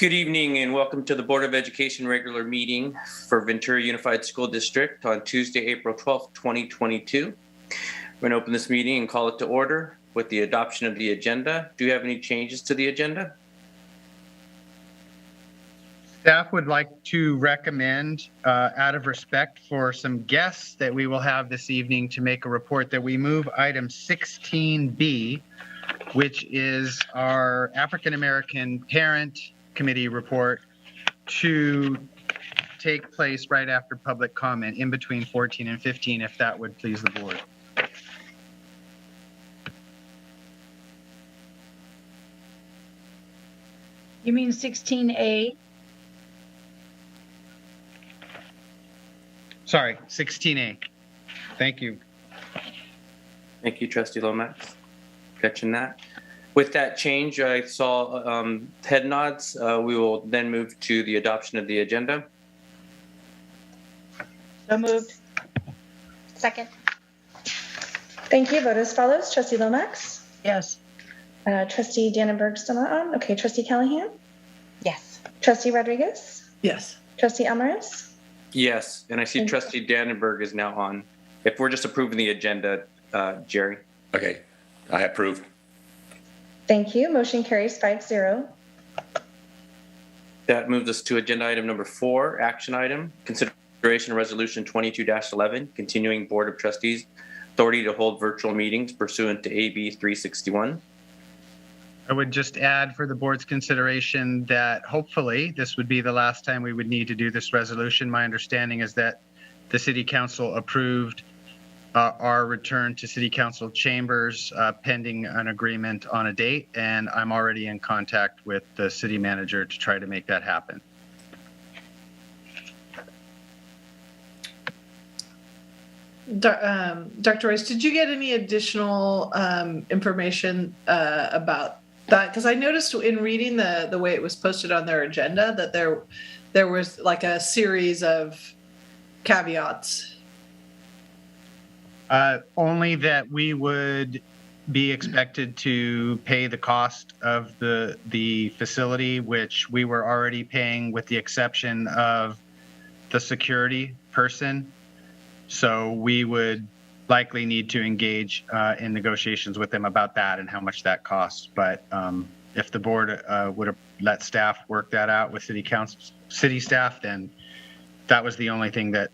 Good evening and welcome to the Board of Education regular meeting for Ventura Unified School District on Tuesday, April 12th, 2022. We're going to open this meeting and call it to order with the adoption of the agenda. Do you have any changes to the agenda? Staff would like to recommend, out of respect for some guests that we will have this evening, to make a report that we move item 16B, which is our African American Parent Committee report, to take place right after public comment in between 14 and 15, if that would please the board. You mean 16A? Sorry, 16A. Thank you. Thank you, Trustee Lomax. Catching that. With that change, I saw head nods. We will then move to the adoption of the agenda. So moved. Second. Thank you. Vote as follows. Trustee Lomax? Yes. Trustee Dannenberg still not on? Okay. Trustee Callahan? Yes. Trustee Rodriguez? Yes. Trustee Alvarez? Yes, and I see Trustee Dannenberg is now on. If we're just approving the agenda, Jerry. Okay, I approve. Thank you. Motion carries 5-0. That moves us to agenda item number 4, action item, consideration of resolution 22-11, continuing Board of Trustees authority to hold virtual meetings pursuant to AB 361. I would just add for the board's consideration that hopefully this would be the last time we would need to do this resolution. My understanding is that the City Council approved our return to City Council chambers pending an agreement on a date, and I'm already in contact with the City Manager to try to make that happen. Dr. Rice, did you get any additional information about that? Because I noticed in reading the way it was posted on their agenda that there was like a series of caveats. Only that we would be expected to pay the cost of the facility, which we were already paying with the exception of the security person. So we would likely need to engage in negotiations with them about that and how much that costs. But if the board would let staff work that out with city staff, then that was the only thing that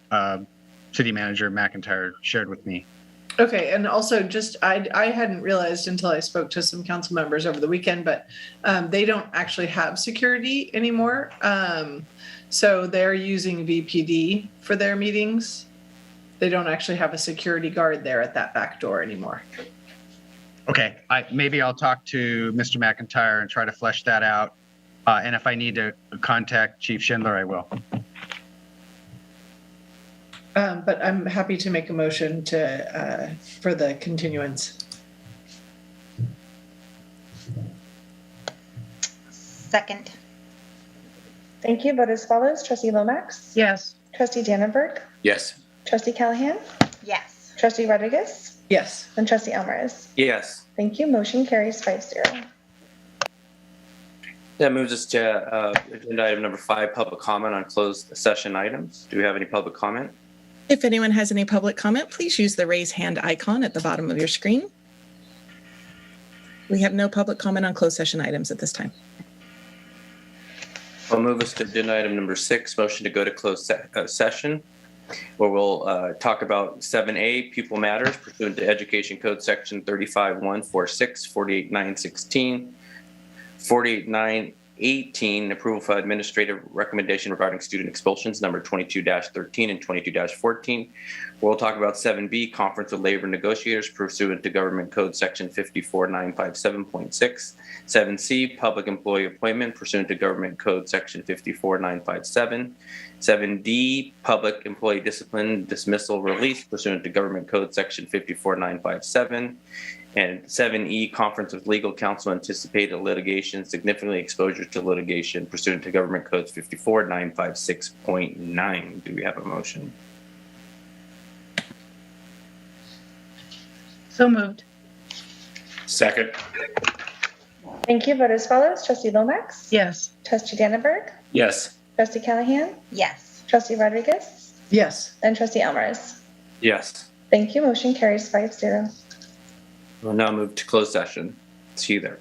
City Manager McIntyre shared with me. Okay, and also just I hadn't realized until I spoke to some council members over the weekend, but they don't actually have security anymore. So they're using VPD for their meetings. They don't actually have a security guard there at that back door anymore. Okay, maybe I'll talk to Mr. McIntyre and try to flesh that out. And if I need to contact Chief Schindler, I will. But I'm happy to make a motion to for the continuance. Second. Thank you. Vote as follows. Trustee Lomax? Yes. Trustee Dannenberg? Yes. Trustee Callahan? Yes. Trustee Rodriguez? Yes. And Trustee Alvarez? Yes. Thank you. Motion carries 5-0. That moves us to agenda item number 5, public comment on closed session items. Do we have any public comment? If anyone has any public comment, please use the raise hand icon at the bottom of your screen. We have no public comment on closed session items at this time. I'll move us to agenda item number 6, motion to go to closed session, where we'll talk about 7A, Pupil Matters, pursuant to Education Code Section 35146, 48916, 48918, approval for administrative recommendation regarding student expulsions, number 22-13 and 22-14. We'll talk about 7B, Conference with Labor Negotiators, pursuant to Government Code Section 54957.6. 7C, Public Employee Appointment, pursuant to Government Code Section 54957. 7D, Public Employee Discipline, Dismissal, Release, pursuant to Government Code Section 54957. And 7E, Conference with Legal Counsel, Anticipated Litigation, Significantly Exposure to Litigation, pursuant to Government Codes 54956.9. Do we have a motion? So moved. Second. Thank you. Vote as follows. Trustee Lomax? Yes. Trustee Dannenberg? Yes. Trustee Callahan? Yes. Trustee Rodriguez? Yes. And Trustee Elmers? Yes. Thank you. Motion carries 5-0. We'll now move to closed session. See you there.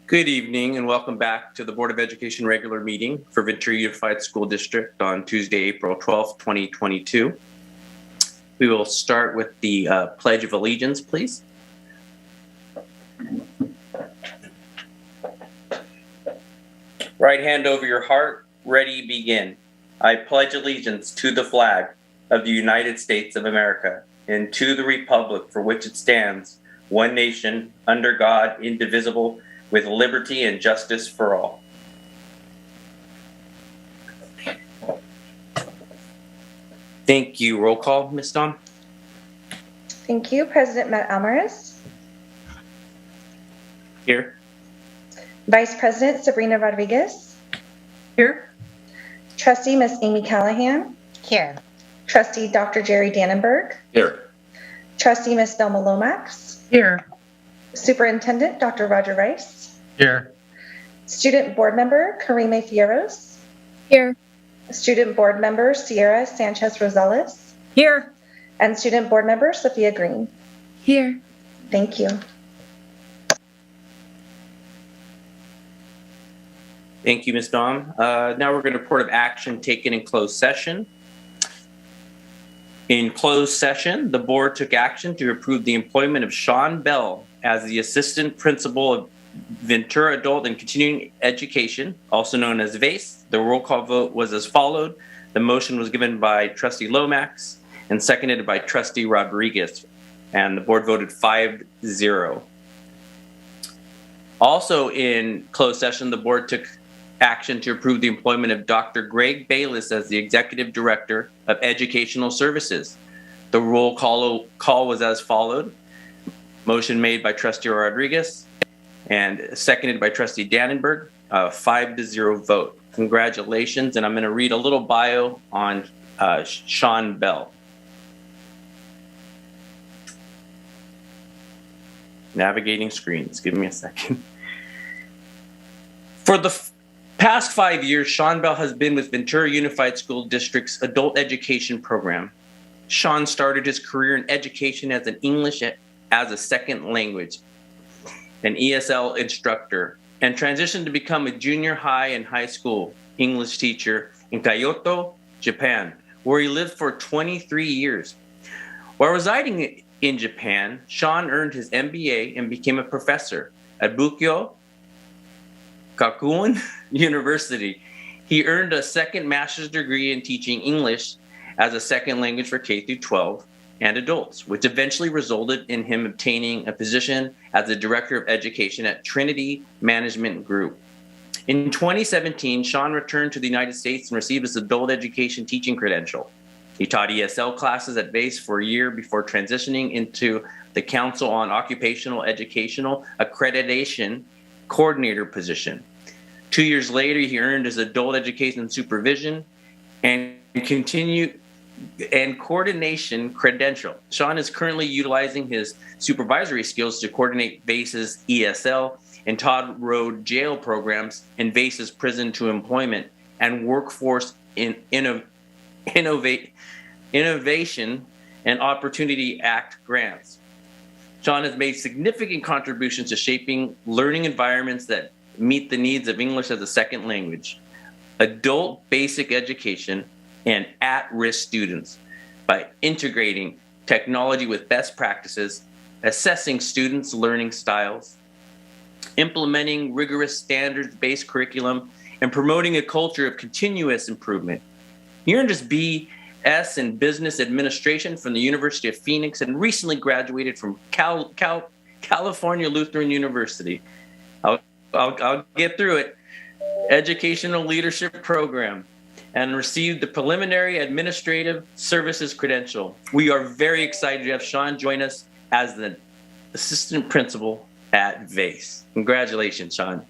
Good evening and welcome back to the Board of Education regular meeting for Ventura Unified School District on Tuesday, April 12th, 2022. We will start with the Pledge of Allegiance, please. Right hand over your heart, ready, begin. I pledge allegiance to the flag of the United States of America and to the republic for which it stands, one nation, under God, indivisible, with liberty and justice for all. Thank you. Roll call, Ms. Dawn. Thank you. President Matt Almaris. Here. Vice President Sabrina Rodriguez. Here. Trustee Miss Amy Callahan. Here. Trustee Dr. Jerry Dannenberg. Here. Trustee Miss Velma Lomax. Here. Superintendent Dr. Roger Rice. Here. Student Board Member Karime Fierros. Here. Student Board Member Sierra Sanchez Rosales. Here. And Student Board Member Sophia Green. Here. Thank you. Thank you, Ms. Dawn. Now we're going to report of action taken in closed session. In closed session, the board took action to approve the employment of Sean Bell as the Assistant Principal of Ventura Adult and Continuing Education, also known as VACE. The roll call vote was as followed. The motion was given by Trustee Lomax and seconded by Trustee Rodriguez, and the board voted 5-0. Also in closed session, the board took action to approve the employment of Dr. Greg Bayless as the Executive Director of Educational Services. The roll call was as followed. Motion made by Trustee Rodriguez and seconded by Trustee Dannenberg, 5-0 vote. Congratulations, and I'm going to read a little bio on Sean Bell. Navigating screens, give me a second. For the past 5 years, Sean Bell has been with Ventura Unified School District's adult education program. Sean started his career in education as an English as a second language, an ESL instructor, and transitioned to become a junior high and high school English teacher in Kyoto, Japan, where he lived for 23 years. While residing in Japan, Sean earned his MBA and became a professor at Bukyo Gakuin University. He earned a second master's degree in teaching English as a second language for K through 12 and adults, which eventually resulted in him obtaining a position as the Director of Education at Trinity Management Group. In 2017, Sean returned to the United States and received his adult education teaching credential. He taught ESL classes at VACE for a year before transitioning into the Council on Occupational Educational Accreditation Coordinator position. 2 years later, he earned his adult education supervision and coordination credential. Sean is currently utilizing his supervisory skills to coordinate VACE's ESL and Todd Road jail programs and VACE's prison to employment and workforce innovation and Opportunity Act grants. Sean has made significant contributions to shaping learning environments that meet the needs of English as a second language, adult basic education, and at-risk students by integrating technology with best practices, assessing students' learning styles, implementing rigorous standards-based curriculum, and promoting a culture of continuous improvement. He earned his BS in Business Administration from the University of Phoenix and recently graduated from California Lutheran University. I'll get through it. Educational Leadership Program, and received the Preliminary Administrative Services Credential. We are very excited to have Sean join us as the Assistant Principal at VACE. Congratulations, Sean.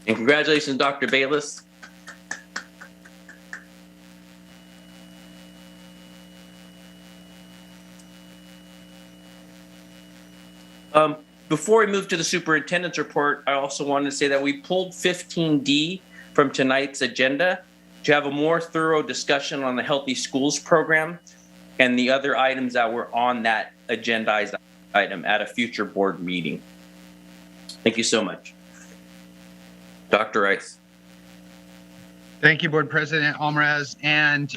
And congratulations, Dr. Bayless. Before we move to the superintendent's report, I also wanted to say that we pulled 15D from tonight's agenda to have a more thorough discussion on the Healthy Schools program and the other items that were on that agendized item at a future board meeting. Thank you so much. Dr. Rice. Thank you, Board President Almaraz, and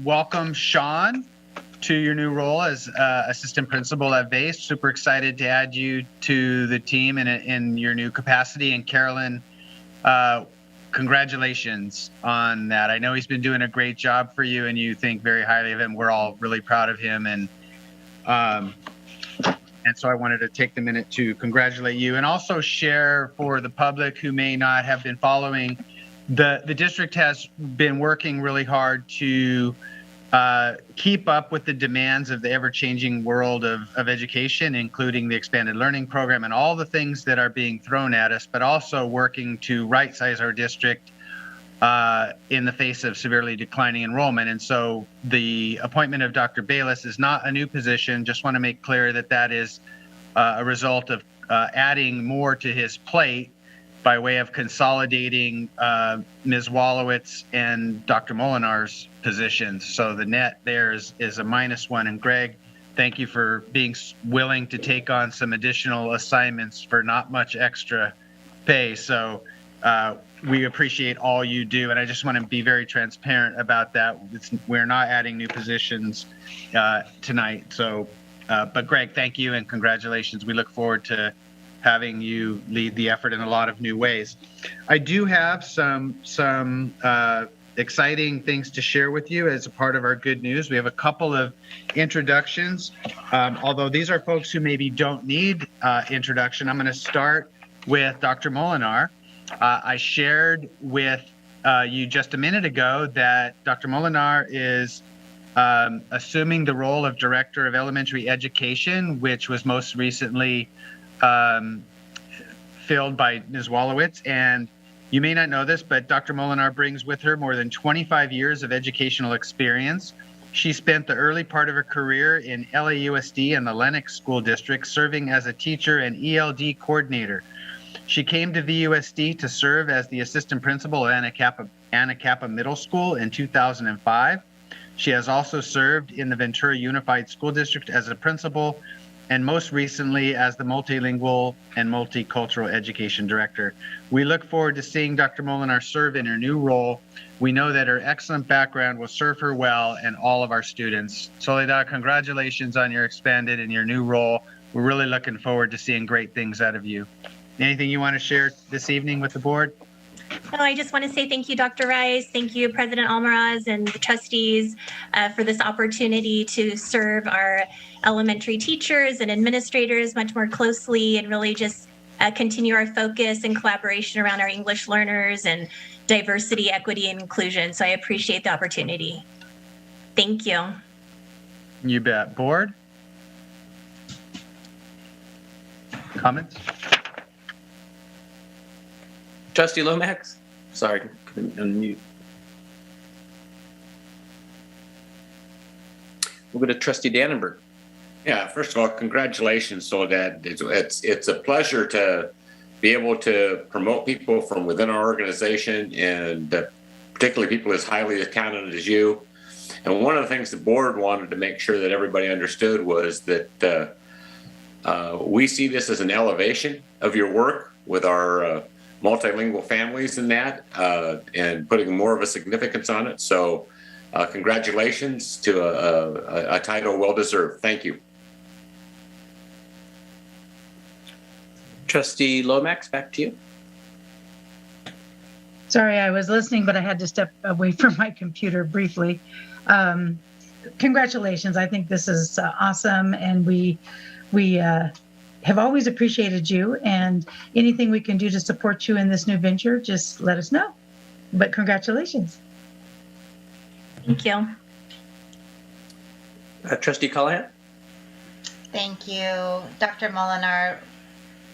welcome, Sean, to your new role as Assistant Principal at VASE. Super excited to add you to the team in your new capacity. And Carolyn, congratulations on that. I know he's been doing a great job for you, and you think very highly of him. We're all really proud of him, and so I wanted to take the minute to congratulate you and also share for the public who may not have been following. The district has been working really hard to keep up with the demands of the ever-changing world of education, including the expanded learning program and all the things that are being thrown at us, but also working to right-size our district in the face of severely declining enrollment. And so the appointment of Dr. Bayless is not a new position. Just want to make clear that that is a result of adding more to his plate by way of consolidating Ms. Wallowitz and Dr. Molinar's positions. So the net there is a -1. And Greg, thank you for being willing to take on some additional assignments for not much extra pay. So we appreciate all you do. And I just want to be very transparent about that. We're not adding new positions tonight. So, but Greg, thank you and congratulations. We look forward to having you lead the effort in a lot of new ways. I do have some exciting things to share with you as a part of our good news. We have a couple of introductions, although these are folks who maybe don't need introduction. I'm going to start with Dr. Molinar. I shared with you just a minute ago that Dr. Molinar is assuming the role of Director of Elementary Education, which was most recently filled by Ms. Wallowitz. And you may not know this, but Dr. Molinar brings with her more than 25 years of educational experience. She spent the early part of her career in LAUSD and the Lenox School District, serving as a teacher and ELD coordinator. She came to VUSD to serve as the assistant principal at Aapc Middle School in 2005. She has also served in the Ventura Unified School District as a principal, and most recently as the multilingual and multicultural education director. We look forward to seeing Dr. Molinar serve in her new role. We know that her excellent background will serve her well and all of our students. Soledad, congratulations on your expanded and your new role. We're really looking forward to seeing great things out of you. Anything you want to share this evening with the board? No, I just want to say thank you, Dr. Rice. Thank you, President Almaraz and the trustees for this opportunity to serve our elementary teachers and administrators much more closely and really just continue our focus and collaboration around our English learners and diversity, equity, and inclusion. So I appreciate the opportunity. Thank you. You bet. Board? Comments? Trustee Lomax? Sorry, couldn't unmute. We'll go to Trustee Dannenberg. Yeah, first of all, congratulations, Soledad. It's a pleasure to be able to promote people from within our organization, and particularly people as highly talented as you. And one of the things the board wanted to make sure that everybody understood was that we see this as an elevation of your work with our multilingual families in that, and putting more of a significance on it. So congratulations to a title well-deserved. Thank you. Trustee Lomax, back to you. Sorry, I was listening, but I had to step away from my computer briefly. Congratulations. I think this is awesome, and we have always appreciated you, and anything we can do to support you in this new venture, just let us know. But congratulations. Thank you. Trustee Callahan? Thank you, Dr. Molinar.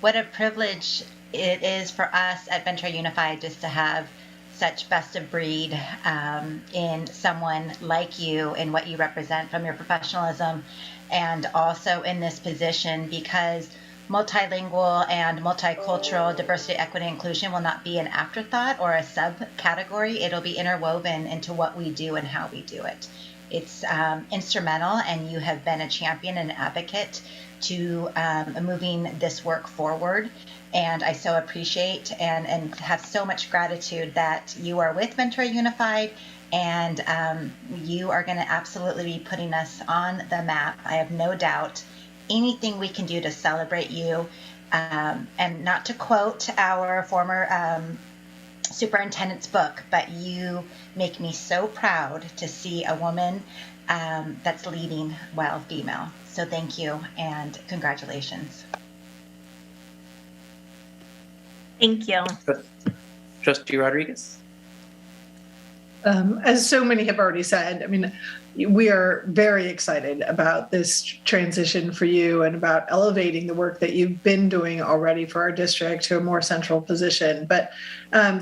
What a privilege it is for us at Ventura Unified just to have such best of breed in someone like you and what you represent from your professionalism, and also in this position, because multilingual and multicultural diversity, equity, inclusion will not be an afterthought or a subcategory. It'll be interwoven into what we do and how we do it. It's instrumental, and you have been a champion and advocate to moving this work forward. And I so appreciate and have so much gratitude that you are with Ventura Unified, and you are going to absolutely be putting us on the map. I have no doubt. Anything we can do to celebrate you, and not to quote our former superintendent's book, but you make me so proud to see a woman that's leading while female. So thank you and congratulations. Thank you. Trustee Rodriguez. As so many have already said, I mean, we are very excited about this transition for you and about elevating the work that you've been doing already for our district to a more central position. But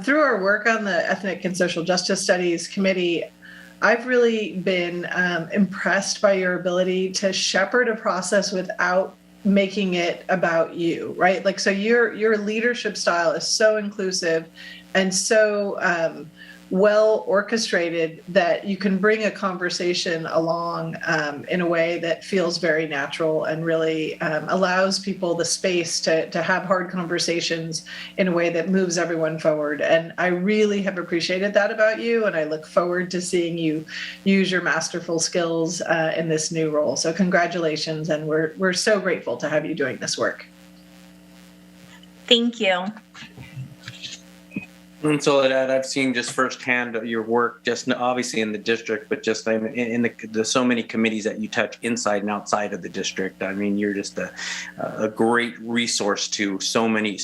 through our work on the Ethnic and Social Justice Studies Committee, I've really been impressed by your ability to shepherd a process without making it about you, right? Like, so your leadership style is so inclusive and so well orchestrated that you can bring a conversation along in a way that feels very natural and really allows people the space to have hard conversations in a way that moves everyone forward. And I really have appreciated that about you, and I look forward to seeing you use your masterful skills in this new role. So congratulations, and we're so grateful to have you doing this work. Thank you. And so that I've seen just firsthand your work, just obviously in the district, but just in the so many committees that you touch inside and outside of the district. I mean, you're just a great resource to so many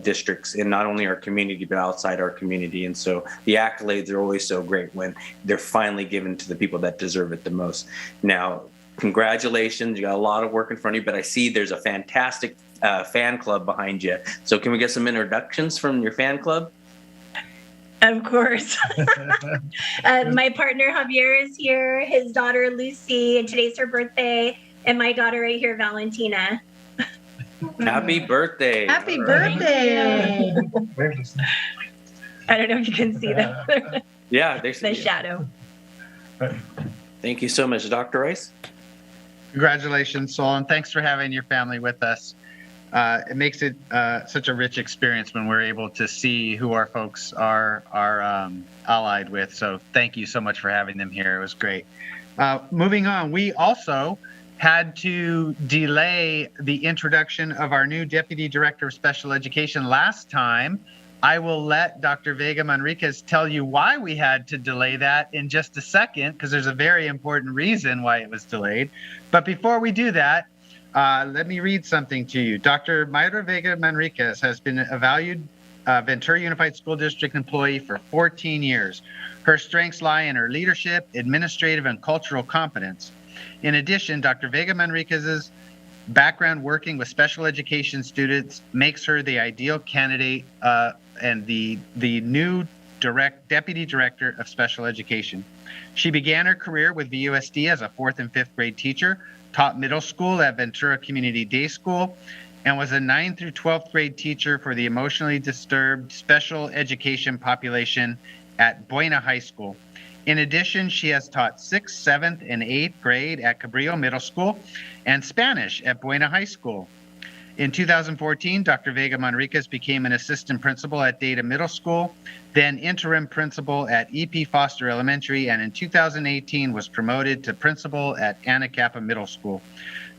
districts in not only our community, but outside our community. And so the accolades are always so great when they're finally given to the people that deserve it the most. Now, congratulations. You got a lot of work in front of you, but I see there's a fantastic fan club behind you. So can we get some introductions from your fan club? Of course. My partner Javier is here, his daughter Lucy, and today's her birthday, and my daughter right here, Valentina. Happy birthday. Happy birthday. I don't know if you can see that. Yeah, there's the shadow. Thank you so much, Dr. Rice. Congratulations, Sol, and thanks for having your family with us. It makes it such a rich experience when we're able to see who our folks are allied with. So thank you so much for having them here. It was great. Moving on, we also had to delay the introduction of our new Deputy Director of Special Education last time. I will let Dr. Vega Manriquez tell you why we had to delay that in just a second, because there's a very important reason why it was delayed. But before we do that, let me read something to you. Dr. Mayra Vega Manriquez has been a valued Ventura Unified School District employee for 14 years. Her strengths lie in her leadership, administrative, and cultural competence. In addition, Dr. Vega Manriquez's background working with special education students makes her the ideal candidate and the new Deputy Director of Special Education. She began her career with VUSD as a 4th and 5th grade teacher, taught middle school at Ventura Community Day School, and was a 9th through 12th grade teacher for the emotionally disturbed special education population at Buena High School. In addition, she has taught 6th, 7th, and 8th grade at Cabrillo Middle School and Spanish at Buena High School. In 2014, Dr. Vega Manriquez became an assistant principal at Data Middle School, then interim principal at EP Foster Elementary, and in 2018 was promoted to principal at Anacapa Middle School.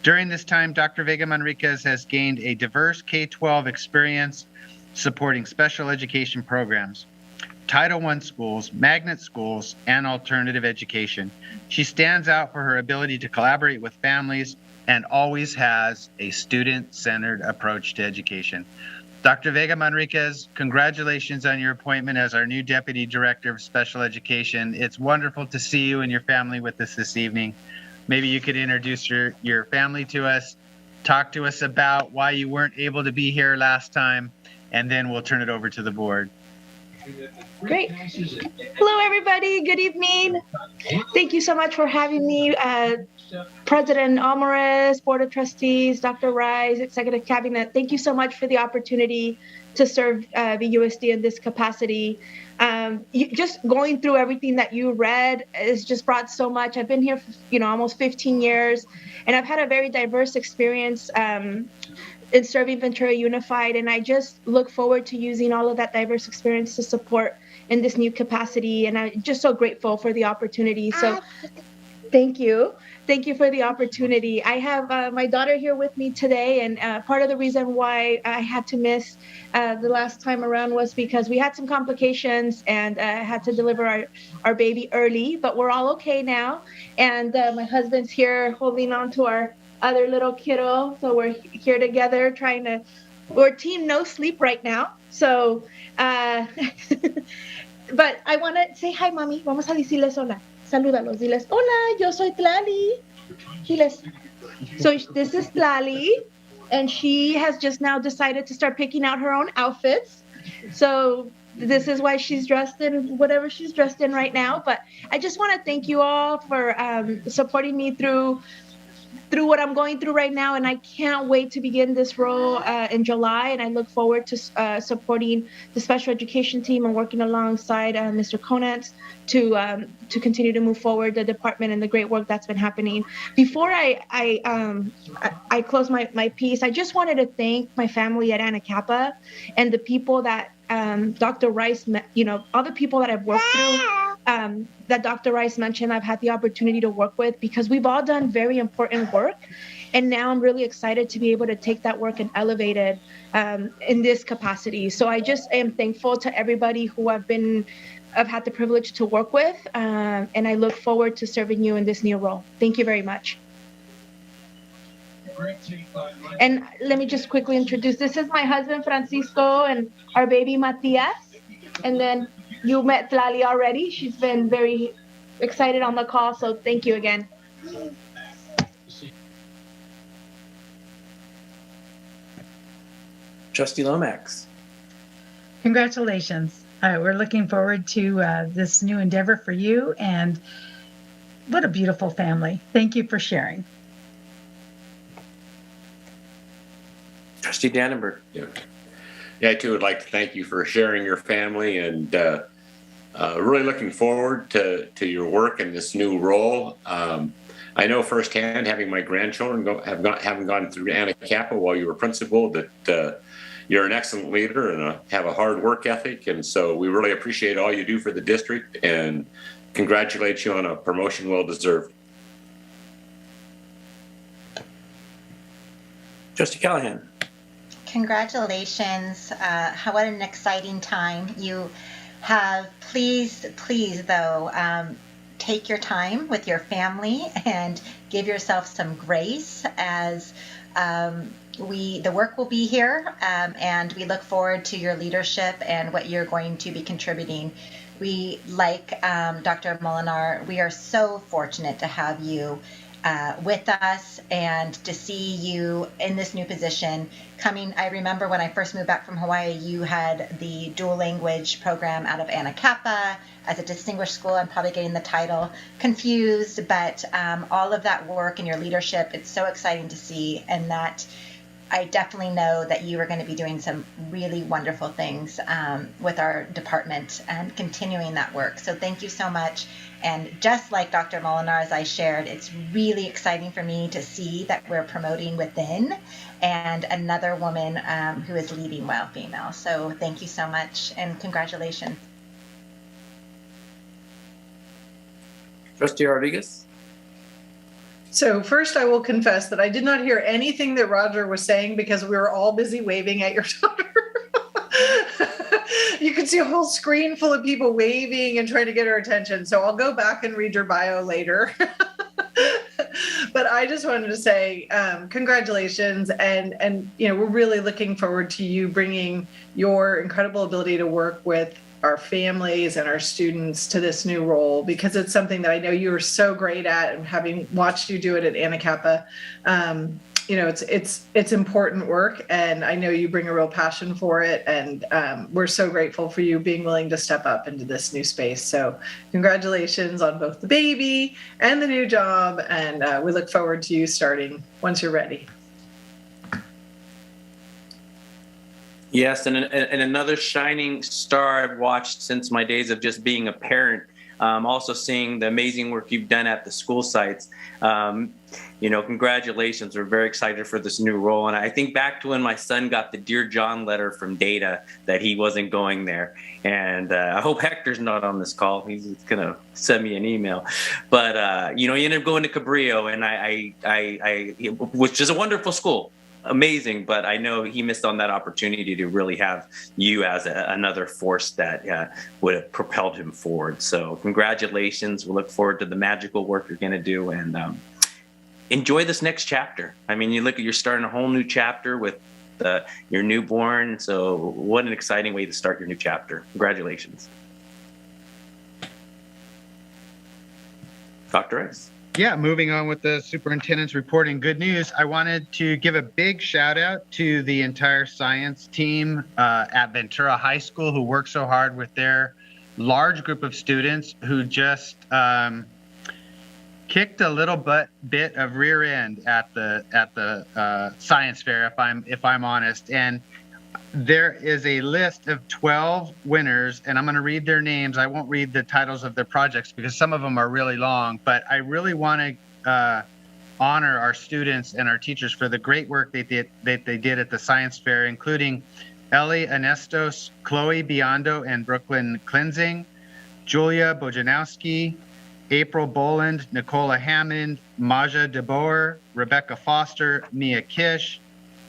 During this time, Dr. Vega Manriquez has gained a diverse K-12 experience supporting special education programs, Title I schools, magnet schools, and alternative education. She stands out for her ability to collaborate with families and always has a student-centered approach to education. Dr. Vega Manriquez, congratulations on your appointment as our new Deputy Director of Special Education. It's wonderful to see you and your family with us this evening. Maybe you could introduce your family to us, talk to us about why you weren't able to be here last time, and then we'll turn it over to the board. Great. Hello, everybody. Good evening. Thank you so much for having me. President Alvarez, Board of Trustees, Dr. Rice, Executive Cabinet, thank you so much for the opportunity to serve VUSD in this capacity. Just going through everything that you read has just brought so much. I've been here for, almost 15 years, and I've had a very diverse experience in serving Ventura Unified, and I just look forward to using all of that diverse experience to support in this new capacity, and I'm just so grateful for the opportunity. So thank you. Thank you for the opportunity. I have my daughter here with me today, and part of the reason why I had to miss the last time around was because we had some complications and I had to deliver our baby early, but we're all okay now. And my husband's here holding on to our other little kiddo. So we're here together we're team no sleep right now. So, but I want to say hi, mommy. Vamos a decirles hola. Salúdalos. Diles, hola, yo soy Tlali. Diles. So this is Tlali, and she has just now decided to start picking out her own outfits. So this is why she's dressed in whatever she's dressed in right now. But I just want to thank you all for supporting me through what I'm going through right now, and I can't wait to begin this role in July, and I look forward to supporting the special education team and working alongside Mr. Conant to continue to move forward the department and the great work that's been happening. Before I close my piece, I just wanted to thank my family at Aapc and the people that Dr. Rice, all the people that I've worked through, that Dr. Rice mentioned, I've had the opportunity to work with, because we've all done very important work. And now I'm really excited to be able to take that work and elevate it in this capacity. So I just am thankful to everybody who I've had the privilege to work with. And I look forward to serving you in this new role. Thank you very much. And let me just quickly introduce, this is my husband, Francisco, and our baby, Matias. And then you met Tlali already. She's been very excited on the call, so thank you again. Trustee Lomax. Congratulations. We're looking forward to this new endeavor for you, and what a beautiful family. Thank you for sharing. Trustee Dannenberg. Yeah, I too would like to thank you for sharing your family, and really looking forward to your work in this new role. I know firsthand, having my grandchildren having gone through Aapc while you were principal, that you're an excellent leader and have a hard work ethic, and so we really appreciate all you do for the district and congratulate you on a promotion well deserved. Trustee Callahan. Congratulations. What an exciting time you have. Please, though, take your time with your family and give yourself some grace as the work will be here, and we look forward to your leadership and what you're going to be contributing. We, like Dr. Molinar, we are so fortunate to have you with us and to see you in this new position coming. I remember when I first moved back from Hawaii, you had the dual language program out of Aapc as a distinguished school. I'm probably getting the title confused, but all of that work and your leadership, it's so exciting to see, and that I definitely know that you are going to be doing some really wonderful things with our department and continuing that work. So thank you so much. And just like Dr. Molinar, as I shared, it's really exciting for me to see that we're promoting within and another woman who is leading well female. So thank you so much and congratulations. Trustee Rodriguez. So first, I will confess that I did not hear anything that Roger was saying because we were all busy waving at your daughter. You could see a whole screen full of people waving and trying to get her attention. So I'll go back and read your bio later. But I just wanted to say congratulations, and we're really looking forward to you bringing your incredible ability to work with our families and our students to this new role, because it's something that I know you are so great at, and having watched you do it at Aapc, it's important work, and I know you bring a real passion for it, and we're so grateful for you being willing to step up into this new space. So congratulations on both the baby and the new job, and we look forward to you starting once you're ready. Yes, and another shining star I've watched since my days of just being a parent. Also seeing the amazing work you've done at the school sites. Congratulations. We're very excited for this new role. And I think back to when my son got the Dear John letter from Data that he wasn't going there. And I hope Hector's not on this call. He's going to send me an email. But, he ended up going to Cabrillo, and which is a wonderful school. Amazing, but I know he missed on that opportunity to really have you as another force that would have propelled him forward. So congratulations. We look forward to the magical work you're going to do, and enjoy this next chapter. I mean, you're starting a whole new chapter with your newborn. So what an exciting way to start your new chapter. Congratulations. Dr. Rice. Yeah, moving on with the superintendent's reporting good news, I wanted to give a big shout out to the entire science team at Ventura High School who worked so hard with their large group of students who just kicked a little bit of rear end at the science fair, if I'm honest. And there is a list of 12 winners, and I'm going to read their names. I won't read the titles of their projects because some of them are really long, but I really want to honor our students and our teachers for the great work they did at the science fair, including Ellie Anestos, Chloe Biondo, and Brooklyn Cleansing, Julia Bojanowski, April Boland, Nicola Hammond, Maja DeBoer, Rebecca Foster, Mia Kish,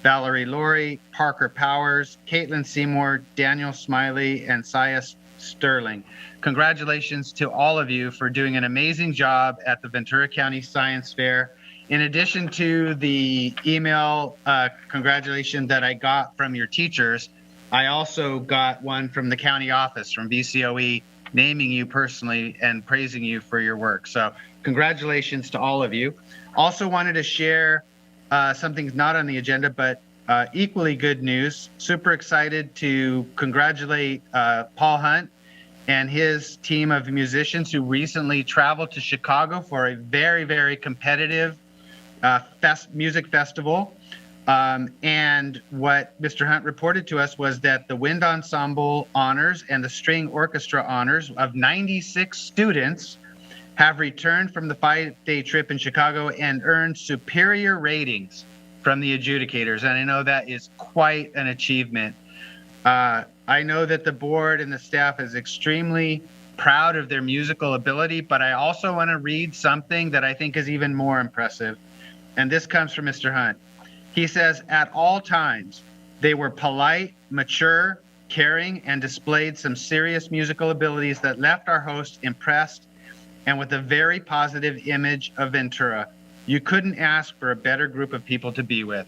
Valerie Laurie, Parker Powers, Caitlin Seymour, Daniel Smiley, and Saya Sterling. Congratulations to all of you for doing an amazing job at the Ventura County Science Fair. In addition to the email congratulations that I got from your teachers, I also got one from the county office, from VCOE, naming you personally and praising you for your work. So congratulations to all of you. Also wanted to share something's not on the agenda, but equally good news. Super excited to congratulate Paul Hunt and his team of musicians who recently traveled to Chicago for a very, very competitive music festival. And what Mr. Hunt reported to us was that the wind ensemble honors and the string orchestra honors of 96 students have returned from the 5-day trip in Chicago and earned superior ratings from the adjudicators. And I know that is quite an achievement. I know that the board and the staff is extremely proud of their musical ability, but I also want to read something that I think is even more impressive. And this comes from Mr. Hunt. He says, at all times, they were polite, mature, caring, and displayed some serious musical abilities that left our host impressed and with a very positive image of Ventura. You couldn't ask for a better group of people to be with.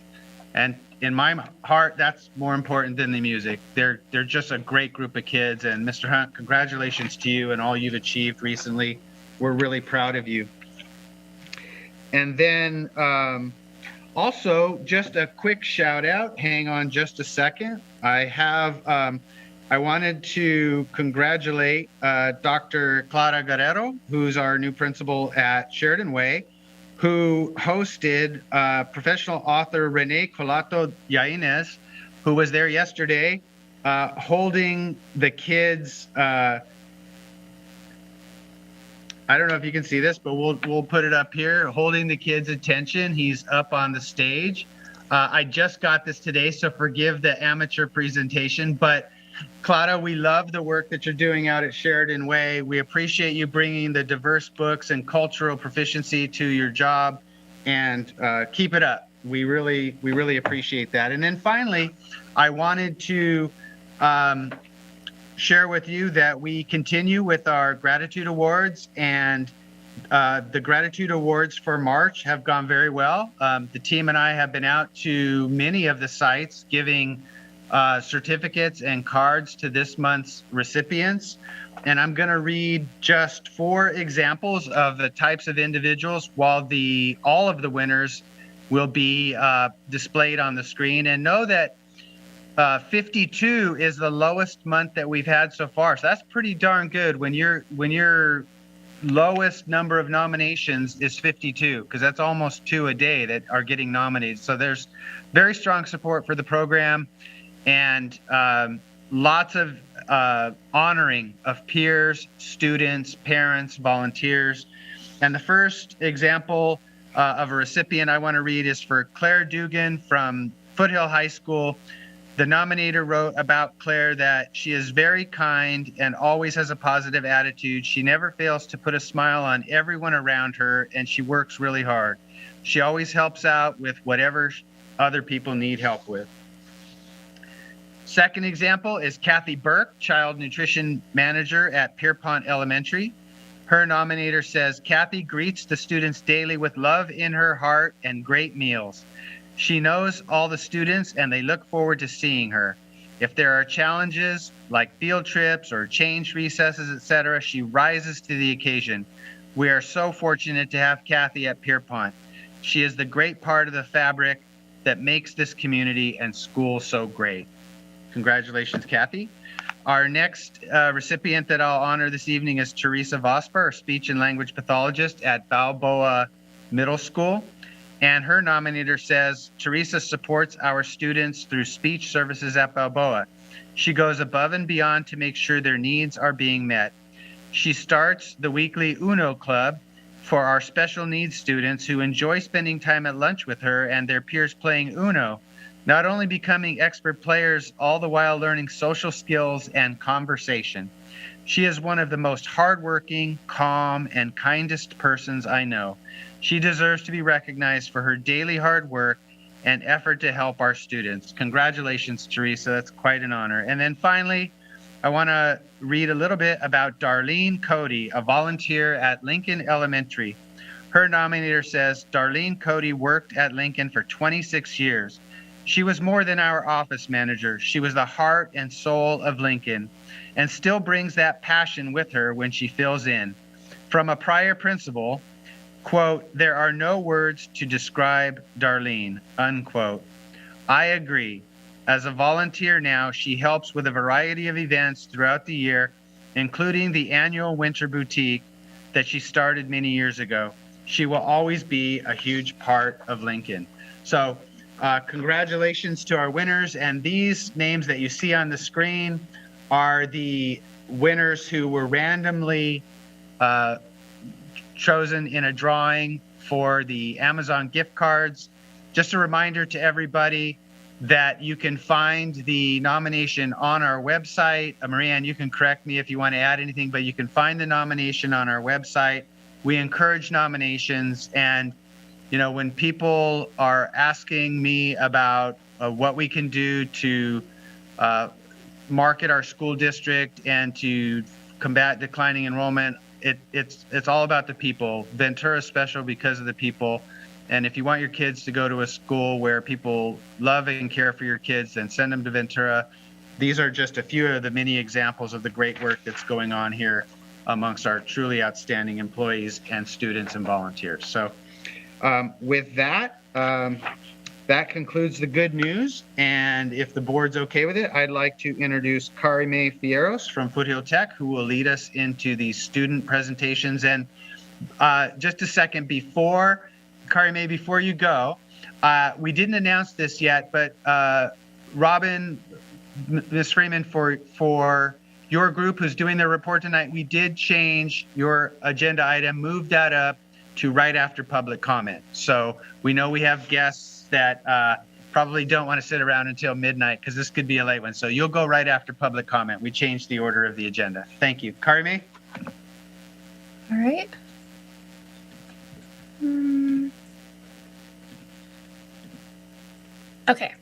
And in my heart, that's more important than the music. They're just a great group of kids. And Mr. Hunt, congratulations to you and all you've achieved recently. We're really proud of you. And then also, just a quick shout out. Hang on just a second. I wanted to congratulate Dr. Clara Guerrero, who's our new principal at Sheridan Way, who hosted professional author Rene Colato Yainez, who was there yesterday, holding the kids. I don't know if you can see this, but we'll put it up here. Holding the kids' attention. He's up on the stage. I just got this today, so forgive the amateur presentation, but Clara, we love the work that you're doing out at Sheridan Way. We appreciate you bringing the diverse books and cultural proficiency to your job, and keep it up. We really appreciate that. And then finally, I wanted to share with you that we continue with our gratitude awards, and the gratitude awards for March have gone very well. The team and I have been out to many of the sites giving certificates and cards to this month's recipients. And I'm going to read just 4 examples of the types of individuals, while all of the winners will be displayed on the screen. And know that 52 is the lowest month that we've had so far. So that's pretty darn good when your lowest number of nominations is 52, because that's almost 2 a day that are getting nominated. So there's very strong support for the program. and lots of honoring of peers, students, parents, volunteers. And the first example of a recipient I want to read is for Claire Dugan from Foothill High School. The nominator wrote about Claire that she is very kind and always has a positive attitude. She never fails to put a smile on everyone around her, and she works really hard. She always helps out with whatever other people need help with. Second example is Kathy Burke, Child Nutrition Manager at Pierpont Elementary. Her nominator says, Kathy greets the students daily with love in her heart and great meals. She knows all the students and they look forward to seeing her. If there are challenges like field trips or change recesses, etc., she rises to the occasion. We are so fortunate to have Kathy at Pierpont. She is the great part of the fabric that makes this community and school so great. Congratulations, Kathy. Our next recipient that I'll honor this evening is Theresa Vosper, a speech and language pathologist at Balboa Middle School. And her nominator says, Theresa supports our students through speech services at Balboa. She goes above and beyond to make sure their needs are being met. She starts the weekly Uno Club for our special needs students who enjoy spending time at lunch with her and their peers playing Uno, not only becoming expert players, all the while learning social skills and conversation. She is one of the most hardworking, calm, and kindest persons I know. She deserves to be recognized for her daily hard work and effort to help our students. Congratulations, Theresa. That's quite an honor. And then finally, I want to read a little bit about Darlene Cody, a volunteer at Lincoln Elementary. Her nominator says, Darlene Cody worked at Lincoln for 26 years. She was more than our office manager. She was the heart and soul of Lincoln and still brings that passion with her when she fills in. From a prior principal, quote, there are no words to describe Darlene, unquote. I agree. As a volunteer now, she helps with a variety of events throughout the year, including the annual Winter Boutique that she started many years ago. She will always be a huge part of Lincoln. So congratulations to our winners. And these names that you see on the screen are the winners who were randomly chosen in a drawing for the Amazon gift cards. Just a reminder to everybody that you can find the nomination on our website. Marianne, you can correct me if you want to add anything, but you can find the nomination on our website. We encourage nominations, and you know, when people are asking me about what we can do to market our school district and to combat declining enrollment, it's all about the people. Ventura is special because of the people. And if you want your kids to go to a school where people love and care for your kids, then send them to Ventura. These are just a few of the many examples of the great work that's going on here amongst our truly outstanding employees and students and volunteers. So with that, that concludes the good news. And if the board's okay with it, I'd like to introduce Karime Fierros from Foothill Tech, who will lead us into the student presentations. And just a second before, Karime, before you go, we didn't announce this yet, but Robin, Ms. Freeman, for your group who's doing their report tonight, we did change your agenda item, move that up to right after public comment. So we know we have guests that probably don't want to sit around until midnight because this could be a late one. So you'll go right after public comment. We changed the order of the agenda. Thank you. Karime? All right. Okay.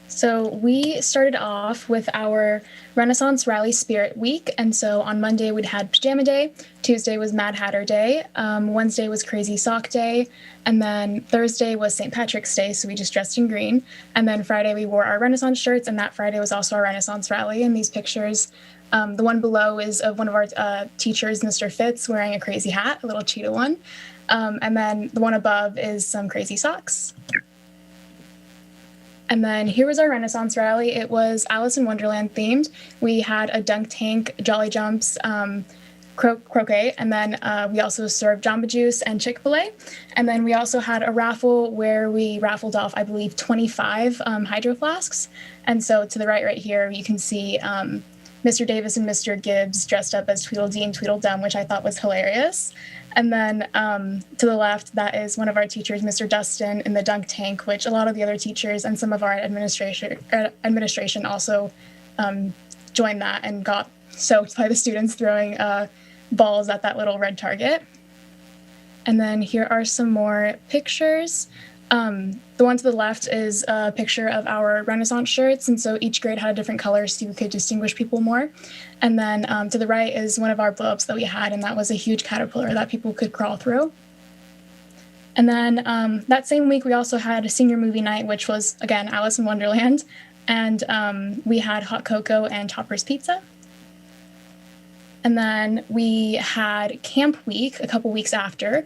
So we started off with our Renaissance Rally Spirit Week. And so on Monday, we'd had Pajama Day. Tuesday was Mad Hatter Day. Wednesday was Crazy Sock Day. And then Thursday was St. Patrick's Day. So we just dressed in green. And then Friday, we wore our Renaissance shirts. And that Friday was also our Renaissance Rally. And these pictures, the one below is of one of our teachers, Mr. Fitz, wearing a crazy hat, a little cheetah one. And then the one above is some crazy socks. And then here was our Renaissance Rally. It was Alice in Wonderland themed. We had a dunk tank, Jolly Jumps, croquet, and then we also served Jamba Juice and Chick-fil-A. And then we also had a raffle where we raffled off, I believe, 25 hydro flasks. And so to the right here, you can see Mr. Davis and Mr. Gibbs dressed up as Tweedledee and Tweedledum, which I thought was hilarious. And then to the left, that is one of our teachers, Mr. Dustin, in the dunk tank, which a lot of the other teachers and some of our administration also joined that and got soaked by the students throwing balls at that little red target. And then here are some more pictures. The one to the left is a picture of our Renaissance shirts, and so each grade had a different color so you could distinguish people more. And then to the right is one of our blow-ups that we had, and that was a huge caterpillar that people could crawl through. And then that same week, we also had a senior movie night, which was, again, Alice in Wonderland, and we had hot cocoa and Topper's Pizza. And then we had camp week a couple weeks after.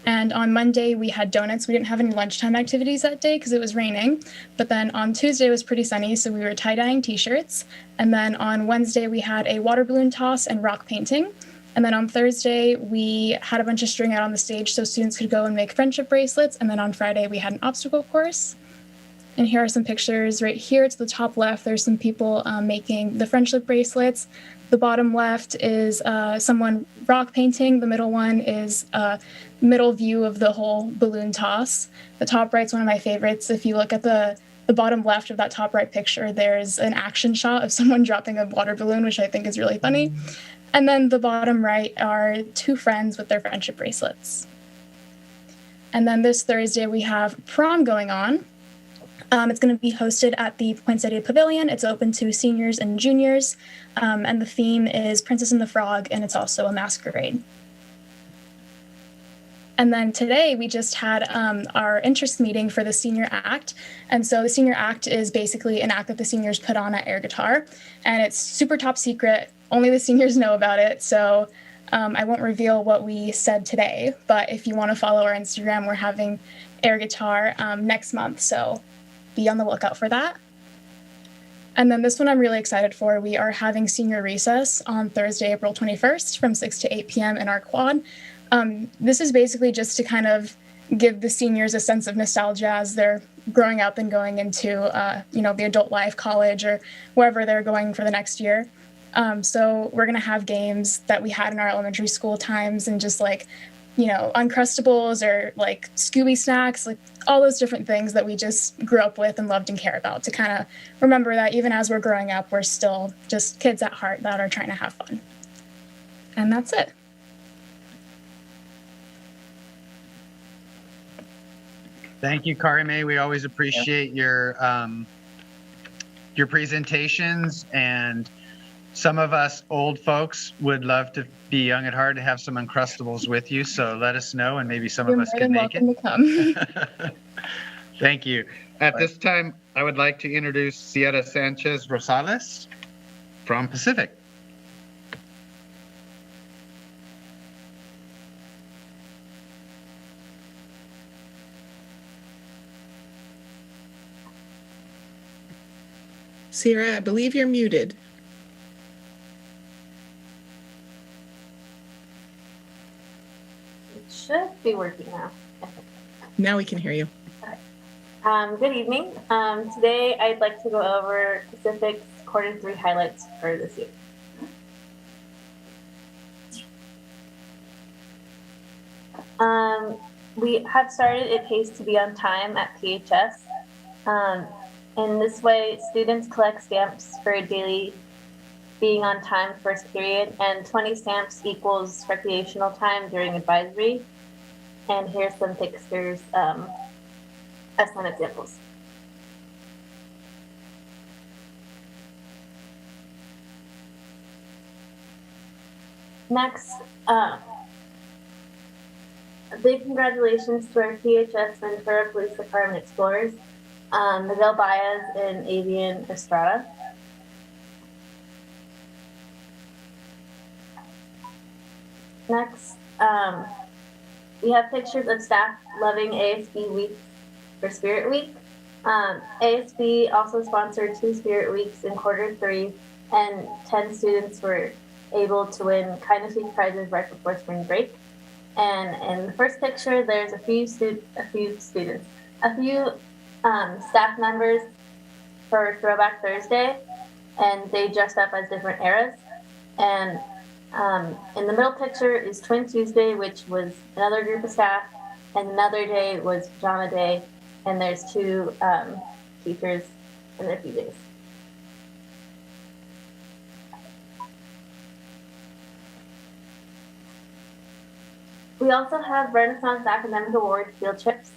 And on Monday, we had donuts. We didn't have any lunchtime activities that day because it was raining. But then on Tuesday, it was pretty sunny, so we were tie-dyeing T-shirts. And then on Wednesday, we had a water balloon toss and rock painting. And then on Thursday, we had a bunch of string out on the stage so students could go and make friendship bracelets. And then on Friday, we had an obstacle course. And here are some pictures. Right here to the top left, there's some people making the friendship bracelets. The bottom left is someone rock painting. The middle one is a middle view of the whole balloon toss. The top right's one of my favorites. If you look at the bottom left of that top right picture, there's an action shot of someone dropping a water balloon, which I think is really funny. And then the bottom right are two friends with their friendship bracelets. And then this Thursday, we have prom going on. It's going to be hosted at the Poinsettia Pavilion. It's open to seniors and juniors, and the theme is Princess and the Frog, and it's also a masquerade. And then today we just had our interest meeting for the senior act. And so the senior act is basically an act that the seniors put on at air guitar, and it's super top secret. Only the seniors know about it. So I won't reveal what we said today, but if you want to follow our Instagram, we're having air guitar next month. So be on the lookout for that. And then this one I'm really excited for. We are having senior recess on Thursday, April 21st from 6 to 8 p.m. in our quad. This is basically just to kind of give the seniors a sense of nostalgia as they're growing up and going into, the adult life, college, or wherever they're going for the next year. So we're going to have games that we had in our elementary school times and just Uncrustables or like Scooby snacks, like all those different things that we just grew up with and loved and care about, to kind of remember that even as we're growing up, we're still just kids at heart that are trying to have fun. And that's it. Thank you, Karime. We always appreciate your presentations, and some of us old folks would love to be young at heart and have some Uncrustables with you. So let us know, and maybe some of us can make it. You're more than welcome to come. Thank you. At this time, I would like to introduce Sierra Sanchez Rosales from Pacific. Sierra, I believe you're muted. Should be working now. Now we can hear you. Good evening. Today I'd like to go over Pacific's Q3 highlights for this year. We have started It Pays to Be on Time at PHS. In this way, students collect stamps for a daily being on time first period, and 20 stamps equals recreational time during advisory. And here's some pictures as some examples. Next, a big congratulations to our PHS Ventura Police Department Explorers, Miguel Baez and Avian Estrada. Next, we have pictures of staff loving ASB Week for Spirit Week. ASB also sponsored 2 Spirit Weeks in Q3, and 10 students were able to win Kindness Week prizes right before spring break. And in the first picture, there's a few staff members for Throwback Thursday, and they dressed up as different eras. And in the middle picture is Twin Tuesday, which was another group of staff, and another day was Pajama Day, and there's two teachers in their PJs. We also have Renaissance Academic Award field trips.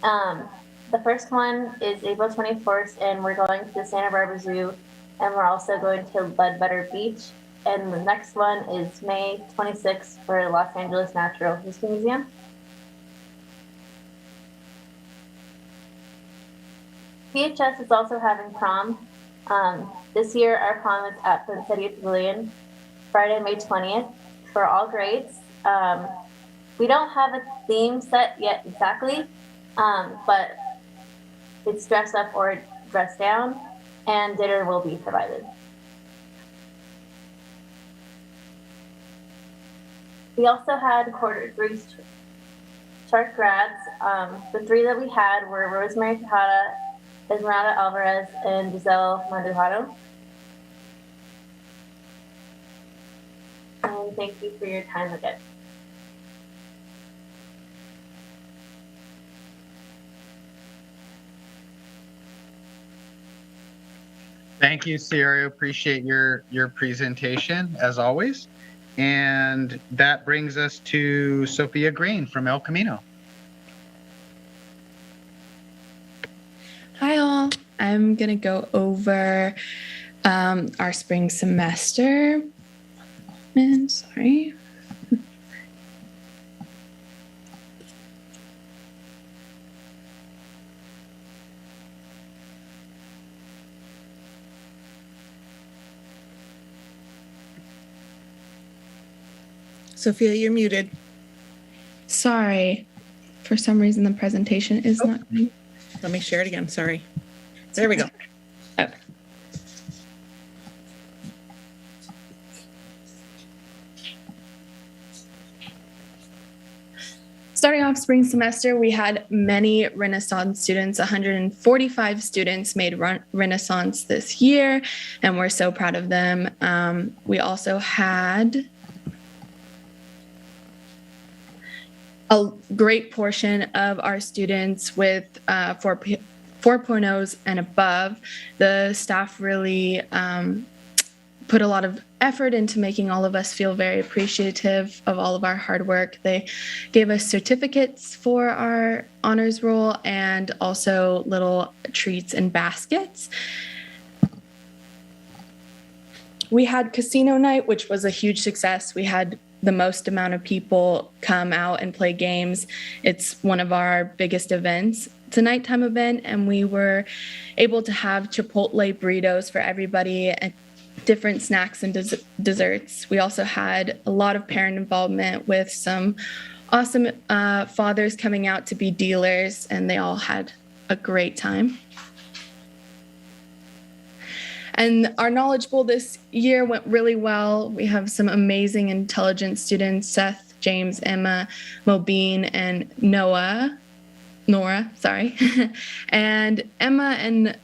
The first one is April 21st, and we're going to the Santa Barbara Zoo, and we're also going to Ledbetter Beach. And the next one is May 26th for Los Angeles Natural History Museum. PHS is also having prom. This year, our prom is at the City Pavilion, Friday, May 20th, for all grades. We don't have a theme set yet exactly, but it's dress up or dress down, and dinner will be provided. We also had quarter three shark grads. The three that we had were Rosemary Tejada, Esmeralda Alvarez, and Giselle Mandujano. And thank you for your time again. Thank you, Sierra. Appreciate your presentation as always. And that brings us to Sophia Green from El Camino. Hi all. I'm gonna go over our spring semester. And sorry. Sophia, you're muted. Sorry. For some reason, the presentation is not. Let me share it again. Sorry. There we go. Oh. Starting off spring semester, we had many Renaissance students. 145 students made Renaissance this year, and we're so proud of them. We also had a great portion of our students with 4.0s and above. The staff really put a lot of effort into making all of us feel very appreciative of all of our hard work. They gave us certificates for our honors roll and also little treats and baskets. We had casino night, which was a huge success. We had the most amount of people come out and play games. It's one of our biggest events. It's a nighttime event, and we were able to have Chipotle burritos for everybody and different snacks and desserts. We also had a lot of parent involvement with some awesome fathers coming out to be dealers, and they all had a great time. And our Knowledge Bowl this year went really well. We have some amazing, intelligent students, Seth, James, Emma, Mobeen, and Nora, and Emma and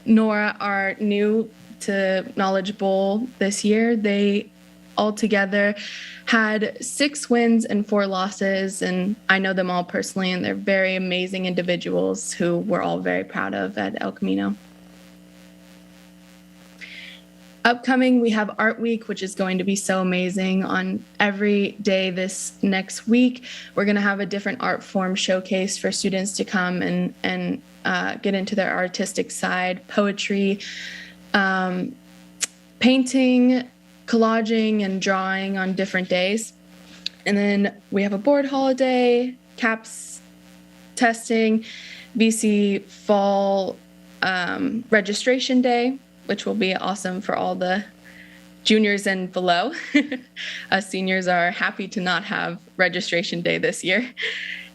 Nora are new to Knowledge Bowl this year. They all together had 6 wins and 4 losses, and I know them all personally, and they're very amazing individuals who we're all very proud of at El Camino. Upcoming, we have Art Week, which is going to be so amazing. On every day this next week, we're going to have a different art form showcase for students to come and get into their artistic side, poetry, painting, collaging, and drawing on different days. And then we have a board holiday, CAPS testing, VC fall registration day, which will be awesome for all the juniors and below. Us seniors are happy to not have registration day this year.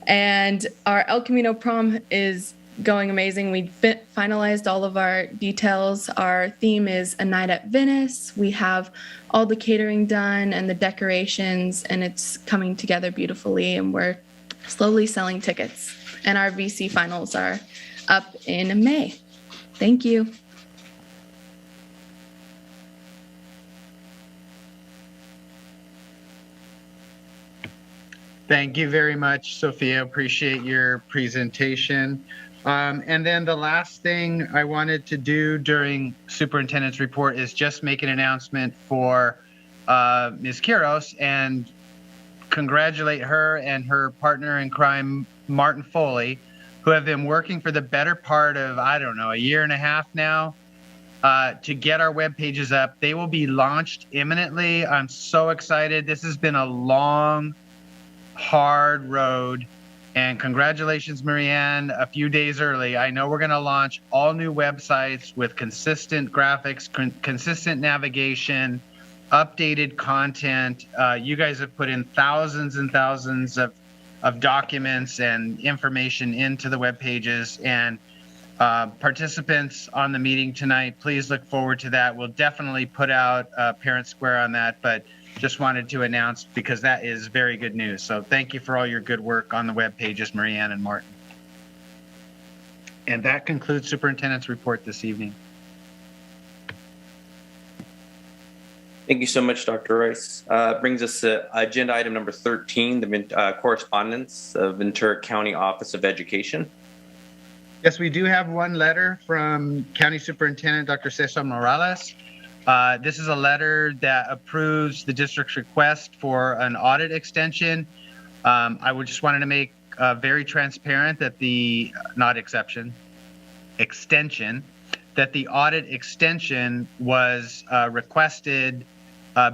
And our El Camino Prom is going amazing. We finalized all of our details. Our theme is A Night at Venice. We have all the catering done and the decorations, and it's coming together beautifully, and we're slowly selling tickets. And our VC finals are up in May. Thank you. Thank you very much, Sophia. Appreciate your presentation. And then the last thing I wanted to do during Superintendent's report is just make an announcement for Ms. Quiros and congratulate her and her partner in crime, Martin Foley, who have been working for the better part of, I don't know, a year and a half now to get our web pages up. They will be launched imminently. I'm so excited. This has been a long, hard road, and congratulations, Marianne, a few days early. I know we're going to launch all new websites with consistent graphics, consistent navigation, updated content. You guys have put in thousands and thousands of documents and information into the web pages, and participants on the meeting tonight, please look forward to that. We'll definitely put out Parent Square on that, but just wanted to announce because that is very good news. So thank you for all your good work on the web pages, Marianne and Martin. And that concludes Superintendent's report this evening. Thank you so much, Dr. Rice. Brings us to agenda item number 13, the correspondence of Ventura County Office of Education. Yes, we do have one letter from County Superintendent Dr. Cesar Morales. This is a letter that approves the district's request for an audit extension. I would just wanted to make very transparent that the, extension, that the audit extension was requested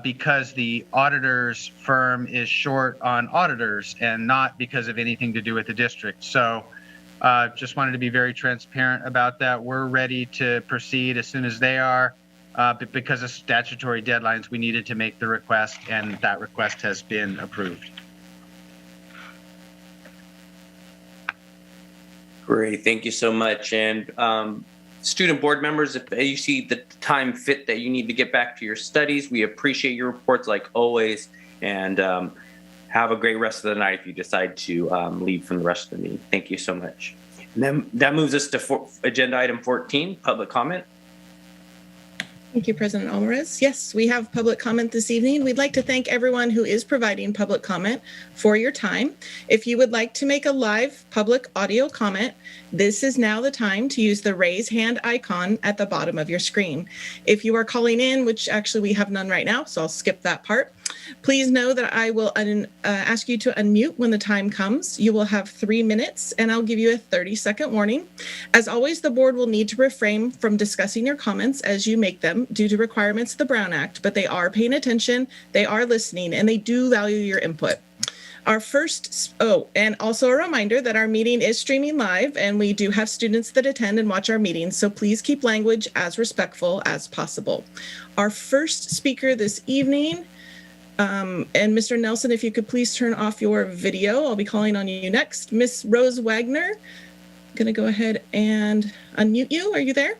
because the auditor's firm is short on auditors and not because of anything to do with the district. So just wanted to be very transparent about that. We're ready to proceed as soon as they are. But because of statutory deadlines, we needed to make the request, and that request has been approved. Great, thank you so much. And student board members, if you see the time fit that you need to get back to your studies, we appreciate your reports like always, and have a great rest of the night if you decide to leave from the rest of the meeting. Thank you so much. And then that moves us to agenda item 14, public comment. Thank you, President Alvarez. Yes, we have public comment this evening. We'd like to thank everyone who is providing public comment for your time. If you would like to make a live public audio comment, this is now the time to use the raise hand icon at the bottom of your screen. If you are calling in, which actually we have none right now, so I'll skip that part. Please know that I will ask you to unmute when the time comes. You will have 3 minutes, and I'll give you a 30-second warning. As always, the board will need to refrain from discussing your comments as you make them due to requirements of the Brown Act, but they are paying attention, they are listening, and they do value your input. Our first, and also a reminder that our meeting is streaming live, and we do have students that attend and watch our meetings, so please keep language as respectful as possible. Our first speaker this evening, and Mr. Nelson, if you could please turn off your video. I'll be calling on you next. Miss Rose Wagner, I'm going to go ahead and unmute you. Are you there?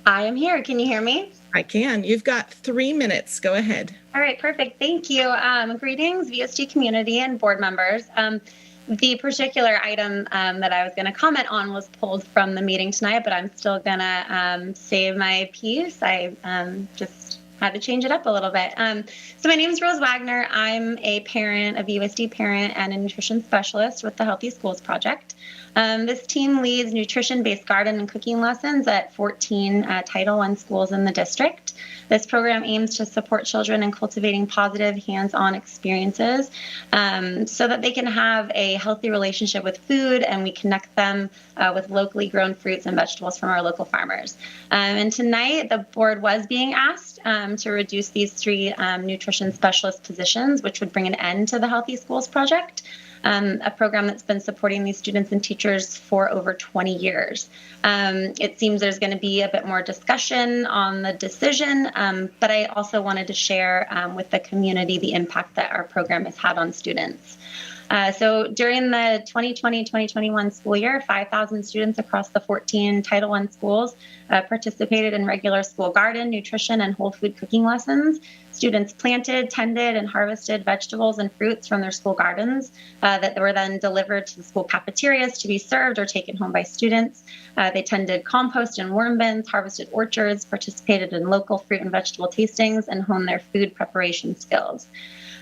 I am here. Can you hear me? I can. You've got 3 minutes. Go ahead. All right, perfect. Thank you. Greetings, VUSD community and board members. The particular item that I was going to comment on was pulled from the meeting tonight, but I'm still going to save my piece. I just had to change it up a little bit. So my name is Rose Wagner. I'm a parent, a VUSD parent, and a nutrition specialist with the Healthy Schools Project. This team leads nutrition-based garden and cooking lessons at 14 Title I schools in the district. This program aims to support children in cultivating positive hands-on experiences so that they can have a healthy relationship with food, and we connect them with locally grown fruits and vegetables from our local farmers. And tonight, the board was being asked to reduce these 3 nutrition specialist positions, which would bring an end to the Healthy Schools Project. A program that's been supporting these students and teachers for over 20 years. It seems there's going to be a bit more discussion on the decision, but I also wanted to share with the community the impact that our program has had on students. So during the 2020-2021 school year, 5,000 students across the 14 Title I schools participated in regular school garden, nutrition, and whole food cooking lessons. Students planted, tended, and harvested vegetables and fruits from their school gardens that were then delivered to the school cafeterias to be served or taken home by students. They tended compost and worm bins, harvested orchards, participated in local fruit and vegetable tastings, and honed their food preparation skills.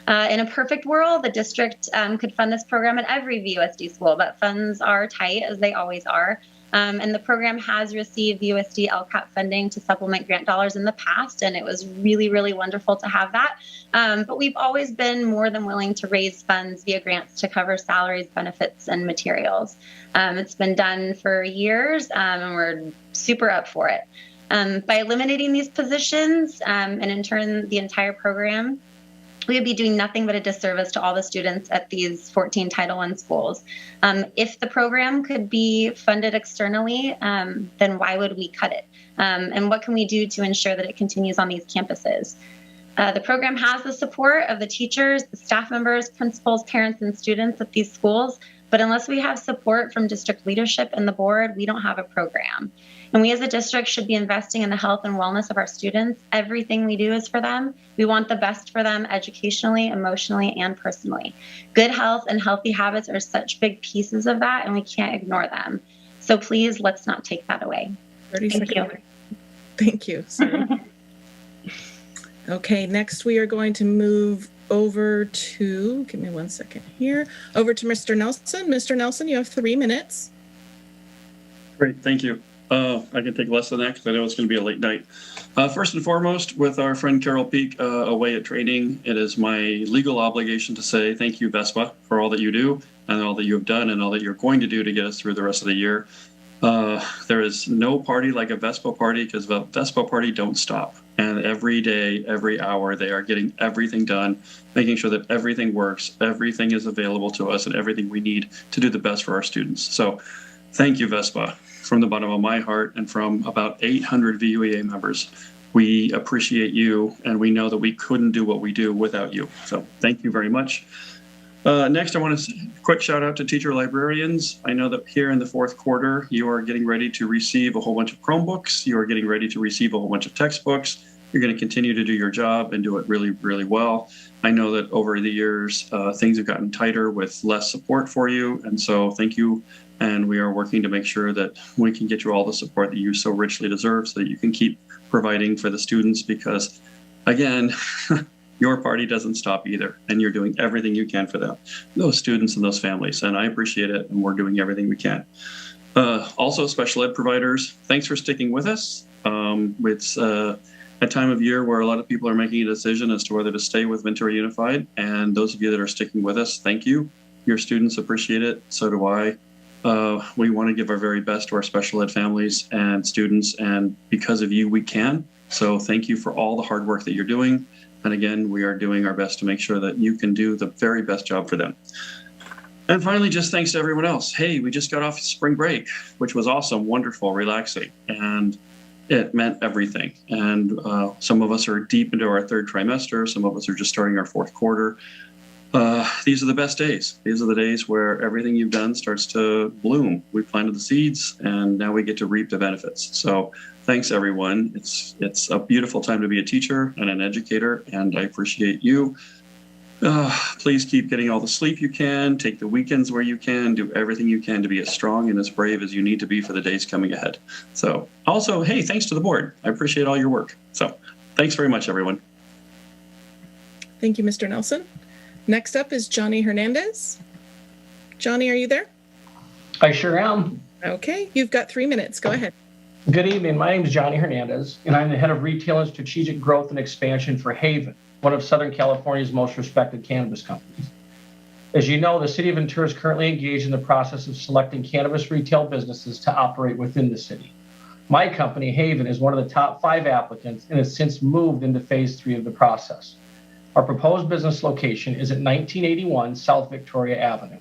In a perfect world, the district could fund this program at every VUSD school, but funds are tight, as they always are. And the program has received VUSD LCAP funding to supplement grant dollars in the past, and it was really, really wonderful to have that. But we've always been more than willing to raise funds via grants to cover salaries, benefits, and materials. It's been done for years, and we're super up for it. By eliminating these positions, and in turn the entire program, we would be doing nothing but a disservice to all the students at these 14 Title I schools. If the program could be funded externally, then why would we cut it? And what can we do to ensure that it continues on these campuses? The program has the support of the teachers, the staff members, principals, parents, and students at these schools. But unless we have support from district leadership and the board, we don't have a program. And we as a district should be investing in the health and wellness of our students. Everything we do is for them. We want the best for them educationally, emotionally, and personally. Good health and healthy habits are such big pieces of that, and we can't ignore them. So please, let's not take that away. 30 Thank seconds. you. Thank you. Sorry. Okay, next we are going to move over to, give me 1 second here, over to Mr. Nelson. Mr. Nelson, you have 3 minutes. Great, thank you. I can take less than that because I know it's going to be a late night. First and foremost, with our friend Carol Peak away at training, it is my legal obligation to say thank you, VESPA, for all that you do and all that you have done and all that you're going to do to get us through the rest of the year. There is no party like a VESPA party because the VESPA party don't stop. And every day, every hour, they are getting everything done, making sure that everything works, everything is available to us, and everything we need to do the best for our students. So thank you, VESPA, from the bottom of my heart and from about 800 VUEA members. We appreciate you, and we know that we couldn't do what we do without you. So thank you very much. Next, I want to quick shout out to teacher librarians. I know that here in the fourth quarter, you are getting ready to receive a whole bunch of Chromebooks. You are getting ready to receive a whole bunch of textbooks. You're going to continue to do your job and do it really, really well. I know that over the years, things have gotten tighter with less support for you. And so thank you. And we are working to make sure that we can get you all the support that you so richly deserve so that you can keep providing for the students because, again, your party doesn't stop either, and you're doing everything you can for them, those students and those families, and I appreciate it, and we're doing everything we can. Also, special ed providers, thanks for sticking with us. It's a time of year where a lot of people are making a decision as to whether to stay with Ventura Unified, and those of you that are sticking with us, thank you. Your students appreciate it, so do I. We want to give our very best to our special ed families and students, and because of you, we can. So thank you for all the hard work that you're doing. And again, we are doing our best to make sure that you can do the very best job for them. And finally, just thanks to everyone else. Hey, we just got off spring break, which was awesome, wonderful, relaxing, and it meant everything. And some of us are deep into our third trimester. Some of us are just starting our fourth quarter. These are the best days. These are the days where everything you've done starts to bloom. We planted the seeds, and now we get to reap the benefits. So thanks, everyone. It's a beautiful time to be a teacher and an educator, and I appreciate you. Please keep getting all the sleep you can, take the weekends where you can, do everything you can to be as strong and as brave as you need to be for the days coming ahead. So also, hey, thanks to the board. I appreciate all your work. So thanks very much, everyone. Thank you, Mr. Nelson. Next up is Johnny Hernandez. Johnny, are you there? I sure am. Okay, you've got 3 minutes. Go ahead. Good evening. My name is Johnny Hernandez, and I'm the head of retail and strategic growth and expansion for Haven, one of Southern California's most respected cannabis companies. As you know, the city of Ventura is currently engaged in the process of selecting cannabis retail businesses to operate within the city. My company, Haven, is one of the top 5 applicants and has since moved into phase 3 of the process. Our proposed business location is at 1981 South Victoria Avenue.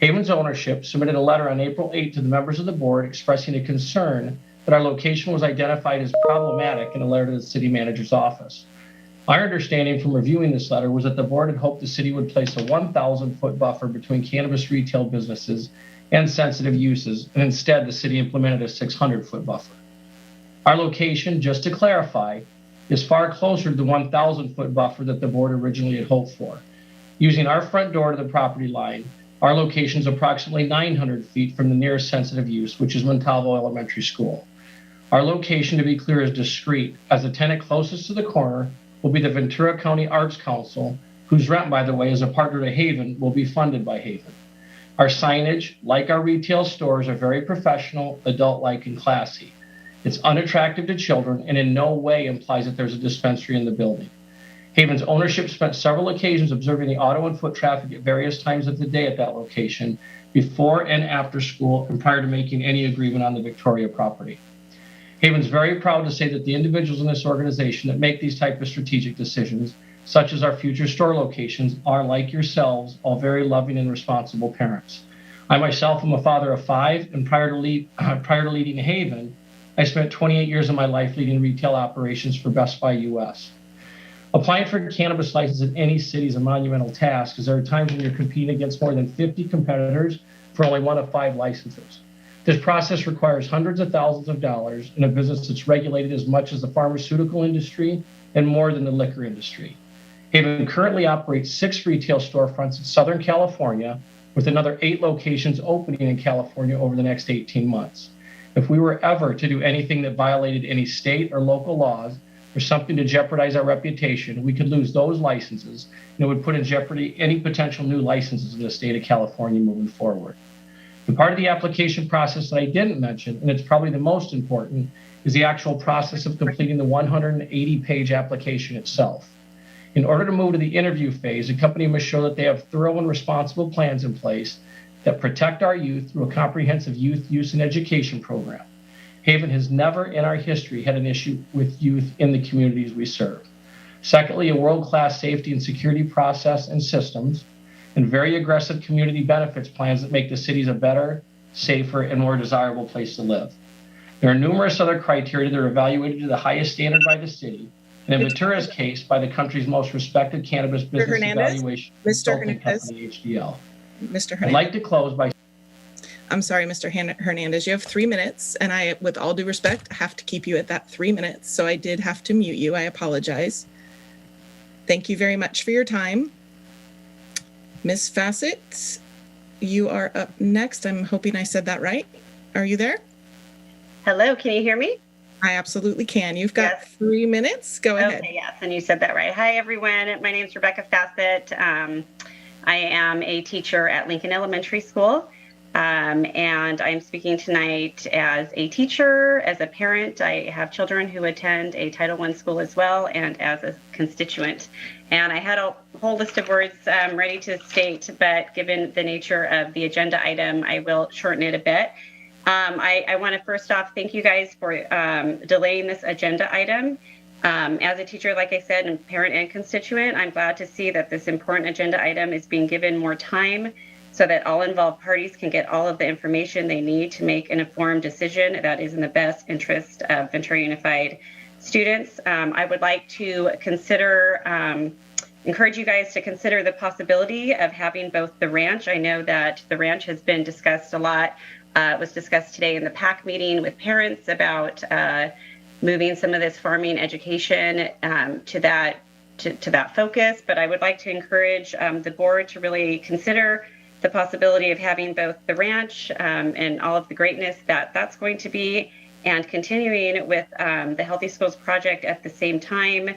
Haven's ownership submitted a letter on April 8 to the members of the board expressing a concern that our location was identified as problematic in a letter to the city manager's office. Our understanding from reviewing this letter was that the board had hoped the city would place a 1,000-foot buffer between cannabis retail businesses and sensitive uses, and instead the city implemented a 600-foot buffer. Our location, just to clarify, is far closer to the 1,000-foot buffer that the board originally had hoped for. Using our front door to the property line, our location is approximately 900 feet from the nearest sensitive use, which is Montalvo Elementary School. Our location, to be clear, is discrete, as the tenant closest to the corner will be the Ventura County Arts Council, whose rent, by the way, as a partner to Haven, will be funded by Haven. Our signage, like our retail stores, are very professional, adult-like, and classy. It's unattractive to children and in no way implies that there's a dispensary in the building. Haven's ownership spent several occasions observing the auto and foot traffic at various times of the day at that location, before and after school, and prior to making any agreement on the Victoria property. Haven's very proud to say that the individuals in this organization that make these type of strategic decisions, such as our future store locations, are, like yourselves, all very loving and responsible parents. I myself am a father of 5, and prior to leading Haven, I spent 28 years of my life leading retail operations for Best Buy US. Applying for a cannabis license in any city is a monumental task, as there are times when you're competing against more than 50 competitors for only 1 of 5 licenses. This process requires hundreds of thousands of dollars in a business that's regulated as much as the pharmaceutical industry and more than the liquor industry. Haven currently operates 6 retail storefronts in Southern California, with another 8 locations opening in California over the next 18 months. If we were ever to do anything that violated any state or local laws, or something to jeopardize our reputation, we could lose those licenses, and it would put in jeopardy any potential new licenses in the state of California moving forward. The part of the application process that I didn't mention, and it's probably the most important, is the actual process of completing the 180-page application itself. In order to move to the interview phase, a company must show that they have thorough and responsible plans in place that protect our youth through a comprehensive youth use and education program. Haven has never in our history had an issue with youth in the communities we serve. Secondly, a world-class safety and security process and systems, and very aggressive community benefits plans that make the cities a better, safer, and more desirable place to live. There are numerous other criteria that are evaluated to the highest standard by the city, and in Ventura's case, by the country's most respected cannabis business evaluation consulting company, HDL. Mr. Hernandez. I'd like to close by... I'm sorry, Mr. Hernandez, you have 3 minutes, and I, with all due respect, have to keep you at that 3 minutes, so I did have to mute you. I apologize. Thank you very much for your time. Ms. Fassett, you are up next. I'm hoping I said that right. Are you there? Hello, can you hear me? I absolutely can. You've got 3 minutes. Go ahead. Okay, yes, and you said that right. Hi, everyone. My name is Rebecca Fassett. I am a teacher at Lincoln Elementary School, and I'm speaking tonight as a teacher, as a parent. I have children who attend a Title I school as well, and as a constituent. And I had a whole list of words ready to state, but given the nature of the agenda item, I will shorten it a bit. I want to first off thank you guys for delaying this agenda item. As a teacher, like I said, and parent and constituent, I'm glad to see that this important agenda item is being given more time so that all involved parties can get all of the information they need to make an informed decision that is in the best interest of Ventura Unified students. I would like to encourage you guys to consider the possibility of having both the ranch. I know that the ranch has been discussed a lot. It was discussed today in the PAC meeting with parents about moving some of this farming education to that focus. But I would like to encourage the board to really consider the possibility of having both the ranch and all of the greatness that that's going to be, and continuing with the Healthy Schools Project at the same time,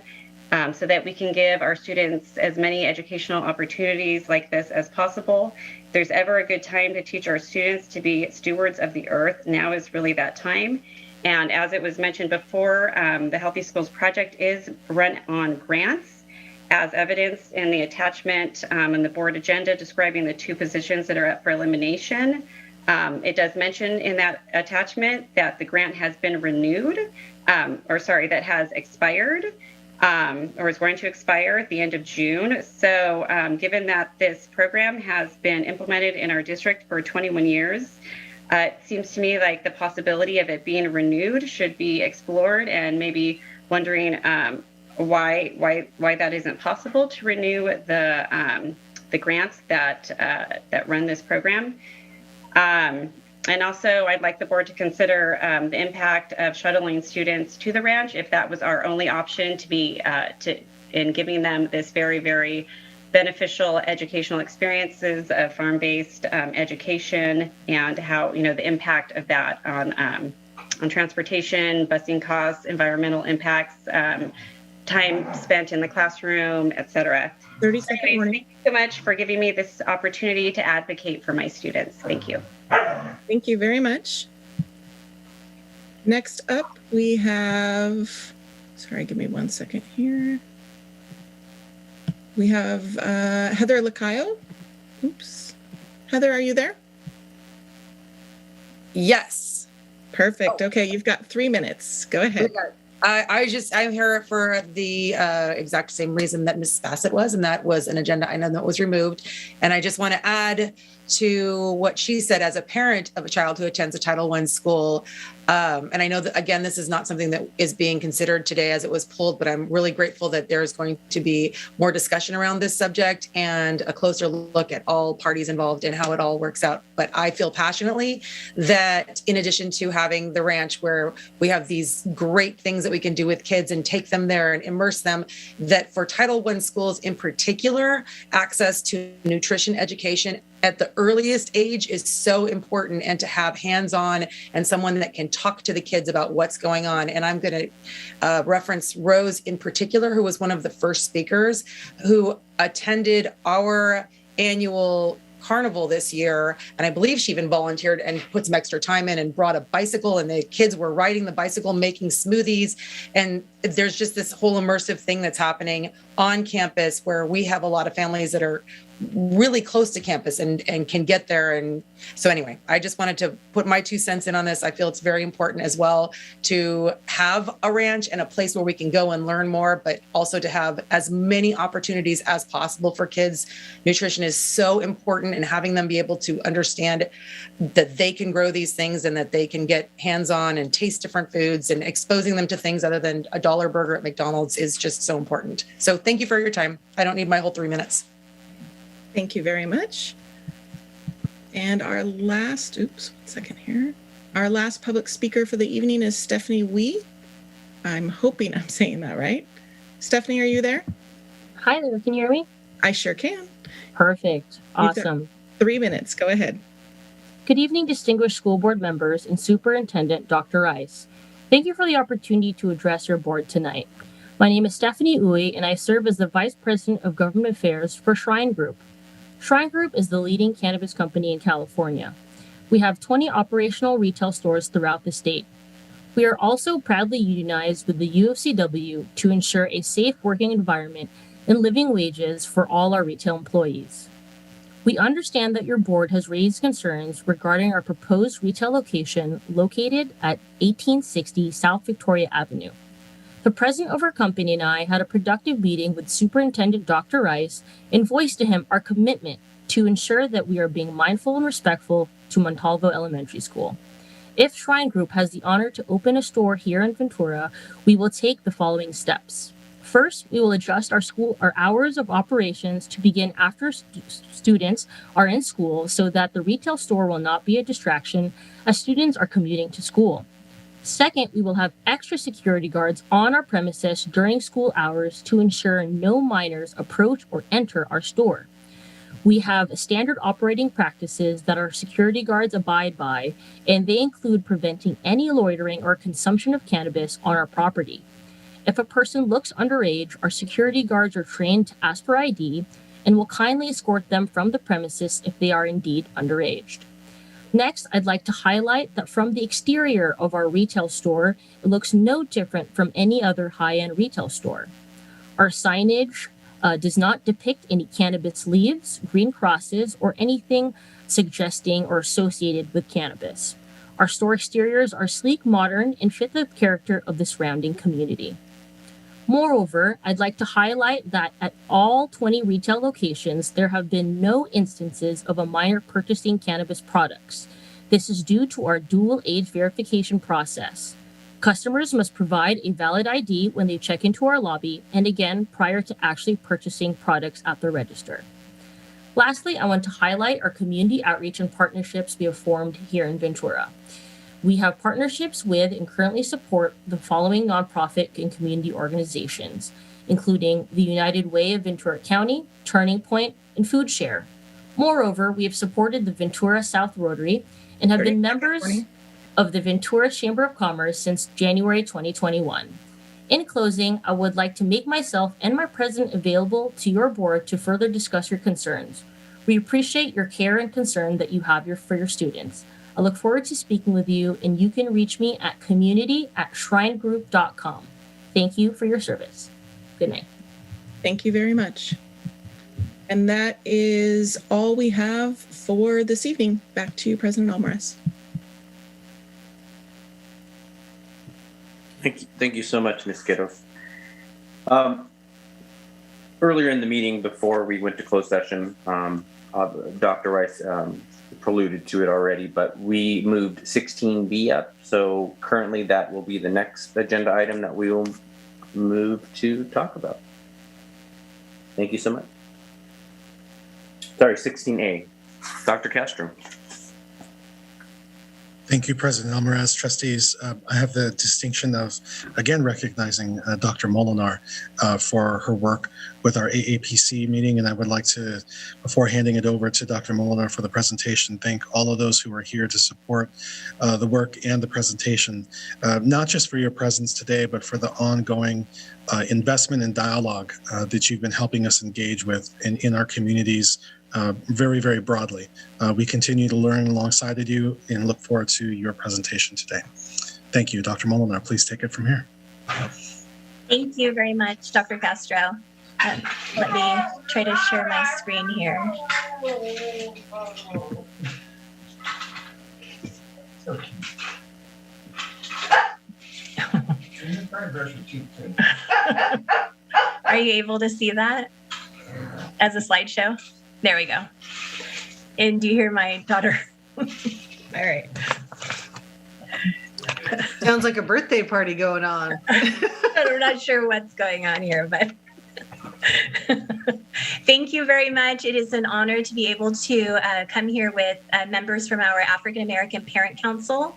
so that we can give our students as many educational opportunities like this as possible. If there's ever a good time to teach our students to be stewards of the earth, now is really that time. And as it was mentioned before, the Healthy Schools Project is run on grants, as evidenced in the attachment in the board agenda describing the 2 positions that are up for elimination. It does mention in that attachment that the grant has been renewed, that has expired, or is going to expire at the end of June. So given that this program has been implemented in our district for 21 years, it seems to me like the possibility of it being renewed should be explored, and maybe wondering why that isn't possible to renew the grants that run this program. And also, I'd like the board to consider the impact of shuttling students to the ranch if that was our only option in giving them this very, very beneficial educational experiences of farm-based education, and how, the impact of that on transportation, busing costs, environmental impacts, time spent in the classroom, etc. 30-second warning. Thank you so much for giving me this opportunity to advocate for my students. Thank you. Thank you very much. Next up, we have, sorry, give me 1 second here. We have Heather Lacayo. Oops. Heather, are you there? Yes. Perfect. Okay, you've got 3 minutes. Go ahead. I'm here for the exact same reason that Ms. Bassett was, and that was an agenda item that was removed. And I just want to add to what she said as a parent of a child who attends a Title I school. And I know that, again, this is not something that is being considered today as it was pulled, but I'm really grateful that there's going to be more discussion around this subject and a closer look at all parties involved and how it all works out. But I feel passionately that in addition to having the ranch where we have these great things that we can do with kids and take them there and immerse them, that for Title I schools in particular, access to nutrition education at the earliest age is so important, and to have hands-on and someone that can talk to the kids about what's going on. And I'm going to reference Rose in particular, who was one of the first speakers who attended our annual carnival this year. And I believe she even volunteered and put some extra time in and brought a bicycle, and the kids were riding the bicycle, making smoothies. And there's just this whole immersive thing that's happening on campus where we have a lot of families that are really close to campus and can get there. And so anyway, I just wanted to put my 2 cents in on this. I feel it's very important as well to have a ranch and a place where we can go and learn more, but also to have as many opportunities as possible for kids. Nutrition is so important, and having them be able to understand that they can grow these things and that they can get hands-on and taste different foods, and exposing them to things other than a dollar burger at McDonald's is just so important. So thank you for your time. I don't need my whole 3 minutes. Thank you very much. And our last, oops, 1 second here. Our last public speaker for the evening is Stephanie Wee. I'm hoping I'm saying that right. Stephanie, are you there? Hi there, can you hear me? I sure can. Perfect, awesome. 3 minutes, go ahead. Good evening, distinguished school board members and Superintendent Dr. Rice. Thank you for the opportunity to address your board tonight. My name is Stephanie Uwe, and I serve as the Vice President of Government Affairs for Shrine Group. Shrine Group is the leading cannabis company in California. We have 20 operational retail stores throughout the state. We are also proudly unionized with the UFCW to ensure a safe working environment and living wages for all our retail employees. We understand that your board has raised concerns regarding our proposed retail location located at 1860 South Victoria Avenue. The president of our company and I had a productive meeting with Superintendent Dr. Rice and voiced to him our commitment to ensure that we are being mindful and respectful to Montalvo Elementary School. If Shrine Group has the honor to open a store here in Ventura, we will take the following steps. First, we will adjust our hours of operations to begin after students are in school so that the retail store will not be a distraction as students are commuting to school. Second, we will have extra security guards on our premises during school hours to ensure no minors approach or enter our store. We have standard operating practices that our security guards abide by, and they include preventing any loitering or consumption of cannabis on our property. If a person looks underage, our security guards are trained to ask for ID and will kindly escort them from the premises if they are indeed underage. Next, I'd like to highlight that from the exterior of our retail store, it looks no different from any other high-end retail store. Our signage does not depict any cannabis leaves, green crosses, or anything suggesting or associated with cannabis. Our store exteriors are sleek, modern, and fit the character of the surrounding community. Moreover, I'd like to highlight that at all 20 retail locations, there have been no instances of a minor purchasing cannabis products. This is due to our dual age verification process. Customers must provide a valid ID when they check into our lobby and again prior to actually purchasing products at the register. Lastly, I want to highlight our community outreach and partnerships we have formed here in Ventura. We have partnerships with and currently support the following nonprofit and community organizations, including the United Way of Ventura County, Turning Point, and Food Share. Moreover, we have supported the Ventura South Rotary and have been members of the Ventura Chamber of Commerce since January 2021. In closing, I would like to make myself and my president available to your board to further discuss your concerns. We appreciate your care and concern that you have for your students. I look forward to speaking with you, and you can reach me at community@shrinegroup.com. Thank you for your service. Good night. Thank you very much. And that is all we have for this evening. Back to you, President Almaraz. Thank you so much, Ms. Quiroz. Earlier in the meeting, before we went to closed session, Dr. Rice preluded to it already, but we moved 16B up. So currently that will be the next agenda item that we will move to talk about. Thank you so much. Sorry, 16A. Dr. Castro. Thank you, President Almaraz, trustees. I have the distinction of, again, recognizing Dr. Molinar for her work with our Aapc meeting. And I would like to, before handing it over to Dr. Molinar for the presentation, thank all of those who are here to support the work and the presentation, not just for your presence today, but for the ongoing investment and dialogue that you've been helping us engage with in our communities very, very broadly. We continue to learn alongside of you and look forward to your presentation today. Thank you. Dr. Molinar, please take it from here. Thank you very much, Dr. Castro. Let me try to share my screen here. Are you able to see that as a slideshow? There we go. And do you hear my daughter? All right. Sounds like a birthday party going on. I'm not sure what's going on here, but thank you very much. It is an honor to be able to come here with members from our African American Parent Council.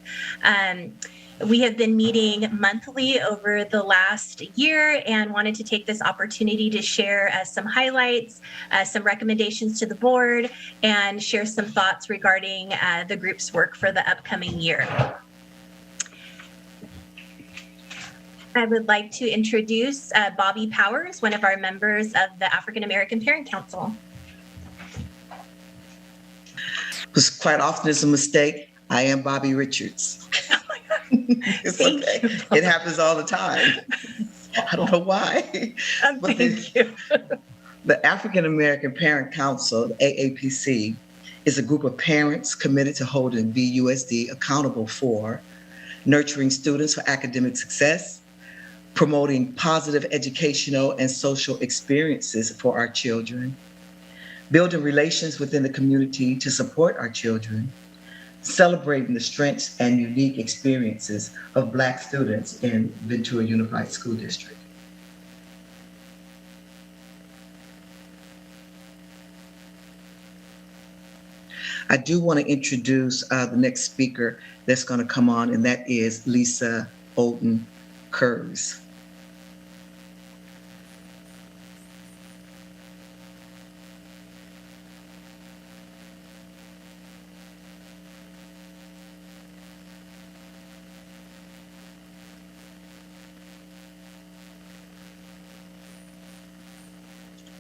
We have been meeting monthly over the last year and wanted to take this opportunity to share some highlights, some recommendations to the board, and share some thoughts regarding the group's work for the upcoming year. I would like to introduce Bobby Powers, one of our members of the African American Parent Council. Which quite often is a mistake. I am Bobby Richards. It's Thank okay. you, It happens all the time. I don't know why. But Thank you. The African American Parent Council, the AAPC, is a group of parents committed to holding VUSD accountable for nurturing students for academic success, promoting positive educational and social experiences for our children, building relations within the community to support our children, celebrating the strengths and unique experiences of Black students in Ventura Unified School District. I do want to introduce the next speaker that's going to come on, and that is Lisa Olden Kurz.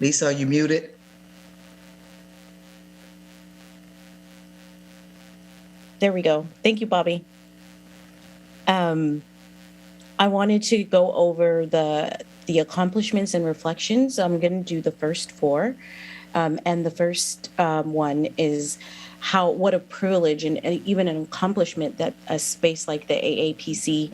Lisa, are you muted? There we go. Thank you, Bobby. I wanted to go over the accomplishments and reflections. I'm going to do the first four. And the first one is what a privilege and even an accomplishment that a space like the AAPC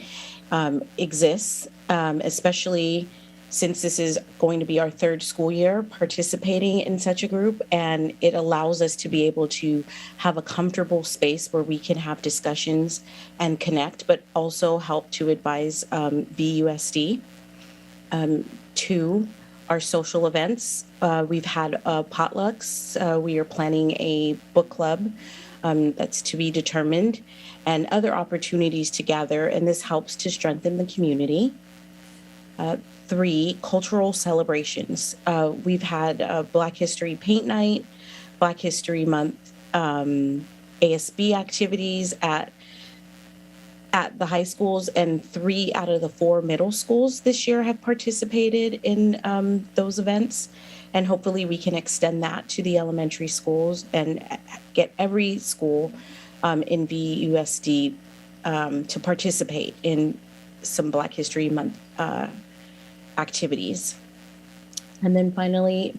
exists, especially since this is going to be our third school year participating in such a group, and it allows us to be able to have a comfortable space where we can have discussions and connect, but also help to advise VUSD. 2, our social events. We've had potlucks. We are planning a book club that's to be determined, and other opportunities to gather, and this helps to strengthen the community. 3, cultural celebrations. We've had Black History Paint Night, Black History Month, ASB activities at the high schools, and 3 out of the 4 middle schools this year have participated in those events. And hopefully we can extend that to the elementary schools and get every school in VUSD to participate in some Black History Month activities. And then finally,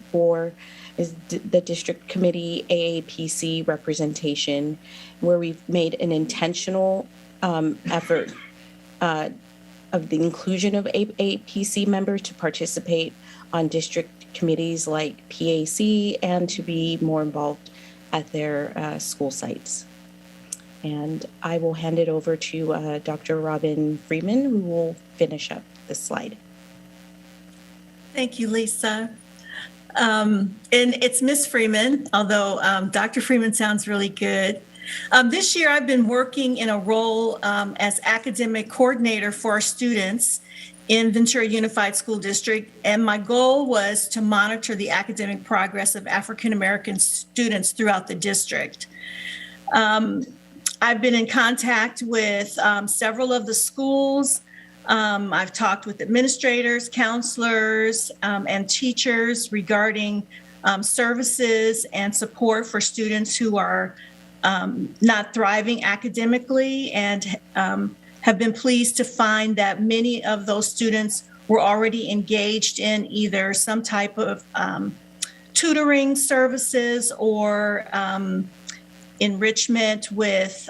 is the district committee AAPC representation, where we've made an intentional effort of the inclusion of AAPC members to participate on district committees like PAC and to be more involved at their school sites. And I will hand it over to Dr. Robin Freeman, who will finish up this slide. Thank you, Lisa. And it's Miss Freeman, although Dr. Freeman sounds really good. This year, I've been working in a role as academic coordinator for our students in Ventura Unified School District, and my goal was to monitor the academic progress of African American students throughout the district. I've been in contact with several of the schools. I've talked with administrators, counselors, and teachers regarding services and support for students who are not thriving academically, and have been pleased to find that many of those students were already engaged in either some type of tutoring services or enrichment with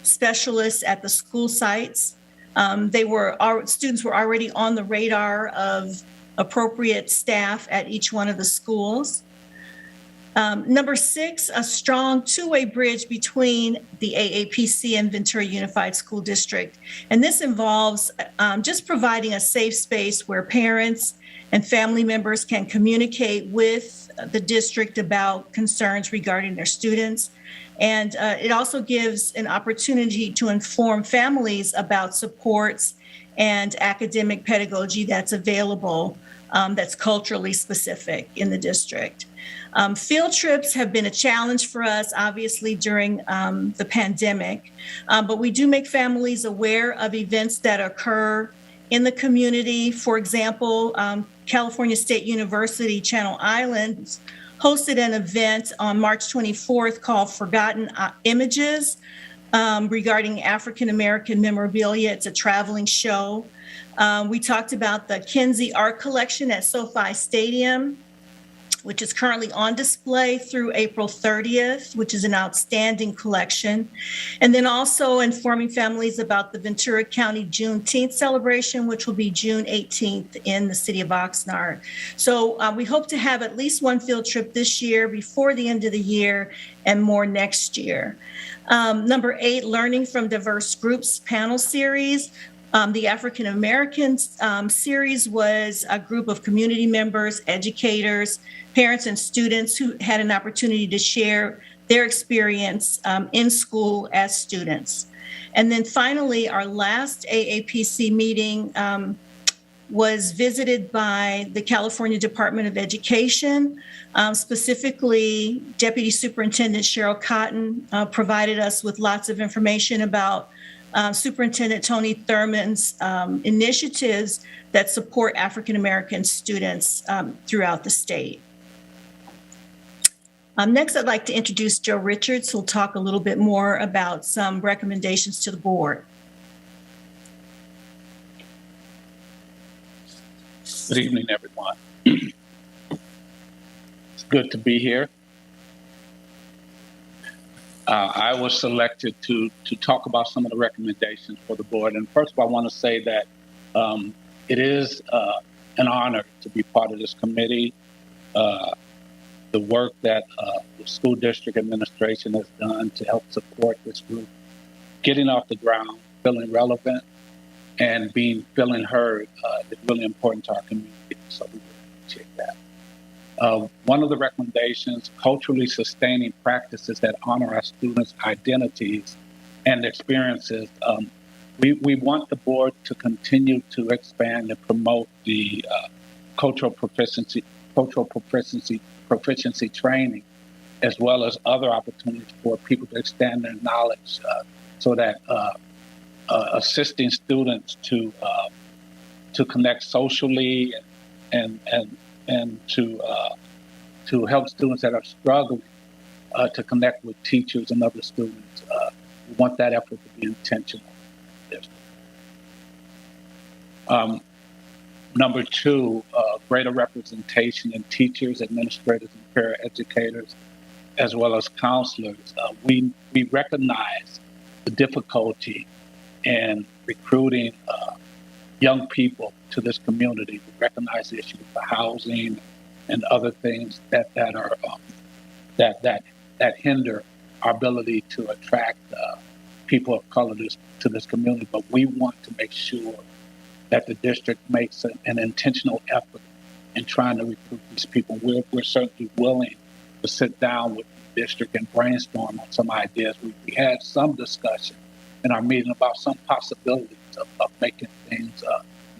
specialists at the school sites. Students were already on the radar of appropriate staff at each one of the schools. Number 6, a strong two-way bridge between the AAPC and Ventura Unified School District. And this involves just providing a safe space where parents and family members can communicate with the district about concerns regarding their students. And it also gives an opportunity to inform families about supports and academic pedagogy that's available, that's culturally specific in the district. Field trips have been a challenge for us, obviously, during the pandemic, but we do make families aware of events that occur in the community. For example, California State University Channel Islands hosted an event on March 24th called Forgotten Images regarding African American memorabilia. It's a traveling show. We talked about the Kinsey Art Collection at SoFi Stadium, which is currently on display through April 30th, which is an outstanding collection. And then also informing families about the Ventura County Juneteenth celebration, which will be June 18th in the city of Oxnard. So we hope to have at least one field trip this year before the end of the year and more next year. Number 8, Learning from Diverse Groups panel series. The African Americans series was a group of community members, educators, parents, and students who had an opportunity to share their experience in school as students. And then finally, our last AAPC meeting was visited by the California Department of Education. Specifically, Deputy Superintendent Cheryl Cotton provided us with lots of information about Superintendent Tony Thurman's initiatives that support African American students throughout the state. Next, I'd like to introduce Joe Richards, who'll talk a little bit more about some recommendations to the board. Good evening, everyone. It's good to be here. I was selected to talk about some of the recommendations for the board. And first of all, I want to say that It is an honor to be part of this committee. The work that the school district administration has done to help support this group, getting off the ground, feeling relevant, and feeling heard is really important to our community. So we really appreciate that. One of the recommendations, culturally sustaining practices that honor our students' identities and experiences. We want the board to continue to expand and promote the cultural proficiency training, as well as other opportunities for people to extend their knowledge, so that assisting students to connect socially and to help students that are struggling to connect with teachers and other students. We want that effort to be intentional. Number two, greater representation in teachers, administrators, and paraeducators, as well as counselors. We recognize the difficulty in recruiting young people to this community. We recognize the issue of housing and other things that hinder our ability to attract people of color to this community. But we want to make sure that the district makes an intentional effort in trying to recruit these people. We're certainly willing to sit down with the district and brainstorm on some ideas. We had some discussion in our meeting about some possibilities of making things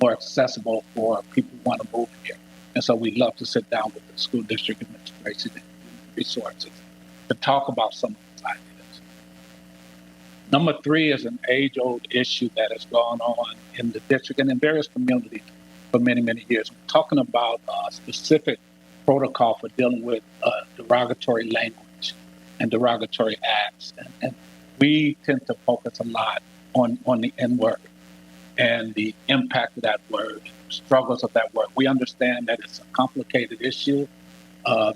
more accessible for people who want to move here. And so we'd love to sit down with the school district administration and resources to talk about some of these ideas. Number three is an age-old issue that has gone on in the district and in various communities for many, many years. We're talking about a specific protocol for dealing with derogatory language and derogatory acts. And we tend to focus a lot on the N-word and the impact of that word, struggles of that word. We understand that it's a complicated issue.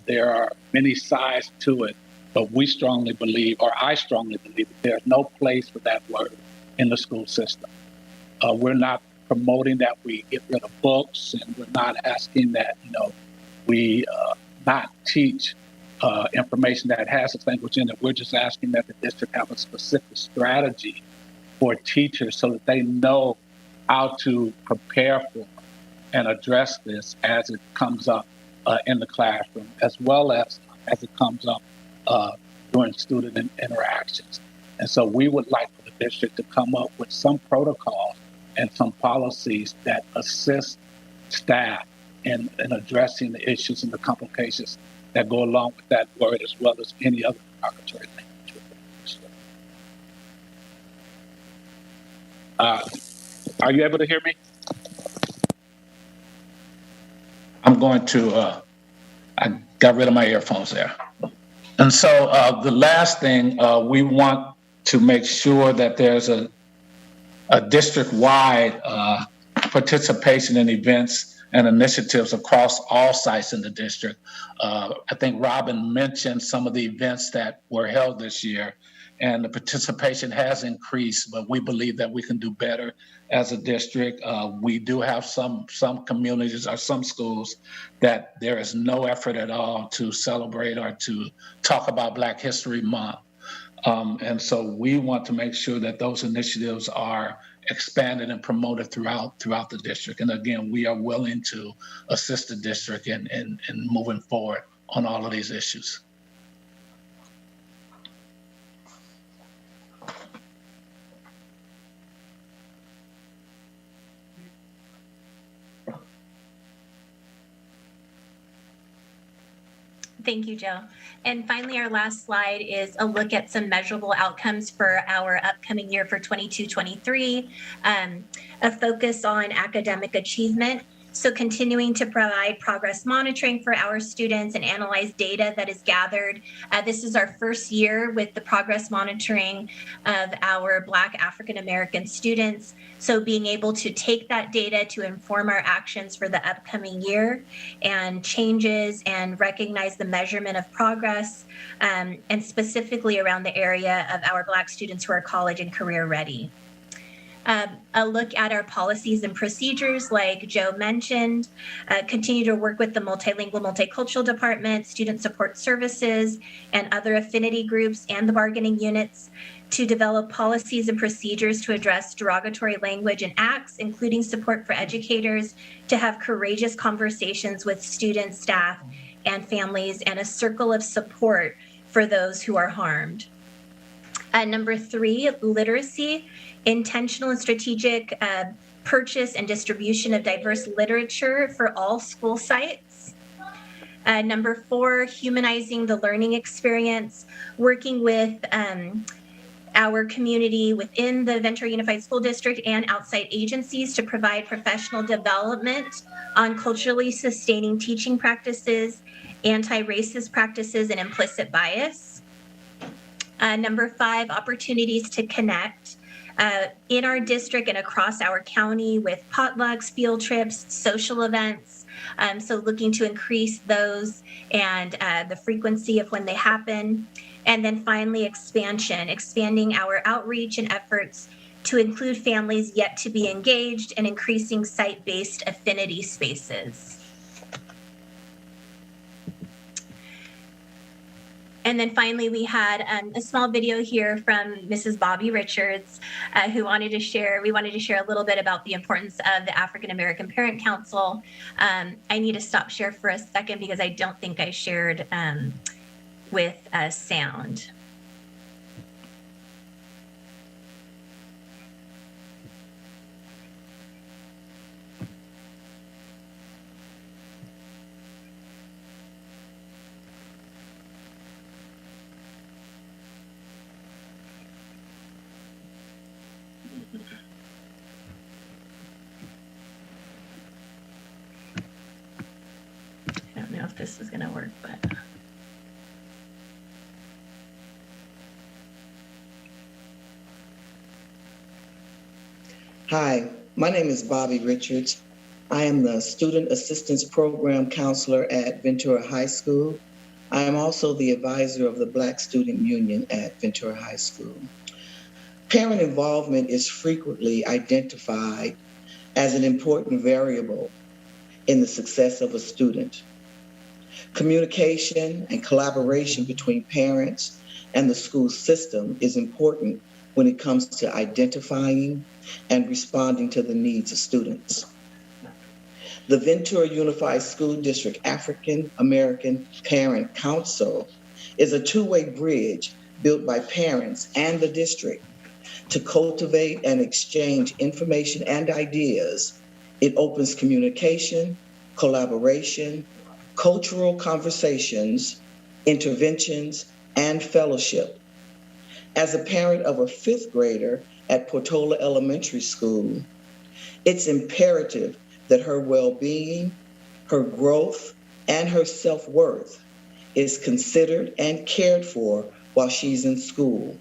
There are many sides to it, but we strongly believe, or I strongly believe, that there's no place for that word in the school system. We're not promoting that we get rid of books, and we're not asking that, we not teach information that has this language in it. We're just asking that the district have a specific strategy for teachers so that they know how to prepare for and address this as it comes up in the classroom, as well as it comes up during student interactions. And so we would like for the district to come up with some protocols and some policies that assist staff in addressing the issues and the complications that go along with that word, as well as any other derogatory language. Are you able to hear me? I'm going to, I got rid of my earphones there. And so the last thing, we want to make sure that there's a district-wide participation in events and initiatives across all sites in the district. I think Robin mentioned some of the events that were held this year, and the participation has increased, but we believe that we can do better as a district. We do have some communities or some schools that there is no effort at all to celebrate or to talk about Black History Month. And so we want to make sure that those initiatives are expanded and promoted throughout the district. And again, we are willing to assist the district in moving forward on all of these issues. Thank you, Joe. And finally, our last slide is a look at some measurable outcomes for our upcoming year for 22-23, a focus on academic achievement. So continuing to provide progress monitoring for our students and analyze data that is gathered. This is our first year with the progress monitoring of our Black African American students. So being able to take that data to inform our actions for the upcoming year and changes and recognize the measurement of progress, and specifically around the area of our Black students who are college and career ready. a look at our policies and procedures, like Joe mentioned, continue to work with the multilingual, multicultural department, student support services, and other affinity groups and the bargaining units to develop policies and procedures to address derogatory language and acts, including support for educators to have courageous conversations with students, staff, and families, and a circle of support for those who are harmed. Number 3, literacy, intentional and strategic purchase and distribution of diverse literature for all school sites. Number 4, humanizing the learning experience, working with our community within the Ventura Unified School District and outside agencies to provide professional development on culturally sustaining teaching practices, anti-racist practices, and implicit bias. Number 5, opportunities to connect in our district and across our county with potlucks, field trips, social events. So looking to increase those and the frequency of when they happen. And then finally, expanding our outreach and efforts to include families yet to be engaged and increasing site-based affinity spaces. And then finally, we had a small video here from Mrs. Bobby Richards, who wanted to share a little bit about the importance of the African American Parent Council. I need to stop share for a second because I don't think I shared with sound. I don't know if this is going to work, but. Hi, my name is Bobby Richards. I am the Student Assistance Program Counselor at Ventura High School. I am also the advisor of the Black Student Union at Ventura High School. Parent involvement is frequently identified as an important variable in the success of a student. Communication and collaboration between parents and the school system is important when it comes to identifying and responding to the needs of students. The Ventura Unified School District African American Parent Council is a two-way bridge built by parents and the district to cultivate and exchange information and ideas. It opens communication, collaboration, cultural conversations, interventions, and fellowship. As a parent of a 5th grader at Portola Elementary School, it's imperative that her well-being, her growth, and her self-worth is considered and cared for while she's in school.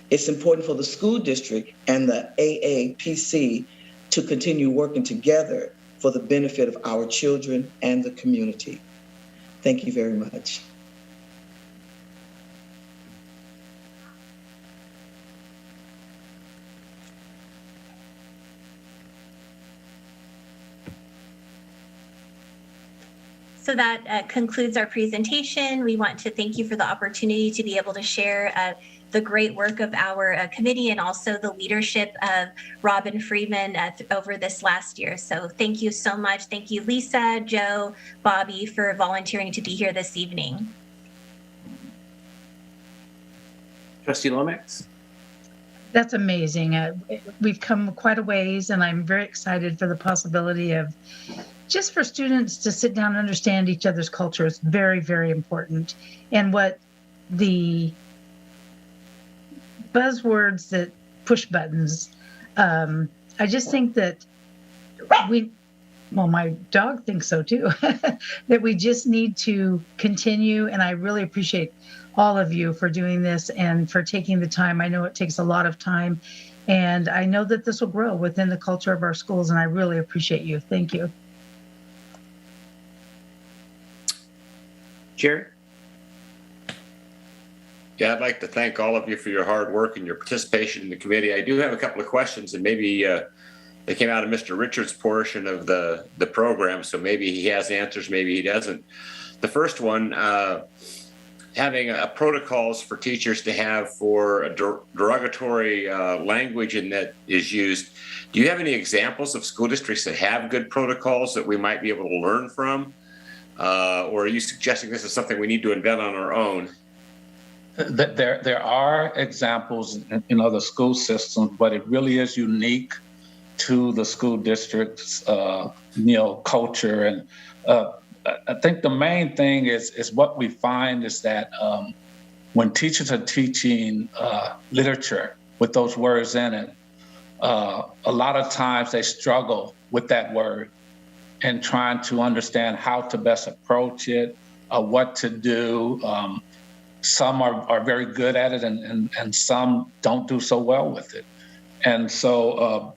It's important for the school district and the Aapc to continue working together for the benefit of our children and the community. Thank you very much. So that concludes our presentation. We want to thank you for the opportunity to be able to share the great work of our committee and also the leadership of Robin Freeman over this last year. So thank you so much. Thank you, Lisa, Joe, Bobby, for volunteering to be here this evening. Trustee Lomax? That's amazing. We've come quite a ways, and I'm very excited for the possibility of just for students to sit down and understand each other's culture is very, very important. And what the buzzwords that push buttons, I just think that my dog thinks so too, that we just need to continue. And I really appreciate all of you for doing this and for taking the time. I know it takes a lot of time, and I know that this will grow within the culture of our schools, and I really appreciate you. Thank you. Jerry? Yeah, I'd like to thank all of you for your hard work and your participation in the committee. I do have a couple of questions, and maybe they came out of Mr. Richards' portion of the program, so maybe he has answers, maybe he doesn't. The first one, having protocols for teachers to have for a derogatory language and that is used. Do you have any examples of school districts that have good protocols that we might be able to learn from? Or are you suggesting this is something we need to invent on our own? There are examples in other school systems, but it really is unique to the school district's culture. And I think the main thing is what we find is that when teachers are teaching literature with those words in it, a lot of times they struggle with that word and trying to understand how to best approach it, what to do. Some are very good at it and some don't do so well with it. And so,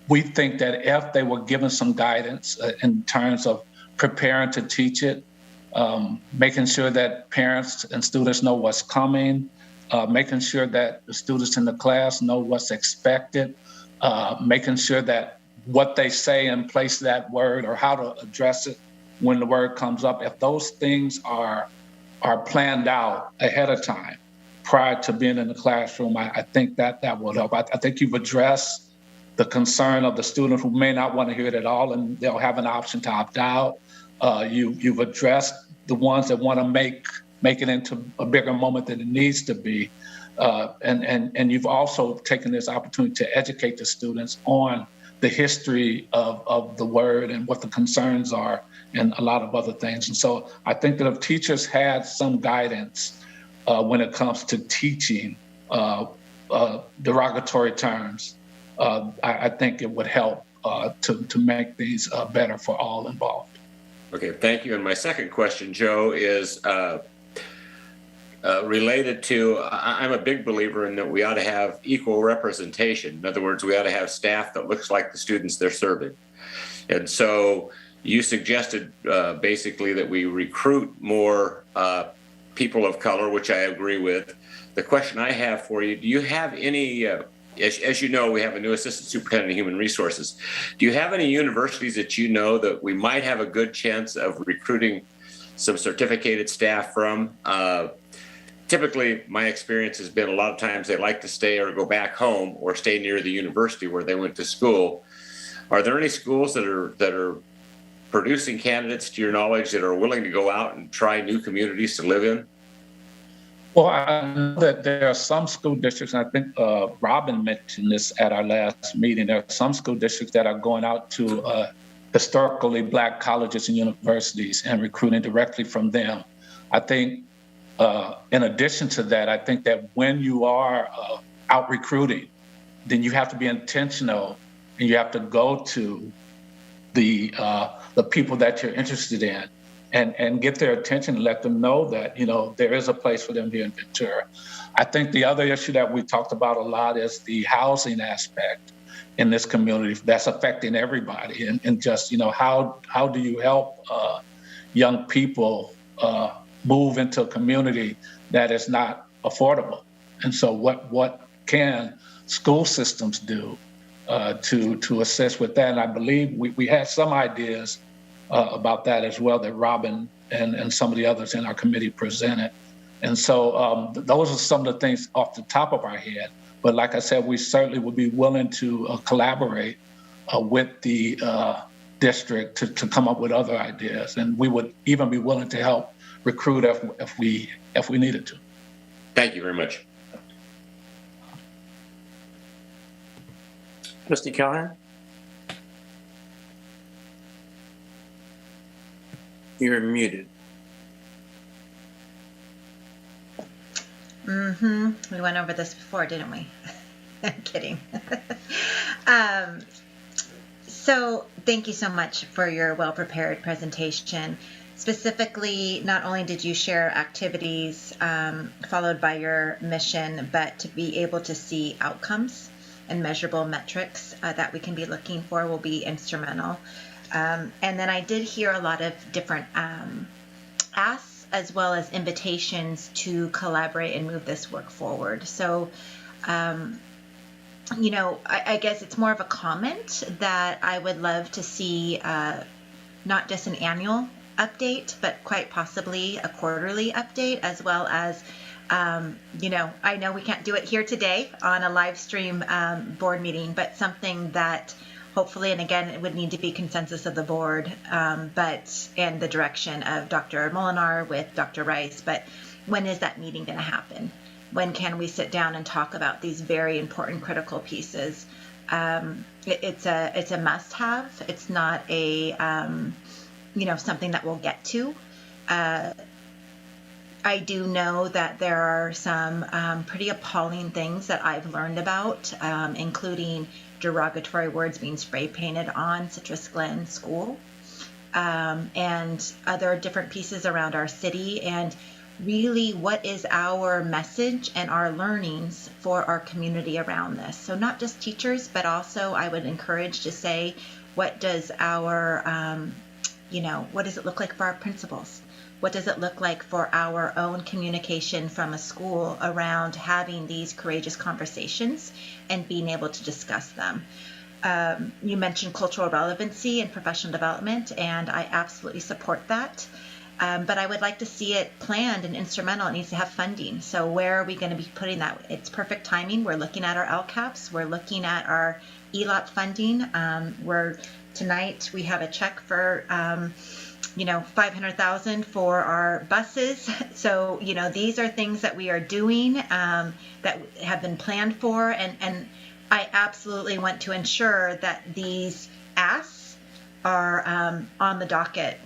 we think that if they were given some guidance in terms of preparing to teach it, making sure that parents and students know what's coming, making sure that the students in the class know what's expected, making sure that what they say and place that word or how to address it when the word comes up, if those things are planned out ahead of time prior to being in the classroom, I think that will help. I think you've addressed the concern of the student who may not want to hear it at all, and they'll have an option to opt out. You've addressed the ones that want to make it into a bigger moment than it needs to be. And you've also taken this opportunity to educate the students on the history of the word and what the concerns are and a lot of other things. And so I think that if teachers had some guidance when it comes to teaching derogatory terms, I think it would help to make these better for all involved. Okay, thank you. And my second question, Joe, is related to, I'm a big believer in that we ought to have equal representation. In other words, we ought to have staff that looks like the students they're serving. And so you suggested basically that we recruit more people of color, which I agree with. The question I have for you, do you have any, as you know, we have a new assistant superintendent of human resources. Do you have any universities that you know that we might have a good chance of recruiting some certificated staff from? Typically, my experience has been a lot of times they like to stay or go back home or stay near the university where they went to school. Are there any schools that are producing candidates, to your knowledge, that are willing to go out and try new communities to live in? Well, I know that there are some school districts, and I think Robin mentioned this at our last meeting, there are some school districts that are going out to historically Black colleges and universities and recruiting directly from them. I think in addition to that, I think that when you are out recruiting, then you have to be intentional and you have to go to the people that you're interested in and get their attention and let them know that, there is a place for them here in Ventura. I think the other issue that we talked about a lot is the housing aspect in this community that's affecting everybody. And just, how do you help young people move into a community that is not affordable? And so what can school systems do to assist with that? And I believe we had some ideas about that as well that Robin and some of the others in our committee presented. And so those are some of the things off the top of our head. But like I said, we certainly would be willing to collaborate with the district to come up with other ideas. And we would even be willing to help recruit if we needed to. Thank you very much. Trustee Callahan? You're muted. We went over this before, didn't we? I'm kidding. So thank you so much for your well-prepared presentation. Specifically, not only did you share activities followed by your mission, but to be able to see outcomes and measurable metrics that we can be looking for will be instrumental. And then I did hear a lot of different asks as well as invitations to collaborate and move this work forward. So, I guess it's more of a comment that I would love to see not just an annual update, but quite possibly a quarterly update, as well as, I know we can't do it here today on a live stream board meeting, but something that hopefully, and again, it would need to be consensus of the board, and the direction of Dr. Molinar with Dr. Rice. But when is that meeting going to happen? When can we sit down and talk about these very important, critical pieces? It's a must-have. It's not a something that we'll get to. I do know that there are some pretty appalling things that I've learned about, including derogatory words being spray painted on Citrus Glen School, and other different pieces around our city, and really what is our message and our learnings for our community around this. So not just teachers, but also I would encourage to say, what does our, what does it look like for our principals? What does it look like for our own communication from a school around having these courageous conversations and being able to discuss them? You mentioned cultural relevancy and professional development, and I absolutely support that. But I would like to see it planned and instrumental. It needs to have funding. So where are we going to be putting that? It's perfect timing. We're looking at our LCAPs. We're looking at our ELOP funding. Tonight we have a check for $500,000 for our buses. So, these are things that we are doing that have been planned for. And I absolutely want to ensure that these asks are on the docket.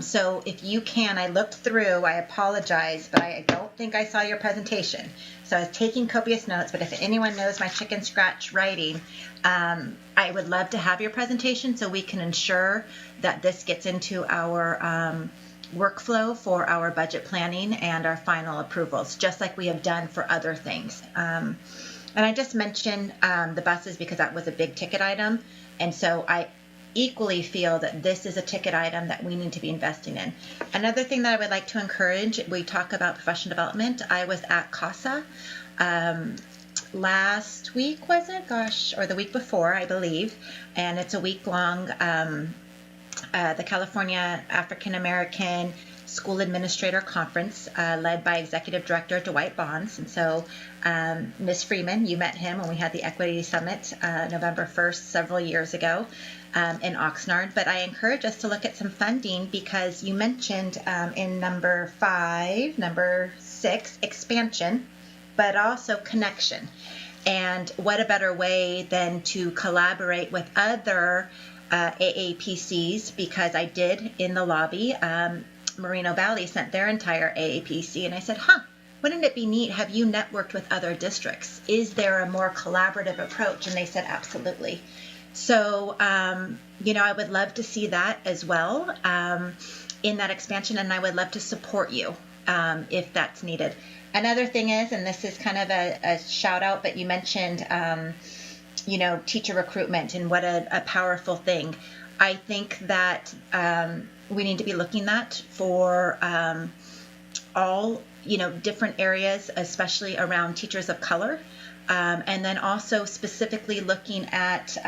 So if you can, I looked through, I apologize, but I don't think I saw your presentation. So I was taking copious notes, but if anyone knows my chicken scratch writing, I would love to have your presentation so we can ensure that this gets into our workflow for our budget planning and our final approvals, just like we have done for other things. And I just mentioned the buses because that was a big ticket item. And so I equally feel that this is a ticket item that we need to be investing in. Another thing that I would like to encourage, we talk about professional development. I was at CASA last week, was it? Gosh, or the week before, I believe. And it's a week-long, the California African American School Administrator Conference, led by Executive Director Dwight Bonds. And so Ms. Freeman, you met him when we had the Equity Summit November 1st several years ago in Oxnard. But I encourage us to look at some funding because you mentioned in number 6, expansion, but also connection. And what a better way than to collaborate with other AAPCs, because I did in the lobby, Moreno Valley sent their entire AAPC, and I said, wouldn't it be neat? Have you networked with other districts? Is there a more collaborative approach? And they said, absolutely. So, I would love to see that as well in that expansion, and I would love to support you if that's needed. Another thing is, and this is kind of a shout out, but you mentioned, teacher recruitment and what a powerful thing. I think that we need to be looking at for all, different areas, especially around teachers of color. And then also specifically looking at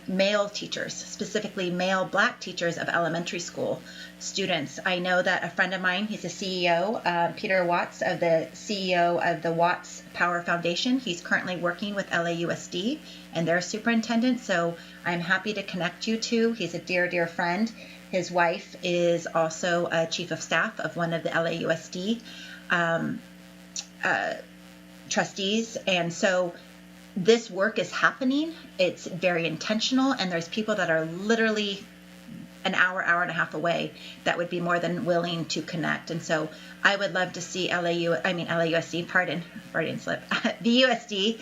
male teachers, specifically male Black teachers of elementary school students. I know that a friend of mine, he's a CEO, Peter Watts, of the CEO of the Watts Power Foundation. He's currently working with LAUSD and their superintendent. So I'm happy to connect you to. He's a dear, dear friend. His wife is also a chief of staff of one of the LAUSD trustees. And so this work is happening. It's very intentional, and there's people that are literally an hour and a half away that would be more than willing to connect. And so I would love to see LAUSD, Freudian slip, VUSD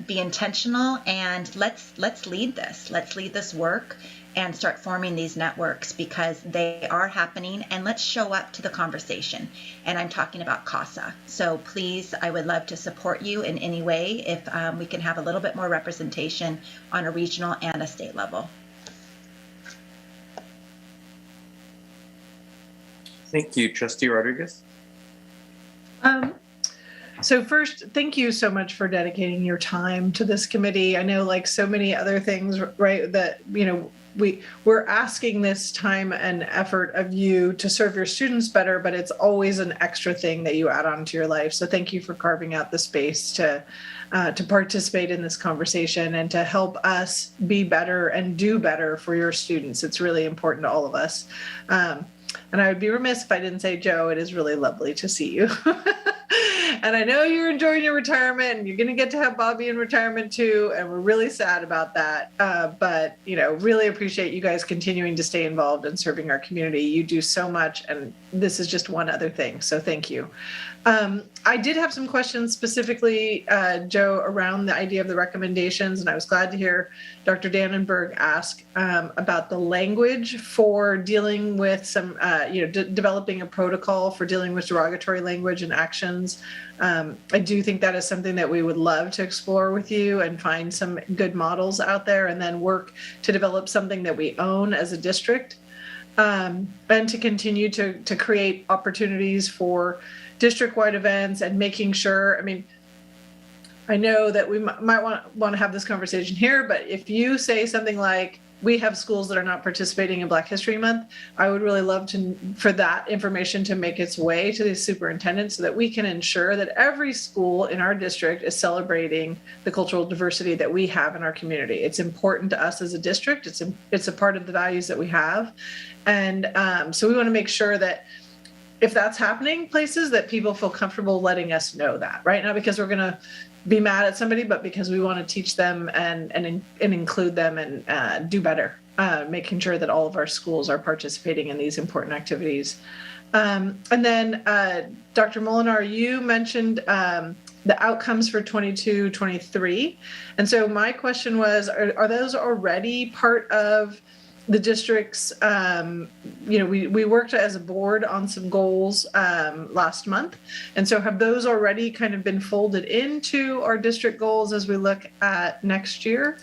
be intentional, and let's lead this. Let's lead this work and start forming these networks, because they are happening, and let's show up to the conversation. And I'm talking about CASA. So please, I would love to support you in any way if we can have a little bit more representation on a regional and a state level. Thank you, Trustee Rodriguez. So first, thank you so much for dedicating your time to this committee. I know, like so many other things, right, that, you know, we're asking this time and effort of you to serve your students better, but it's always an extra thing that you add on to your life. So thank you for carving out the space to participate in this conversation and to help us be better and do better for your students. It's really important to all of us. And I would be remiss if I didn't say, Joe, it is really lovely to see you. And I know you're enjoying your retirement, and you're going to get to have Bobby in retirement too. And we're really sad about that. But, you know, really appreciate you guys continuing to stay involved and serving our community. You do so much, and this is just one other thing. So thank you. I did have some questions specifically, Joe, around the idea of the recommendations, and I was glad to hear Dr. Dannenberg ask about the language for dealing with some, developing a protocol for dealing with derogatory language and actions. I do think that is something that we would love to explore with you and find some good models out there, and then work to develop something that we own as a district, and to continue to create opportunities for district-wide events and making sure, I mean, I know that we might want to have this conversation here, but if you say something like, we have schools that are not participating in Black History Month, I would really love for that information to make its way to the superintendent so that we can ensure that every school in our district is celebrating the cultural diversity that we have in our community. It's important to us as a district. It's a part of the values that we have. And so we want to make sure that if that's happening places, that people feel comfortable letting us know that, right? Not because we're going to be mad at somebody, but because we want to teach them and include them and do better, making sure that all of our schools are participating in these important activities. And then Dr. Molinar, you mentioned the outcomes for 22-23. And so my question was, are those already part of the district's, we worked as a board on some goals last month. And so have those already kind of been folded into our district goals as we look at next year?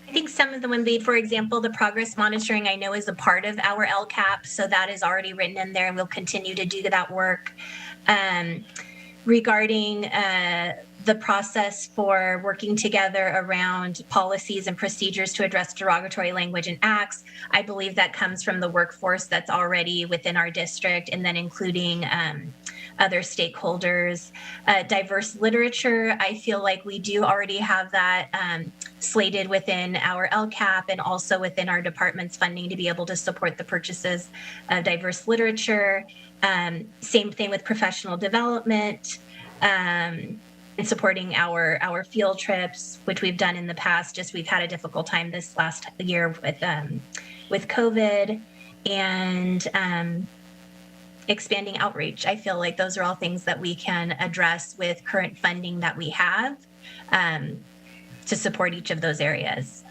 I think some of them would be, for example, the progress monitoring I know is a part of our LCAP. So that is already written in there, and we'll continue to do that work. Regarding the process for working together around policies and procedures to address derogatory language and acts, I believe that comes from the workforce that's already within our district, and then including other stakeholders. Diverse literature, I feel like we do already have that slated within our LCAP and also within our department's funding to be able to support the purchases of diverse literature. Same thing with professional development. And supporting our field trips, which we've done in the past. Just we've had a difficult time this last year with COVID, and expanding outreach. I feel like those are all things that we can address with current funding that we have to support each of those areas.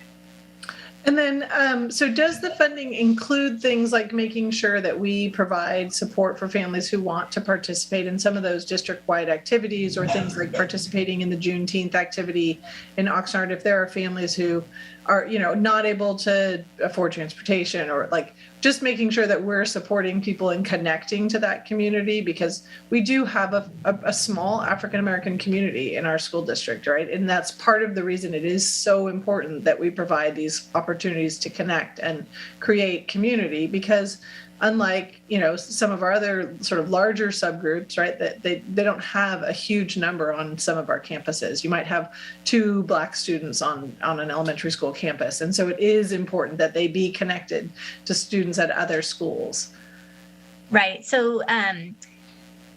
And then, so does the funding include things like making sure that we provide support for families who want to participate in some of those district-wide activities, or things like participating in the Juneteenth activity in Oxnard if there are families who are, not able to afford transportation, or like just making sure that we're supporting people and connecting to that community, because we do have a small African-American community in our school district, right? And that's part of the reason it is so important that we provide these opportunities to connect and create community, because unlike, some of our other sort of larger subgroups, right, that they don't have a huge number on some of our campuses. You might have 2 Black students on an elementary school campus. And so it is important that they be connected to students at other schools. Right. So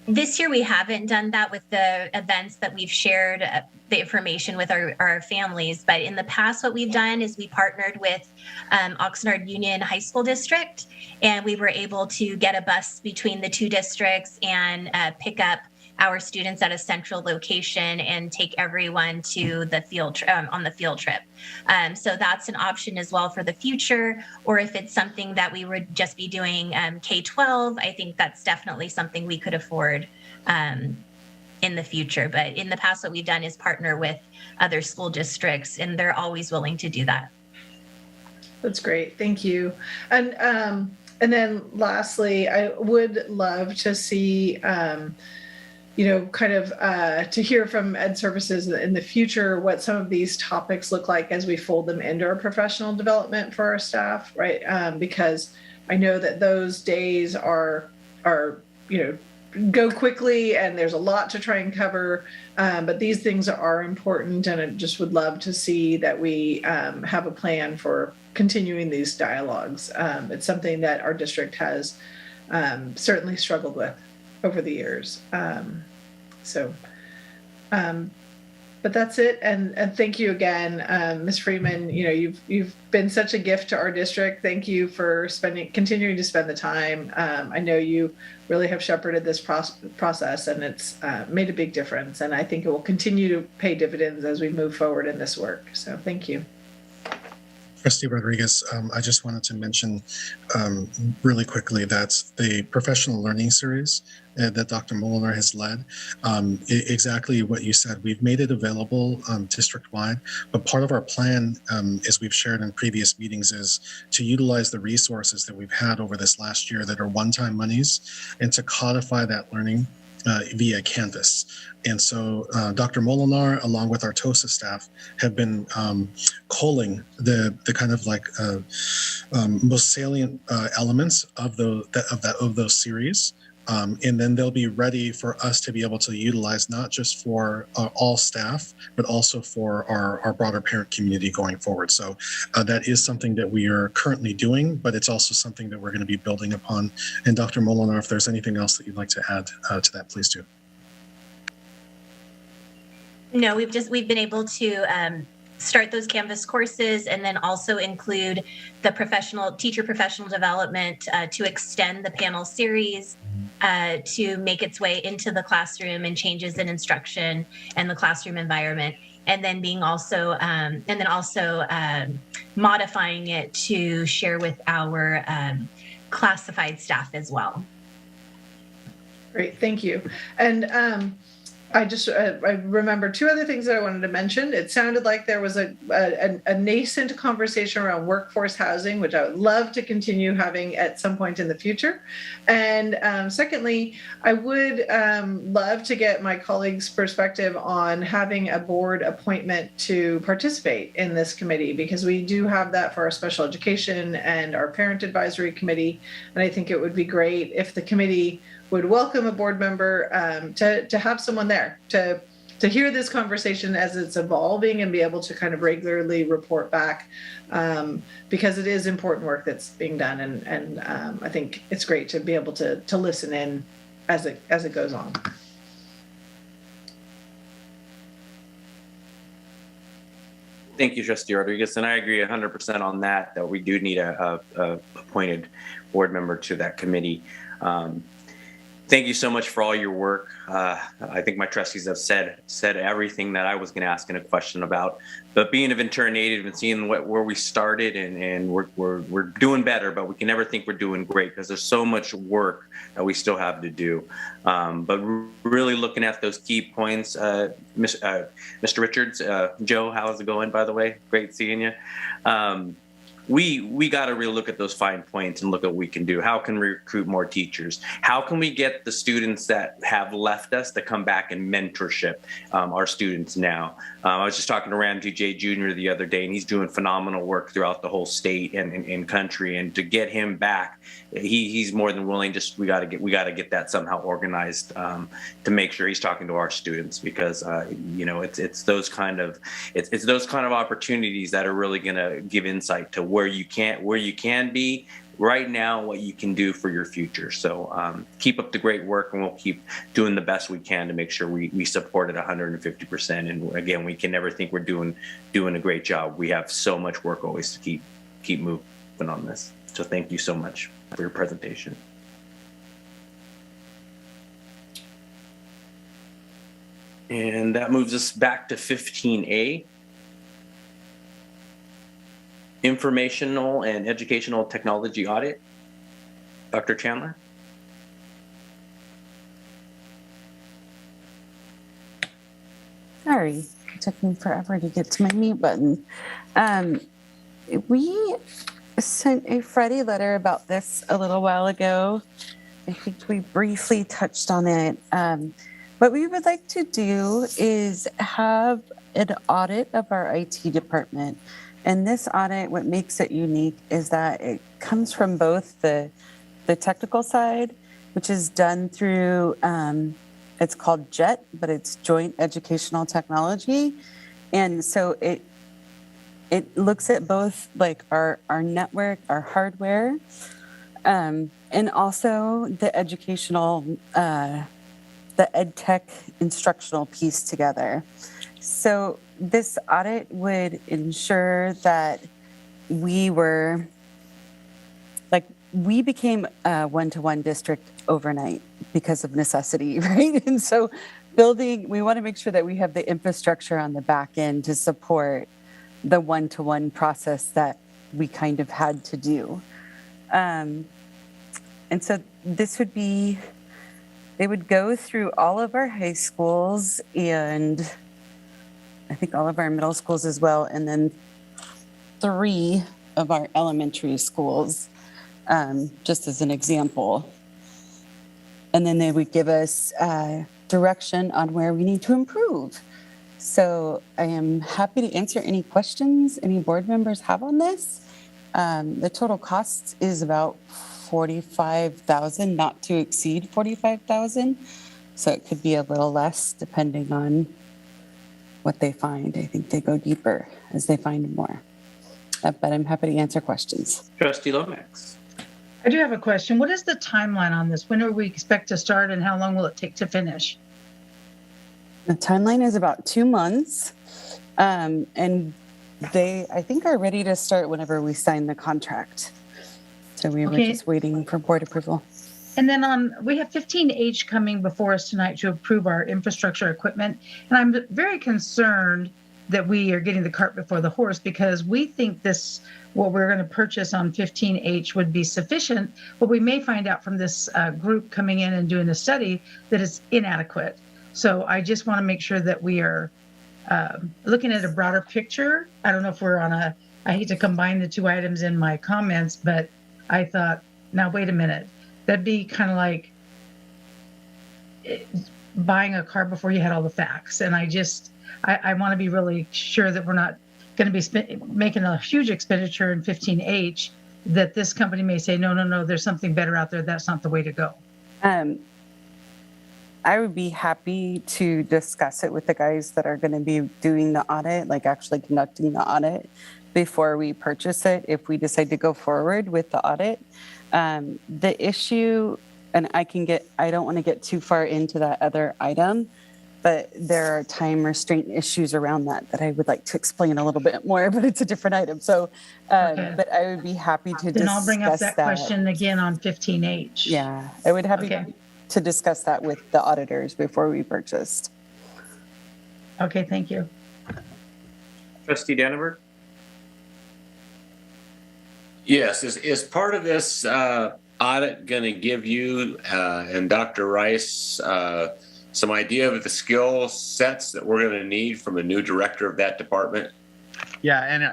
this year we haven't done that with the events that we've shared the information with our families. But in the past, what we've done is we partnered with Oxnard Union High School District, and we were able to get a bus between the 2 districts and pick up our students at a central location and take everyone to the field on the field trip. So that's an option as well for the future. Or if it's something that we would just be doing K-12, I think that's definitely something we could afford in the future. But in the past, what we've done is partner with other school districts, and they're always willing to do that. That's great. Thank you. And And then lastly, I would love to see, kind of to hear from Ed Services in the future what some of these topics look like as we fold them into our professional development for our staff, right? Because I know that those days are go quickly and there's a lot to try and cover, but these things are important, and I just would love to see that we have a plan for continuing these dialogues. It's something that our district has certainly struggled with over the years. But that's it. And thank you again, Ms. Freeman. You've been such a gift to our district. Thank you for continuing to spend the time. I know you really have shepherded this process, and it's made a big difference. And I think it will continue to pay dividends as we move forward in this work. So thank you. Trustee Rodriguez, I just wanted to mention really quickly that the professional learning series that Dr. Molinar has led, exactly what you said, we've made it available district-wide, but part of our plan, as we've shared in previous meetings, is to utilize the resources that we've had over this last year that are one-time monies and to codify that learning via Canvas. And so Dr. Molinar, along with our TOSA staff, have been culling the kind of like most salient elements of those series. And then they'll be ready for us to be able to utilize not just for all staff, but also for our broader parent community going forward. So that is something that we are currently doing, but it's also something that we're going to be building upon. And Dr. Molinar, if there's anything else that you'd like to add to that, please do. No, we've been able to start those Canvas courses, and then also include the teacher professional development to extend the panel series to make its way into the classroom and changes in instruction and the classroom environment, and then modifying it to share with our classified staff as well. Great, thank you. And I remember two other things that I wanted to mention. It sounded like there was a nascent conversation around workforce housing, which I would love to continue having at some point in the future. And secondly, I would love to get my colleagues' perspective on having a board appointment to participate in this committee, because we do have that for our special education and our parent advisory committee. And I think it would be great if the committee would welcome a board member to have someone there to hear this conversation as it's evolving and be able to kind of regularly report back, because it is important work that's being done, and I think it's great to be able to listen in as it goes on. Thank you, Trustee Rodriguez, and I agree 100% on that we do need a appointed board member to that committee. Thank you so much for all your work. I think my trustees have said everything that I was going to ask in a question about. But being a Ventura native and seeing where we started, and we're doing better, but we can never think we're doing great because there's so much work that we still have to do. But really looking at those key points, Mr. Richards, Joe, how's it going? By the way, great seeing you. We got to really look at those fine points and look at what we can do. How can we recruit more teachers? How can we get the students that have left us to come back and mentorship our students now? I was just talking to Ramsey J. Jr. the other day, and he's doing phenomenal work throughout the whole state and country. And to get him back, he's more than willing. Just we got to get that somehow organized to make sure he's talking to our students, because it's those kind of opportunities that are really going to give insight to where you can be right now, what you can do for your future. So keep up the great work, and we'll keep doing the best we can to make sure we support it 150%. And again, we can never think we're doing a great job. We have so much work always to keep moving on this. So thank you so much for your presentation. And that moves us back to 15A. Informational and Educational Technology Audit. Dr. Chandler? Sorry, it took me forever to get to my mute button. We sent a Friday letter about this a little while ago. I think we briefly touched on it. What we would like to do is have an audit of our IT department. And this audit, what makes it unique is that it comes from both the technical side, which is done through, it's called JET, but it's Joint Educational Technology. And so it looks at both like our network, our hardware, and also the educational, the ed tech instructional piece together. So this audit would ensure that we became a one-to-one district overnight because of necessity, right? And so we want to make sure that we have the infrastructure on the back end to support the one-to-one process that we kind of had to do. And so this would be, they would go through all of our high schools and I think all of our middle schools as well, and then 3 of our elementary schools, just as an example. And then they would give us direction on where we need to improve. So I am happy to answer any questions any board members have on this. The total cost is about $45,000, not to exceed $45,000. So it could be a little less depending on what they find. I think they go deeper as they find more. But I'm happy to answer questions. Trustee Lomax. I do have a question. What is the timeline on this? When do we expect to start and how long will it take to finish? The timeline is about 2 months. And they, I think, are ready to start whenever we sign the contract. So we were just waiting for board approval. And then we have 15H coming before us tonight to approve our infrastructure equipment. And I'm very concerned that we are getting the cart before the horse because we think what we're going to purchase on 15H would be sufficient, but we may find out from this group coming in and doing the study that it's inadequate. So I just want to make sure that we are looking at a broader picture. I don't know if we're I hate to combine the 2 items in my comments, but I thought, now wait a minute. That'd be kind of like buying a car before you had all the facts. And I want to be really sure that we're not going to be making a huge expenditure in 15H, that this company may say, no, there's something better out there. That's not the way to go. I would be happy to discuss it with the guys that are going to be doing the audit, like actually conducting the audit before we purchase it, if we decide to go forward with the audit. The issue, and I don't want to get too far into that other item, but there are time restraint issues around that I would like to explain a little bit more, but it's a different item. So, but I would be happy to discuss that. Then I'll bring up that question again on 15H. Yeah, I would happy to discuss that with the auditors before we purchased. Okay, thank you. Trustee Dannenberg? Yes, is part of this audit going to give you and Dr. Rice some idea of the skill sets that we're going to need from a new director of that department? Yeah, and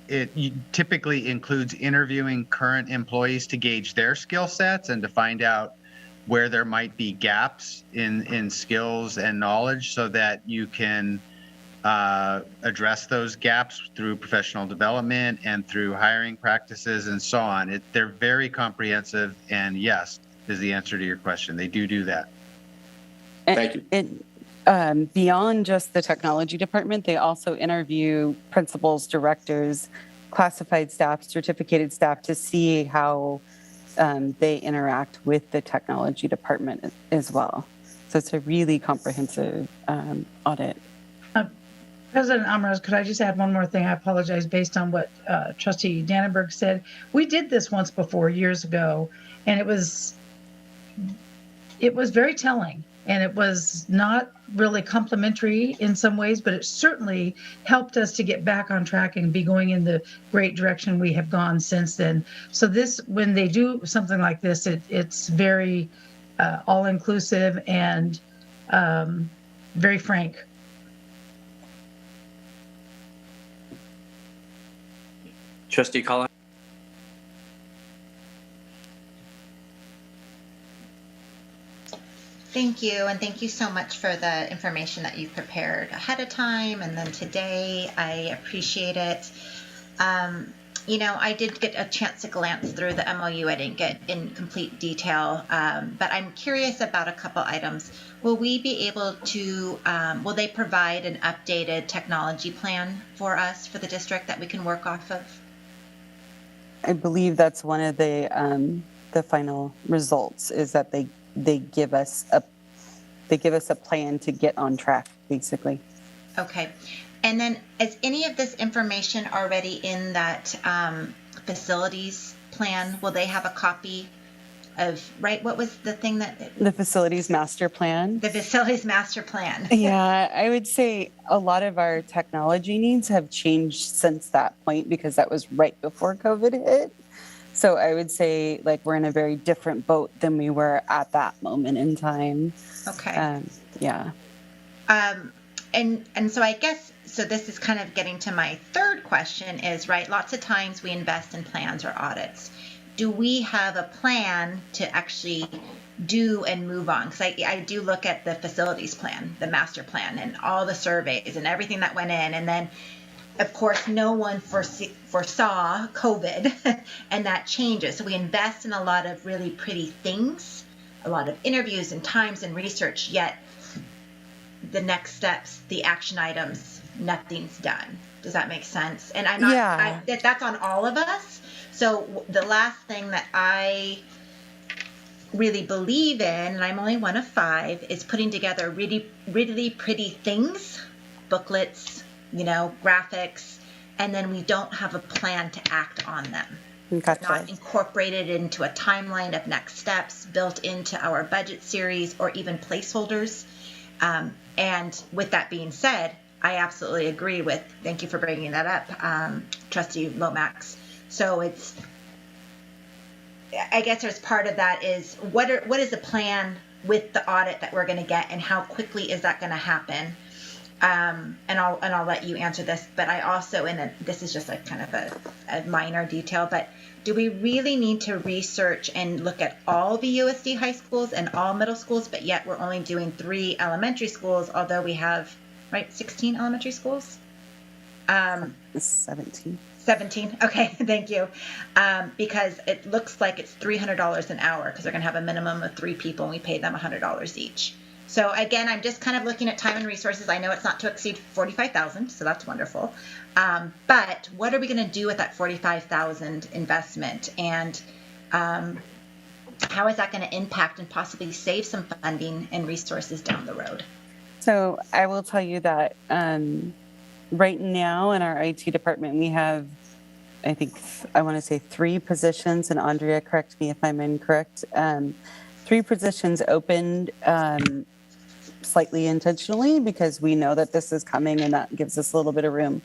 it typically includes interviewing current employees to gauge their skill sets and to find out where there might be gaps in skills and knowledge so that you can address those gaps through professional development and through hiring practices and so on. They're very comprehensive, and yes is the answer to your question. They do that. Thank you. And beyond just the technology department, they also interview principals, directors, classified staff, certificated staff to see how they interact with the technology department as well. So it's a really comprehensive audit. President Almaraz, could I just add one more thing? I apologize based on what Trustee Dannenberg said. We did this once before years ago, and it was very telling. And it was not really complimentary in some ways, but it certainly helped us to get back on track and be going in the great direction we have gone since then. So when they do something like this, it's very all-inclusive and very frank. Trustee Collins? Thank you. And thank you so much for the information that you've prepared ahead of time and then today. I appreciate it. I did get a chance to glance through the MOU. I didn't get in complete detail, but I'm curious about a couple items. Will we be able to, will they provide an updated technology plan for us, for the district, that we can work off of? I believe that's one of the final results, is that they give us a plan to get on track, basically. Okay. And then is any of this information already in that facilities plan? Will they have a copy of, right? What was the thing that? The facilities master plan. The facilities master plan. Yeah, I would say a lot of our technology needs have changed since that point, because that was right before COVID hit. So I would say we're in a very different boat than we were at that moment in time. Okay. Yeah. And so I guess, so this is kind of getting to my third question is, right, lots of times we invest in plans or audits. Do we have a plan to actually do and move on? Because I do look at the facilities plan, the master plan, and all the surveys and everything that went in. And then, of course, no one foresaw COVID and that changes. So we invest in a lot of really pretty things, a lot of interviews and times and research, yet the next steps, the action items, nothing's done. Does that make sense? And I'm not, that's on all of us. So the last thing that I really believe in, and I'm only one of 5, is putting together really, really pretty things, booklets, graphics, and then we don't have a plan to act on them. Gotcha. Not incorporated into a timeline of next steps, built into our budget series, or even placeholders. And with that being said, I absolutely agree with, thank you for bringing that up, Trustee Lomax. So I guess there's part of that is, what is the plan with the audit that we're going to get, and how quickly is that going to happen? And I'll let you answer this, but I also, this is just kind of a minor detail, but do we really need to research and look at all the VUSD high schools and all middle schools, but yet we're only doing 3 elementary schools, although we have, 16 elementary schools? 17. 17. Okay, thank you. Because it looks like it's $300 an hour, because they're going to have a minimum of 3 people, and we pay them $100 each. So again, I'm just kind of looking at time and resources. I know it's not to exceed $45,000, so that's wonderful. But what are we going to do with that $45,000 investment, and how is that going to impact and possibly save some funding and resources down the road? So I will tell you that right now in our IT department, we have, I want to say 3 positions, and Andrea, correct me if I'm incorrect. 3 positions opened slightly intentionally, because we know that this is coming, and that gives us a little bit of room.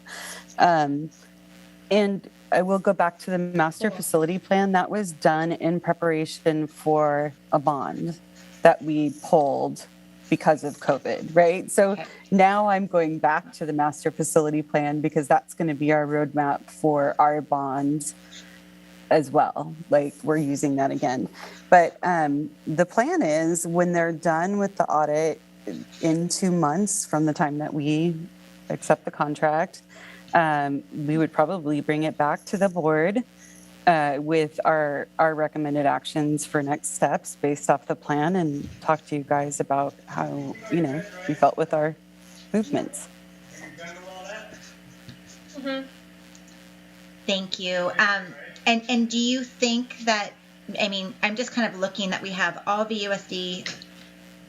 And I will go back to the master facility plan. That was done in preparation for a bond that we pulled because of COVID, right? So now I'm going back to the master facility plan, because that's going to be our roadmap for our bond as well. We're using that again. But the plan is, when they're done with the audit in 2 months from the time that we accept the contract, we would probably bring it back to the board with our recommended actions for next steps based off the plan, and talk to you guys about how, we felt with our movements. Mm-hmm. Thank you. And do you think that, I'm just kind of looking that we have all VUSD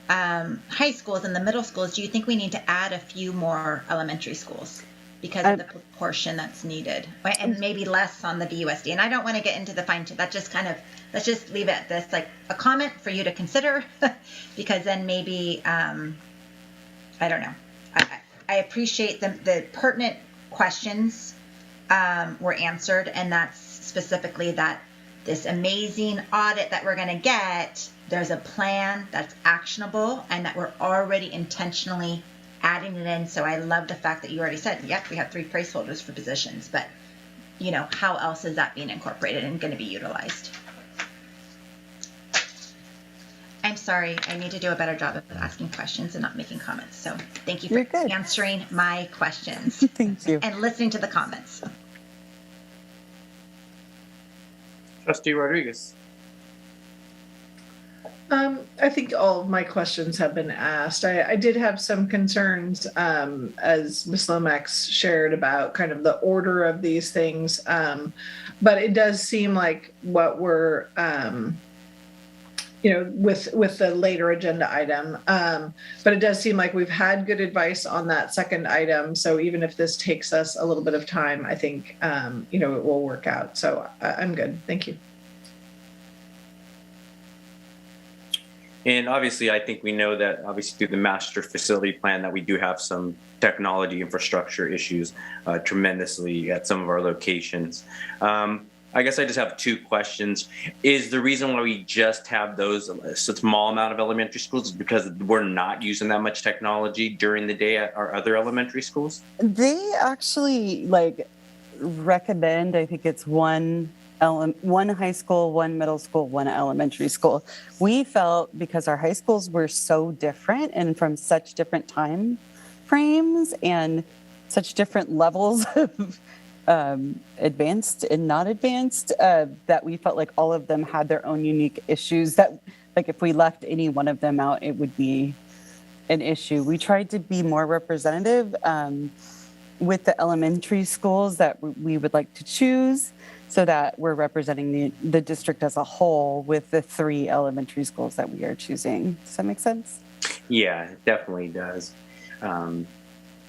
high schools and the middle schools. Do you think we need to add a few more elementary schools because of the proportion that's needed, and maybe less on the VUSD? And I don't want to get into the fine tune. That just let's just leave it at this, a comment for you to consider, because then maybe, I don't know. I appreciate the pertinent questions were answered, and that's specifically that this amazing audit that we're going to get, there's a plan that's actionable, and that we're already intentionally adding it in. So I love the fact that you already said, yep, we have 3 placeholders for positions, but how else is that being incorporated and going to be utilized? I'm sorry. I need to do a better job of asking questions and not making comments. So thank you for answering my questions. Thank you. And listening to the comments. Trustee Rodriguez. I think all of my questions have been asked. I did have some concerns, as Ms. Lomax shared, about kind of the order of these things. But it does seem like what we're, with the later agenda item. But it does seem like we've had good advice on that second item. So even if this takes us a little bit of time, I think, it will work out. So I'm good. Thank you. And obviously, I think we know that obviously through the master facility plan that we do have some technology infrastructure issues tremendously at some of our locations. I guess I just have two questions. Is the reason why we just have those a small amount of elementary schools because we're not using that much technology during the day at our other elementary schools? They actually recommend, I think it's one high school, one middle school, one elementary school. We felt because our high schools were so different and from such different time frames and such different levels of advanced and not advanced, that we felt like all of them had their own unique issues that, like, if we left any one of them out, it would be an issue. We tried to be more representative with the elementary schools that we would like to choose, so that we're representing the district as a whole with the 3 elementary schools that we are choosing. Does that make sense? Yeah, it definitely does.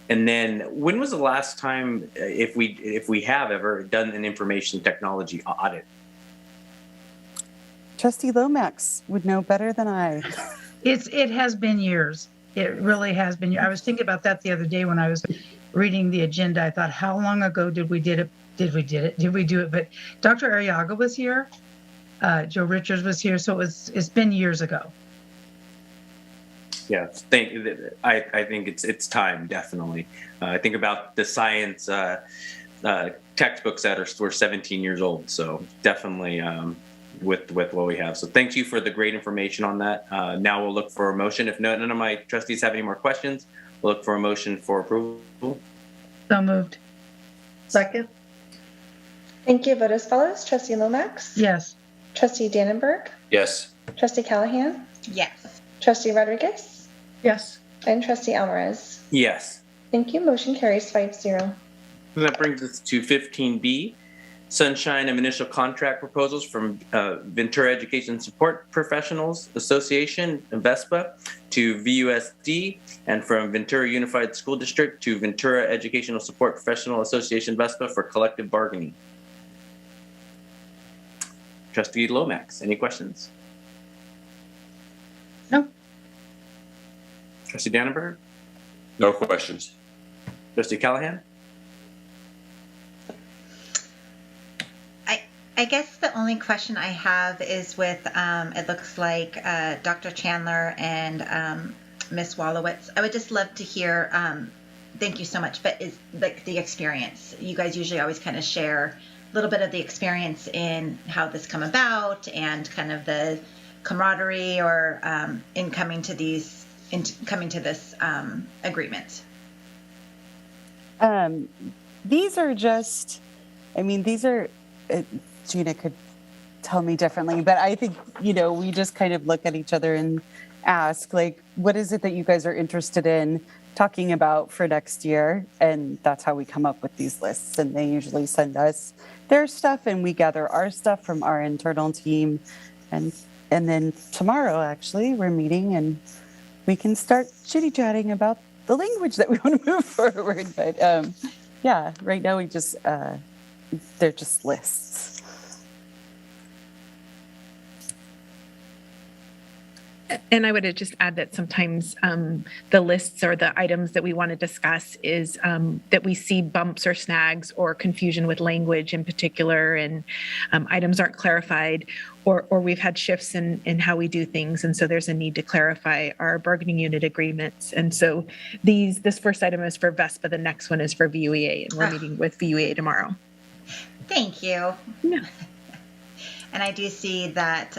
And then when was the last time, if we have ever done an information technology audit? Trustee Lomax would know better than I. It has been years. It really has been. I was thinking about that the other day when I was reading the agenda. I thought, how long ago did we do it? Did we do it? But Dr. Arriaga was here. Joe Richards was here. So it's been years ago. Yeah, I think it's time, definitely. I think about the science textbooks that were 17 years old. So definitely with what we have. So thank you for the great information on that. Now we'll look for a motion. If none of my trustees have any more questions, we'll look for a motion for approval. So moved. Second. Thank you. Vote as follows. Trustee Lomax? Yes. Trustee Dannenberg? Yes. Trustee Callahan? Yes. Trustee Rodriguez? Yes. And Trustee Alvarez? Yes. Thank you. Motion carries 5-0. And that brings us to 15B, Sunshine of Initial Contract Proposals from Ventura Education Support Professionals Association, VESPA, to VUSD, and from Ventura Unified School District to Ventura Educational Support Professional Association, VESPA, for collective bargaining. Trustee Lomax, any questions? No. Trustee Dannenberg? No questions. Trustee Callahan? I guess the only question I have is with, it looks like Dr. Chandler and Ms. Wallowitz. I would just love to hear, thank you so much, but is like the experience. You guys usually always kind of share a little bit of the experience in how this come about and kind of the camaraderie or in coming to this agreement. These are just, Gina could tell me differently, but I think, we just kind of look at each other and ask, like, what is it that you guys are interested in talking about for next year? And that's how we come up with these lists. And they usually send us their stuff and we gather our stuff from our internal team. And then tomorrow, actually, we're meeting and we can start chitty-chatting about the language that we want to move forward. But yeah, right now we just, they're just lists. And I would just add that sometimes the lists or the items that we want to discuss is that we see bumps or snags or confusion with language in particular, and items aren't clarified, or we've had shifts in how we do things. And so there's a need to clarify our bargaining unit agreements. And so this first item is for VESPA, the next one is for VUEA, and we're meeting with VUEA tomorrow. Thank you. Yeah. And I do see that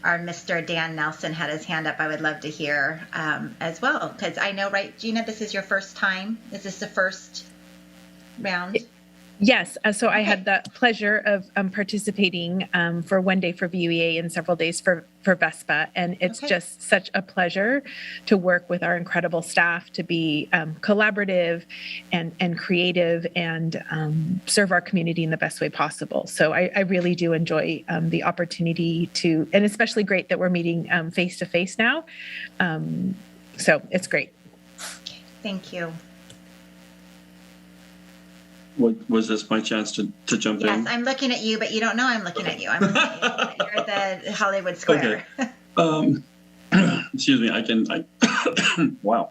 our Mr. Dan Nelson had his hand up, I would love to hear as well. Because I know, right, Gina, this is your first time? Is this the first round? Yes. So I had the pleasure of participating for one day for VUEA and several days for VESPA. And it's just such a pleasure to work with our incredible staff, to be collaborative and creative and serve our community in the best way possible. So I really do enjoy the opportunity to, and especially great that we're meeting face to face now. So it's great. Thank you. What was this my chance to jump in? Yes, I'm looking at you, but you don't know I'm looking at you. I'm looking at you. You're the Hollywood Square. Okay. Excuse me. Wow.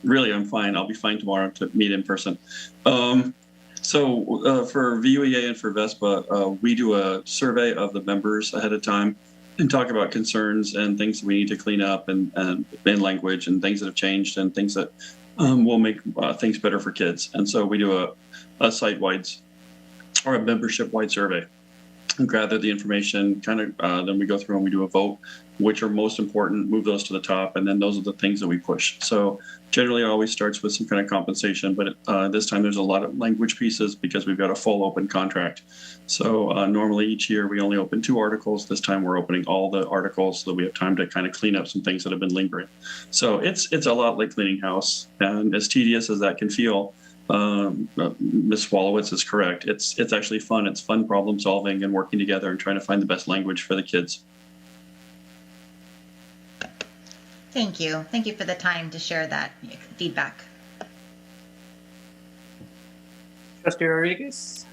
Really, I'm fine. I'll be fine tomorrow to meet in person. So for VUEA and for VESPA, we do a survey of the members ahead of time and talk about concerns and things that we need to clean up and in language and things that have changed and things that will make things better for kids. And so we do a site-wide or a membership-wide survey and gather the information, then we go through and we do a vote, which are most important, move those to the top, and then those are the things that we push. So generally it always starts with some kind of compensation, but this time there's a lot of language pieces because we've got a full open contract. So normally each year we only open 2 articles. This time we're opening all the articles so that we have time to kind of clean up some things that have been lingering. So it's a lot like cleaning house, and as tedious as that can feel, Ms. Swalowitz is correct. It's actually fun. It's fun problem solving and working together and trying to find the best language for the kids. Thank you. Thank you for the time to share that feedback. Trustee Rodriguez?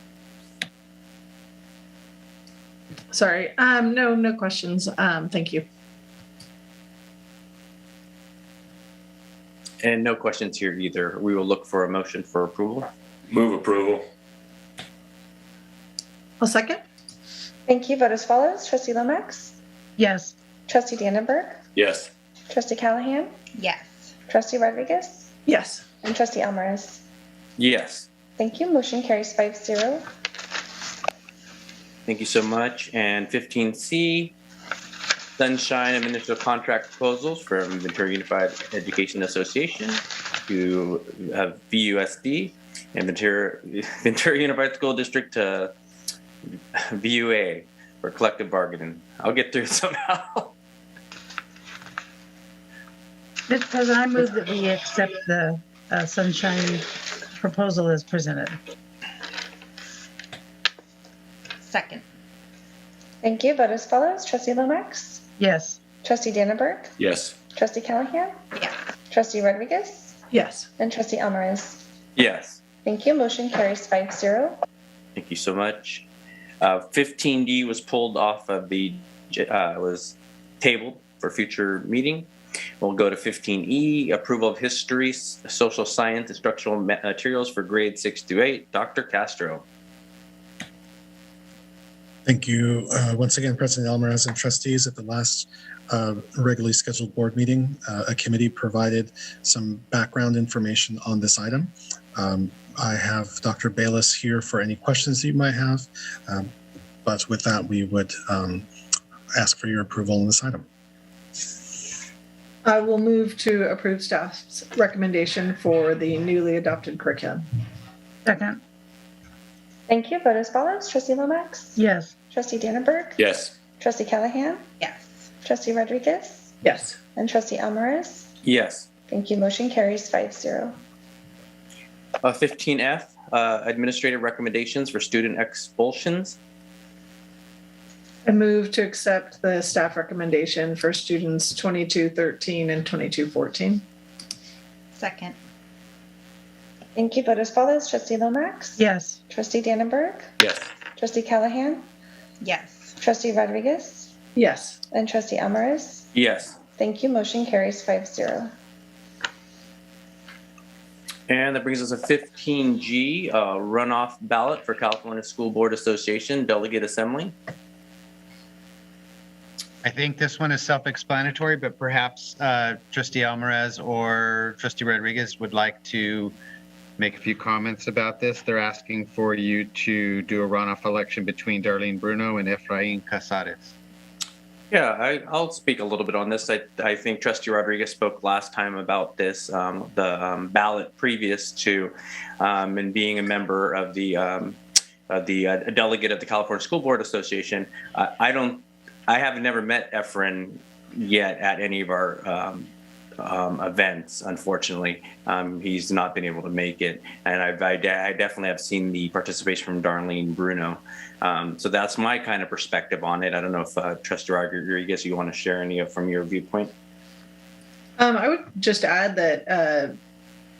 Sorry. No questions. Thank you. And no questions here either. We will look for a motion for approval. Move approval. I'll second. Thank you. Vote as follows. Trustee Lomax? Yes. Trustee Dannenberg? Yes. Trustee Callahan? Yes. Trustee Rodriguez? Yes. And Trustee Alvarez? Yes. Thank you. Motion carries 5-0. Thank you so much. And 15C, Sunshine and Municipal Contract Proposals from Ventura Unified Education Association to VUSD and Ventura Unified School District to VUA for collective bargaining. I'll get through it somehow. Mr. President, I move that we accept the Sunshine proposal as presented. Second. Thank you. Vote as follows. Trustee Lomax? Yes. Trustee Dannenberg? Yes. Trustee Callahan? Yes. Trustee Rodriguez? Yes. And Trustee Alvarez? Yes. Thank you. Motion carries 5-0. Thank you so much. 15D was pulled off of was tabled for future meeting. We'll go to 15E, approval of history, social science, instructional materials for grades 6 to 8. Dr. Castro. Thank you once again, President Alvarez and trustees. At the last regularly scheduled board meeting, a committee provided some background information on this item. I have Dr. Bayless here for any questions that you might have, but with that, we would ask for your approval on this item. I will move to approve staff's recommendation for the newly adopted curriculum. Second. Thank you. Vote as follows. Trustee Lomax? Yes. Trustee Dannenberg? Yes. Trustee Callahan? Yes. Trustee Rodriguez? Yes. And Trustee Alvarez? Yes. Thank you. Motion carries 5-0. 15F, administrative recommendations for student expulsions. I move to accept the staff recommendation for students 2213 and 2214. Second. Thank you. Vote as follows. Trustee Lomax? Yes. Trustee Dannenberg? Yes. Trustee Callahan? Yes. Trustee Rodriguez? Yes. And Trustee Alvarez? Yes. Thank you. Motion carries 5-0. And that brings us to 15G, runoff ballot for California School Board Association Delegate Assembly. I think this one is self-explanatory, but perhaps Trustee Alvarez or Trustee Rodriguez would like to make a few comments about this. They're asking for you to do a runoff election between Darlene Bruno and Efrain Casares. Yeah, I'll speak a little bit on this. I think Trustee Rodriguez spoke last time about this, the ballot previous to, and being a member of the a delegate of the California School Board Association. I have never met Efren yet at any of our events. Unfortunately, he's not been able to make it, and I definitely have seen the participation from Darlene Bruno. So that's my kind of perspective on it. I don't know if Trustee Rodriguez, you want to share any from your viewpoint? I would just add that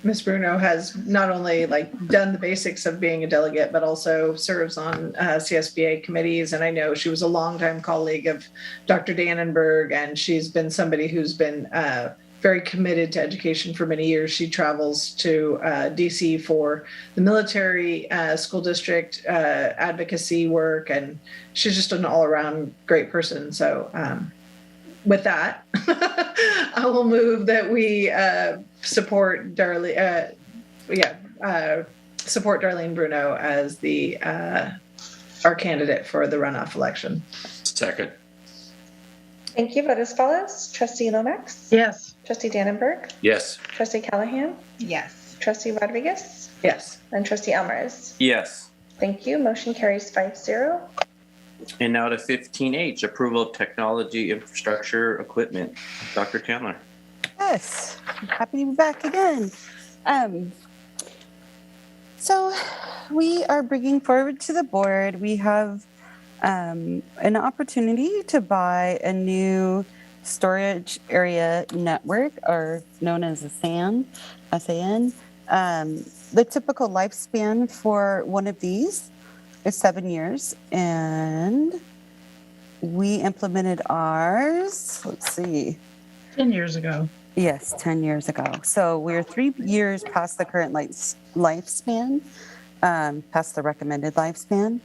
Ms. Bruno has not only done the basics of being a delegate, but also serves on CSBA committees. And I know she was a longtime colleague of Dr. Dannenberg, and she's been somebody who's been very committed to education for many years. She travels to DC for the military school district advocacy work, and she's just an all-around great person. So with that, I will move that we support Darlene. Support Darlene Bruno as our candidate for the runoff election. Second. Thank you. Vote as follows. Trustee Lomax? Yes. Trustee Dannenberg? Yes. Trustee Callahan? Yes. Trustee Rodriguez? Yes. And Trustee Alvarez? Yes. Thank you. Motion carries 5-0. And now to 15H, approval of technology infrastructure equipment. Dr. Chandler. Yes, I'm happy to be back again. So we are bringing forward to the board, we have an opportunity to buy a new storage area network, or known as a SAN. The typical lifespan for one of these is 7 years, and we implemented ours, let's see. 10 years ago. Yes, 10 years ago. So we're 3 years past the current lifespan, past the recommended lifespan,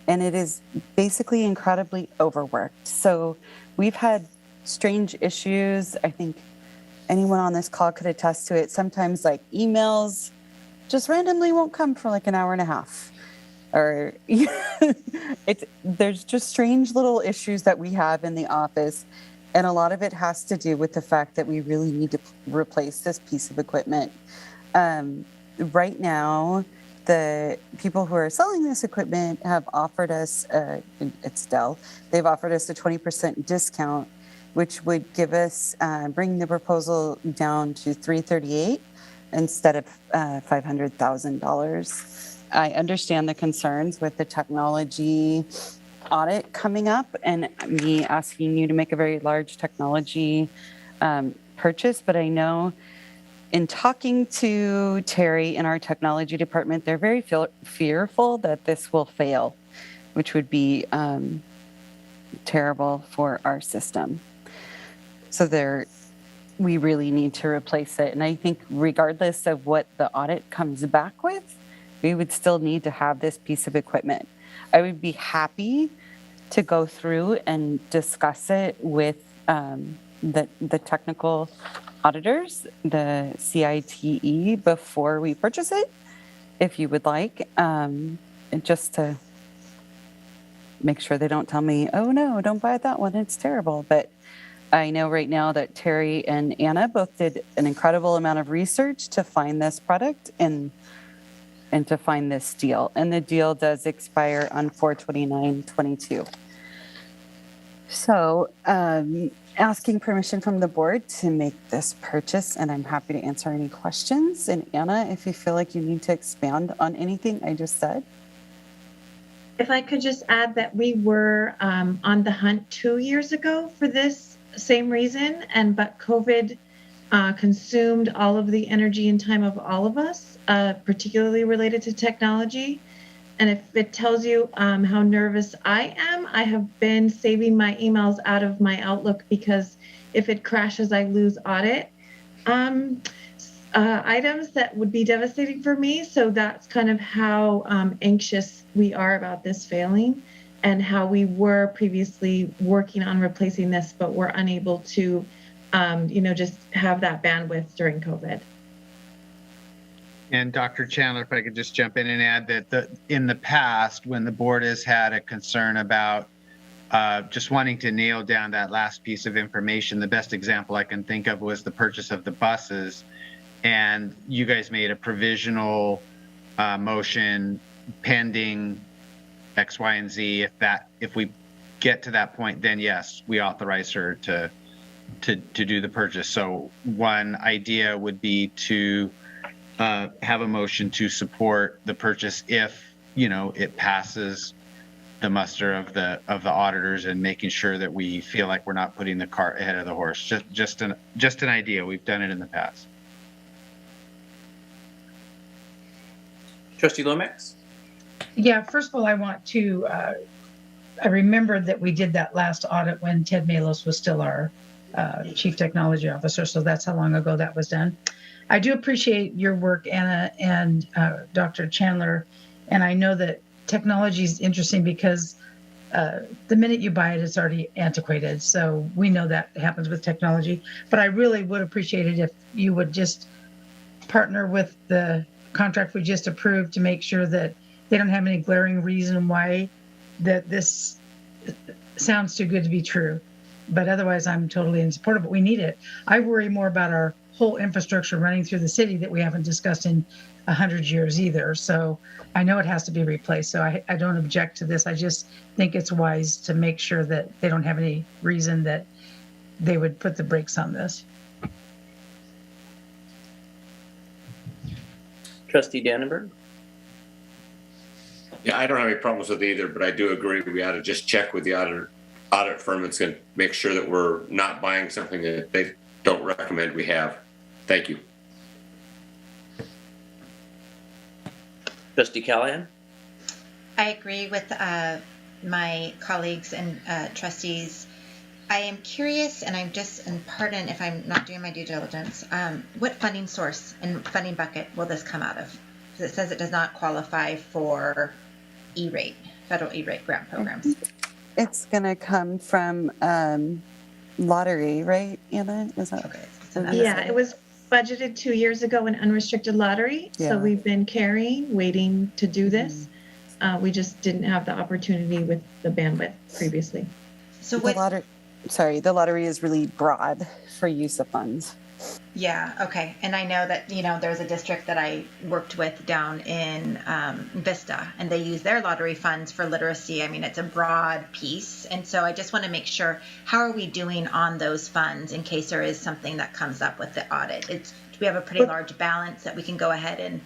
and it is basically incredibly overworked. So we've had strange issues. I think anyone on this call could attest to it. Sometimes emails just randomly won't come for an hour and a half. Or there's just strange little issues that we have in the office. And a lot of it has to do with the fact that we really need to replace this piece of equipment. Right now, the people who are selling this equipment have offered us, it's Dell, they've offered us a 20% discount, which would give us, bring the proposal down to $338 instead of $500,000. I understand the concerns with the technology audit coming up and me asking you to make a very large technology purchase, but I know in talking to Terry in our technology department, they're very fearful that this will fail, which would be terrible for our system. So we really need to replace it. And I think regardless of what the audit comes back with, we would still need to have this piece of equipment. I would be happy to go through and discuss it with the technical auditors, the CITE, before we purchase it, if you would like, just to make sure they don't tell me, oh no, don't buy that one, it's terrible. But I know right now that Terry and Anna both did an incredible amount of research to find this product and to find this deal. And the deal does expire on 4/29/22. So asking permission from the board to make this purchase, and I'm happy to answer any questions. And Anna, if you feel like you need to expand on anything I just said. If I could just add that we were on the hunt 2 years ago for this same reason, but COVID consumed all of the energy and time of all of us, particularly related to technology. And if it tells you how nervous I am, I have been saving my emails out of my Outlook because if it crashes, I lose audit items that would be devastating for me. So that's kind of how anxious we are about this failing, and how we were previously working on replacing this, but were unable to just have that bandwidth during COVID. And Dr. Chandler, if I could just jump in and add that in the past, when the board has had a concern about just wanting to nail down that last piece of information. The best example I can think of was the purchase of the buses, and you guys made a provisional motion pending X, Y, and Z. If we get to that point, then yes, we authorize her to do the purchase. So one idea would be to have a motion to support the purchase if it passes the muster of the auditors, and making sure that we feel like we're not putting the cart ahead of the horse. Just an idea. We've done it in the past. Trustee Lomax? Yeah, first of all, I want to, I remembered that we did that last audit when Ted Malos was still our Chief Technology Officer, so that's how long ago that was done. I do appreciate your work, Anna and Dr. Chandler, and I know that technology is interesting because the minute you buy it, it's already antiquated. So we know that happens with technology, but I really would appreciate it if you would just partner with the contract we just approved to make sure that they don't have any glaring reason why that this sounds too good to be true. But otherwise, I'm totally in support of it. We need it. I worry more about our whole infrastructure running through the city that we haven't discussed in 100 years either. So I know it has to be replaced. So I don't object to this. I just think it's wise to make sure that they don't have any reason that they would put the brakes on this. Trustee Dannenberg? Yeah, I don't have any problems with either, but I do agree we ought to just check with the audit firm that's going to make sure that we're not buying something that they don't recommend we have. Thank you. Trustee Callahan? I agree with my colleagues and trustees. I am curious, and pardon if I'm not doing my due diligence, what funding source and funding bucket will this come out of? Because it says it does not qualify for E-rate, federal E-rate grant programs. It's going to come from lottery, right, Anna? Is that okay? Yeah, it was budgeted 2 years ago in unrestricted lottery. Yeah. So we've been waiting to do this. We just didn't have the opportunity with the bandwidth previously. So the lottery is really broad for use of funds. Yeah, okay. And I know that, there's a district that I worked with down in Vista, and they use their lottery funds for literacy. I mean, it's a broad piece. And so I just want to make sure, how are we doing on those funds in case there is something that comes up with the audit? Do we have a pretty large balance that we can go ahead and...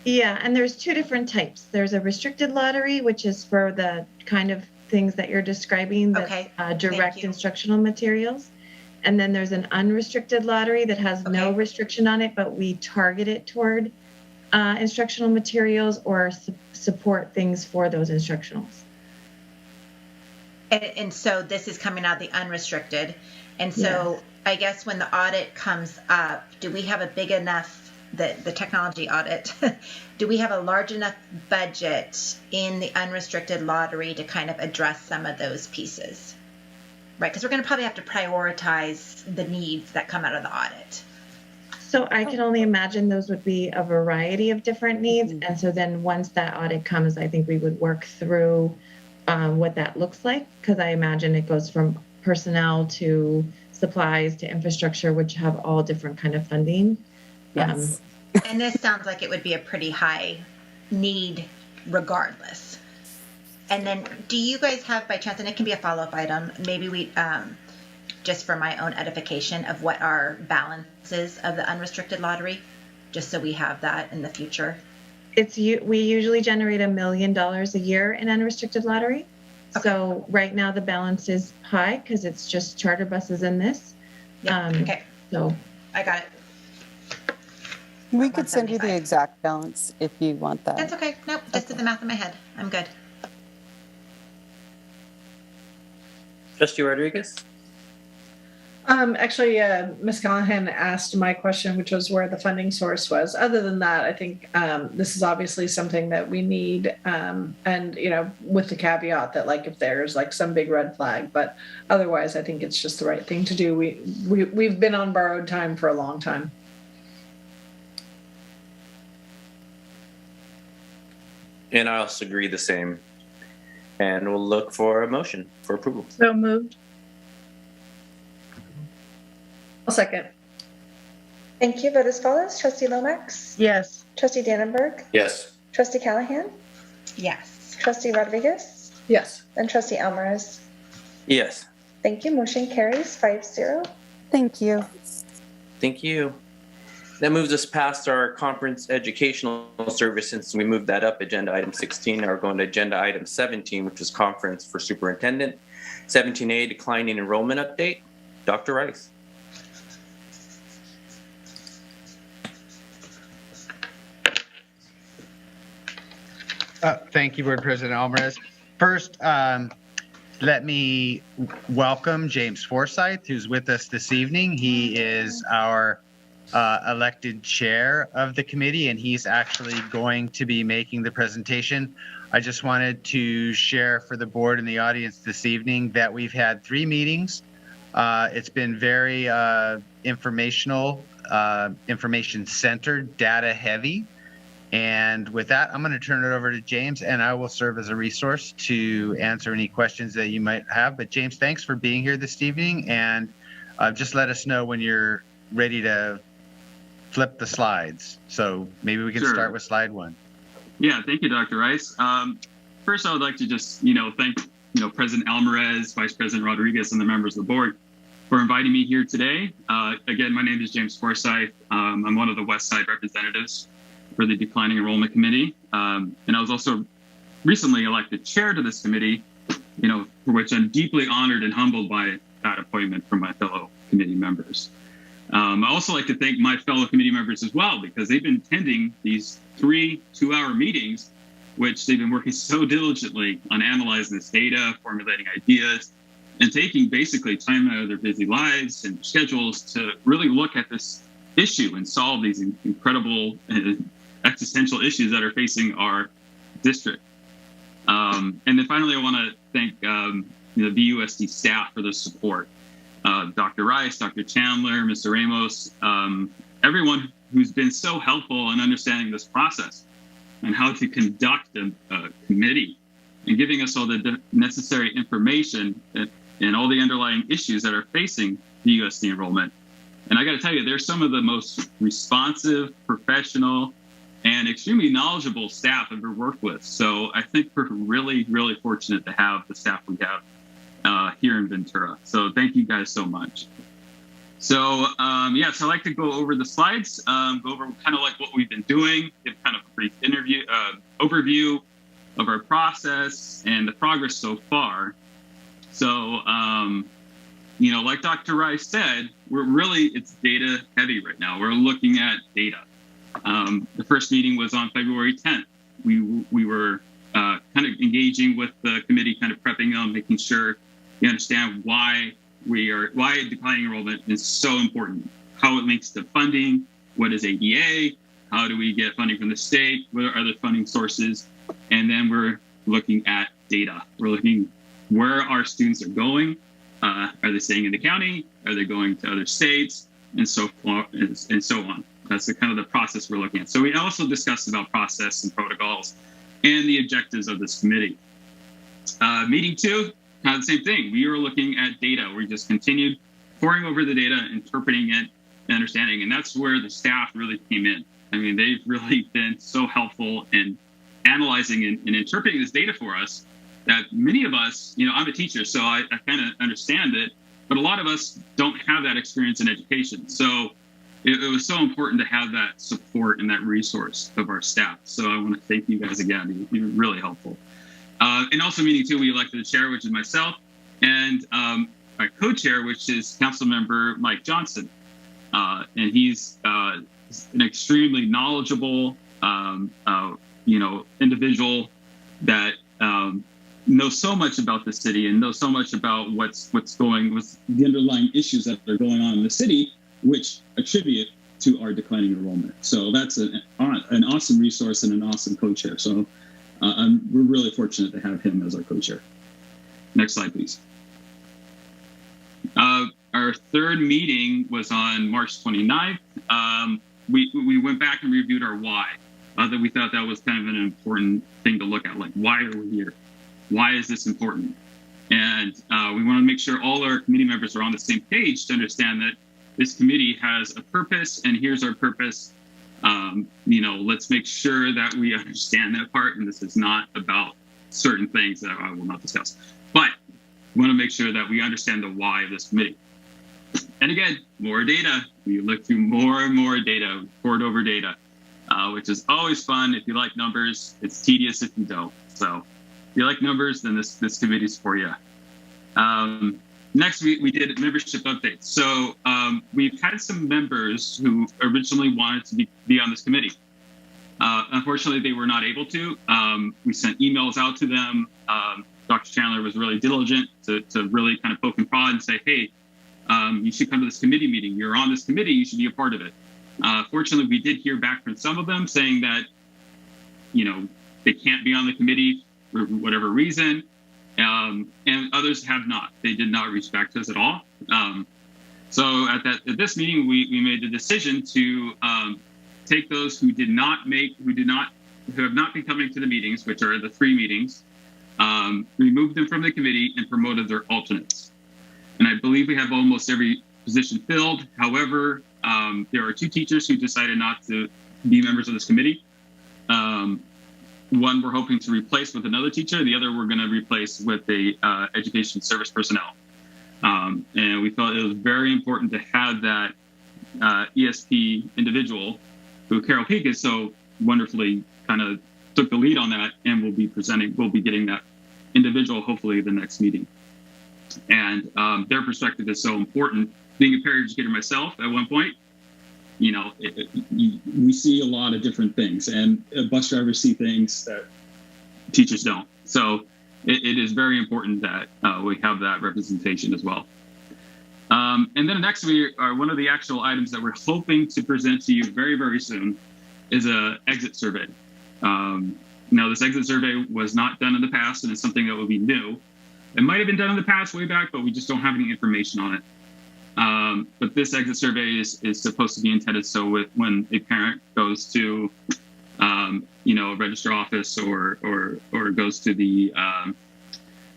Yeah, and there's two different types. There's a restricted lottery, which is for the kind of things that you're describing, that's direct instructional materials. And then there's an unrestricted lottery that has no restriction on it, but we target it toward instructional materials or support things for those instructionals. And so this is coming out of the unrestricted. And so yes. I guess when the audit comes up, do we have a big enough, the technology audit, do we have a large enough budget in the unrestricted lottery to kind of address some of those pieces? Right, because we're going to probably have to prioritize the needs that come out of the audit. So I can only imagine those would be a variety of different needs. Mm-hmm. And so then once that audit comes, I think we would work through what that looks like, because I imagine it goes from personnel to supplies to infrastructure, which have all different kind of funding. Yes. And this sounds like it would be a pretty high need regardless. And then do you guys have, by chance, and it can be a follow-up item, maybe we, just for my own edification of what our balance is of the unrestricted lottery, just so we have that in the future? We usually generate $1 million a year in unrestricted lottery. Okay. So right now the balance is high because it's just charter buses in this. Yeah. Okay. So I got it. We could send you the exact balance if you want that. That's okay. Nope, just did the math in my head. I'm good. Trustee Rodriguez? Actually, Ms. Callahan asked my question, which was where the funding source was. Other than that, I think this is obviously something that we need, and with the caveat that if there's some big red flag, but otherwise, I think it's just the right thing to do. We've been on borrowed time for a long time. And I also agree the same. And we'll look for a motion for approval. So moved. I'll second. Thank you. Vote as follows. Trustee Lomax? Yes. Trustee Dannenberg? Yes. Trustee Callahan? Yes. Trustee Rodriguez? Yes. And Trustee Alvarez? Yes. Thank you. Motion carries 5-0. Thank you. Thank you. That moves us past our conference educational service. Since we moved that up, agenda item 16, now we're going to agenda item 17, which is conference for superintendent. 17A, declining enrollment update. Dr. Rice. Thank you, Board President Alvarez. First, let me welcome James Forsyth, who's with us this evening. He is our elected chair of the committee, and he's actually going to be making the presentation. I just wanted to share for the board and the audience this evening that we've had 3 meetings. It's been very informational, information-centered, data-heavy. And with that, I'm going to turn it over to James, and I will serve as a resource to answer any questions that you might have. But James, thanks for being here this evening, and just let us know when you're ready to flip the slides. So maybe we can start with slide 1. Yeah, thank you, Dr. Rice. First, I would like to just, thank, President Alvarez, Vice President Rodriguez, and the members of the board for inviting me here today. Again, my name is James Forsyth. I'm one of the West Side representatives for the Declining Enrollment Committee. And I was also recently elected chair to this committee, for which I'm deeply honored and humbled by that appointment from my fellow committee members. I also like to thank my fellow committee members as well, because they've been attending these 3 2-hour meetings, which they've been working so diligently on analyzing this data, formulating ideas, and taking basically time out of their busy lives and schedules to really look at this issue and solve these incredible existential issues that are facing our district. And then finally, I want to thank the VUSD staff for their support. Dr. Rice, Dr. Chandler, Mr. Ramos, everyone who's been so helpful in understanding this process and how to conduct a committee and giving us all the necessary information and all the underlying issues that are facing VUSD enrollment. And I got to tell you, they're some of the most responsive, professional, and extremely knowledgeable staff I've ever worked with. So I think we're really, really fortunate to have the staff we have here in Ventura. So thank you guys so much. So so I'd like to go over the slides, go over kind of like what we've been doing, give kind of a brief overview of our process and the progress so far. So, like Dr. Rice said, it's data heavy right now. We're looking at data. The first meeting was on February 10th. We were kind of engaging with the committee, kind of prepping them, making sure you understand why declining enrollment is so important, how it links to funding, what is ADA, how do we get funding from the state, what are other funding sources, and then we're looking at data. We're looking where our students are going. Are they staying in the county? Are they going to other states? And so on. That's the kind of the process we're looking at. So we also discussed about process and protocols and the objectives of this committee. Meeting 2, kind of the same thing. We were looking at data. We just continued poring over the data, interpreting it, and understanding. And that's where the staff really came in. I mean, they've really been so helpful in analyzing and interpreting this data for us that many of us, I'm a teacher, so I kind of understand it, but a lot of us don't have that experience in education. So it was so important to have that support and that resource of our staff. So I want to thank you guys again. You're really helpful. And also meeting 2, we elected a chair, which is myself, and my co-chair, which is Councilmember Mike Johnson. And he's an extremely knowledgeable, individual that knows so much about the city and knows so much about what's the underlying issues that are going on in the city, which attribute to our declining enrollment. So that's an awesome resource and an awesome co-chair. So we're really fortunate to have him as our co-chair. Next slide, please. Our third meeting was on March 29th. We went back and reviewed our why. That we thought that was kind of an important thing to look at, like, why are we here? why is this important? And we want to make sure all our committee members are on the same page to understand that this committee has a purpose, and here's our purpose. Let's make sure that we understand that part, and this is not about certain things that I will not discuss. But we want to make sure that we understand the why of this committee. And again, more data. We look through more and more data, report over data, which is always fun. If you like numbers, it's tedious if you don't. So if you like numbers, then this committee's for you. Next, we did membership updates. So we've had some members who originally wanted to be on this committee. Unfortunately, they were not able to. We sent emails out to them. Dr. Chandler was really diligent to really kind of poke and prod and say, hey, you should come to this committee meeting. You're on this committee. You should be a part of it. Fortunately, we did hear back from some of them saying that, they can't be on the committee for whatever reason. And others have not. They did not reach back to us at all. So at this meeting, we made the decision to take those who have not been coming to the meetings, which are the 3 meetings, removed them from the committee and promoted their alternates. And I believe we have almost every position filled. However, there are 2 teachers who decided not to be members of this committee. One we're hoping to replace with another teacher. The other we're going to replace with a education service personnel. And we felt it was very important to have that ESP individual, who Carol Peak is so wonderfully kind of took the lead on that, and we'll be getting that individual hopefully the next meeting. And their perspective is so important. Being a paraeducator myself at one point, we see a lot of different things, and bus drivers see things that teachers don't. So it is very important that we have that representation as well. And then next, one of the actual items that we're hoping to present to you very, very soon is an exit survey. Now, this exit survey was not done in the past, and it's something that will be new. It might have been done in the past way back, but we just don't have any information on it. But this exit survey is supposed to be intended so when a parent goes to, a register office or goes to the,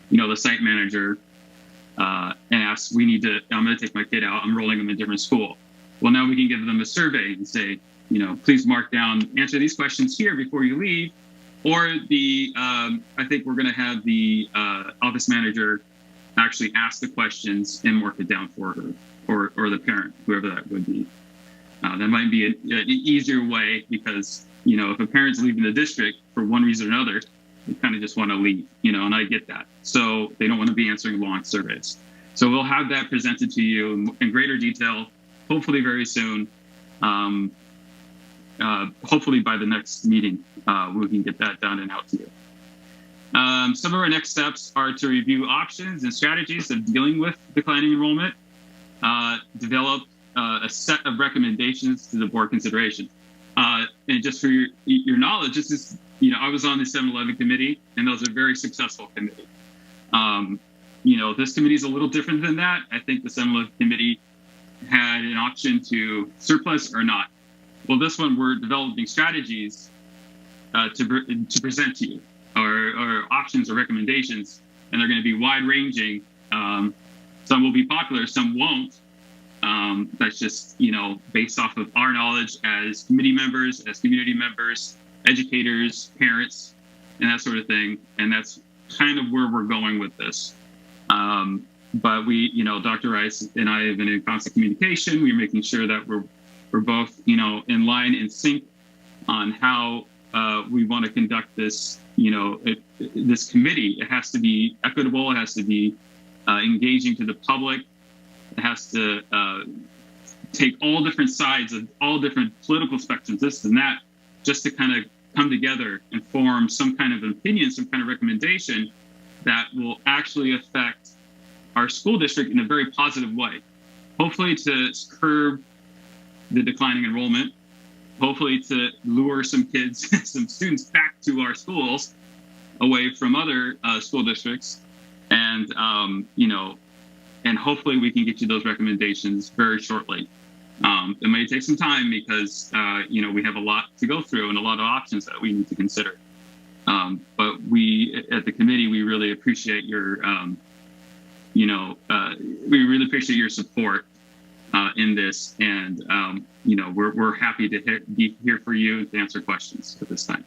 the site manager and asks, I'm going to take my kid out, I'm enrolling them in a different school. Well, now we can give them a survey and say, please mark down, answer these questions here before you leave. Or I think we're going to have the office manager actually ask the questions and mark it down for her, or the parent, whoever that would be. That might be an easier way, because, if a parent's leaving the district for one reason or another, they kind of just want to leave, and I get that. So they don't want to be answering long surveys. So we'll have that presented to you in greater detail, hopefully very soon. Hopefully by the next meeting, we can get that done and out to you. Some of our next steps are to review options and strategies of dealing with declining enrollment, develop a set of recommendations to the board consideration. And just for your knowledge, this is, I was on the 7-Eleven committee, and that was a very successful committee. This committee is a little different than that. I think the 7-Eleven committee had an option to surplus or not. Well, this one, we're developing strategies to present to you, or options or recommendations, and they're going to be wide-ranging. Some will be popular, some won't. That's just, based off of our knowledge as committee members, as community members, educators, parents, and that sort of thing. And that's kind of where we're going with this. But we, Dr. Rice and I have been in constant communication. We're making sure that we're both, in line, in sync on how we want to conduct this, this committee. It has to be equitable. It has to be engaging to the public. It has to take all different sides of all different political spectrums, this and that, just to kind of come together and form some kind of opinion, some kind of recommendation that will actually affect our school district in a very positive way. Hopefully to curb the declining enrollment, hopefully to lure some kids, some students back to our schools away from other school districts. And, and hopefully we can get you those recommendations very shortly. It may take some time because, we have a lot to go through and a lot of options that we need to consider. But we at the committee, we really appreciate your, we really appreciate your support in this, and we're happy to be here for you and to answer questions at this time.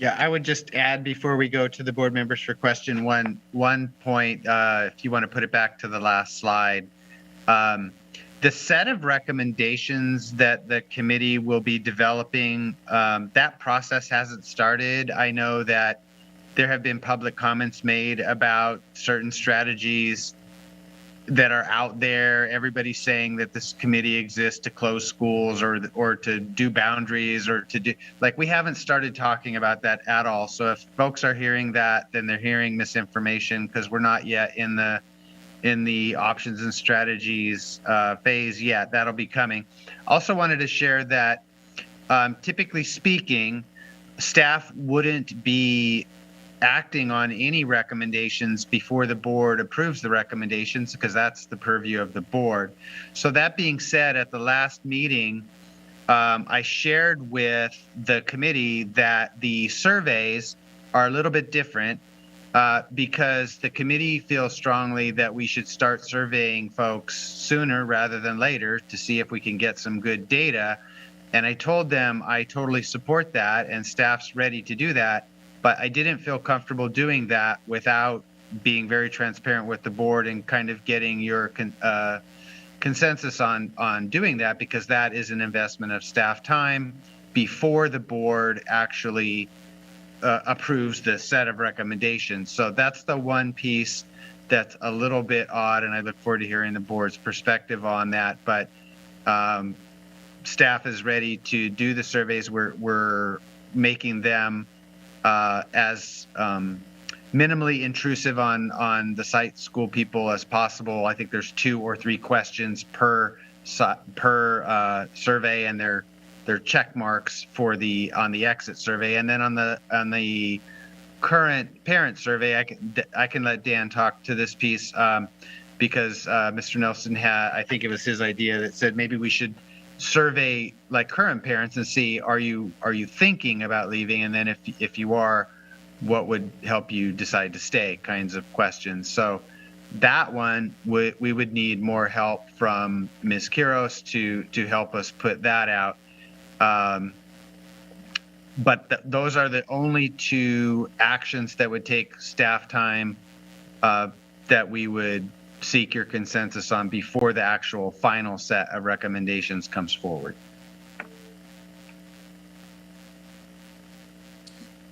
Yeah, I would just add before we go to the board members for question one point, if you want to put it back to the last slide. The set of recommendations that the committee will be developing, that process hasn't started. I know that there have been public comments made about certain strategies that are out there. Everybody's saying that this committee exists to close schools or to do boundaries or to do, like, we haven't started talking about that at all. So if folks are hearing that, then they're hearing misinformation, because we're not yet in the options and strategies phase yet. That'll be coming. Also wanted to share that typically speaking, staff wouldn't be acting on any recommendations before the board approves the recommendations, because that's the purview of the board. So that being said, at the last meeting, I shared with the committee that the surveys are a little bit different because the committee feels strongly that we should start surveying folks sooner rather than later to see if we can get some good data. And I told them I totally support that and staff's ready to do that. But I didn't feel comfortable doing that without being very transparent with the board and kind of getting your consensus on doing that, because that is an investment of staff time before the board actually approves the set of recommendations. So that's the one piece that's a little bit odd, and I look forward to hearing the board's perspective on that. But staff is ready to do the surveys. We're making them as minimally intrusive on the site school people as possible. I think there's 2 or 3 questions per survey, and they're check marks for on the exit survey. And then on the current parent survey, I can let Dan talk to this piece because Mr. Nelson had, I think it was his idea that said maybe we should survey like current parents and see, are you thinking about leaving, and then if you are, what would help you decide to stay, kinds of questions. So that one we would need more help from Ms. Quiros to help us put that out. But those are the only 2 actions that would take staff time that we would seek your consensus on before the actual final set of recommendations comes forward.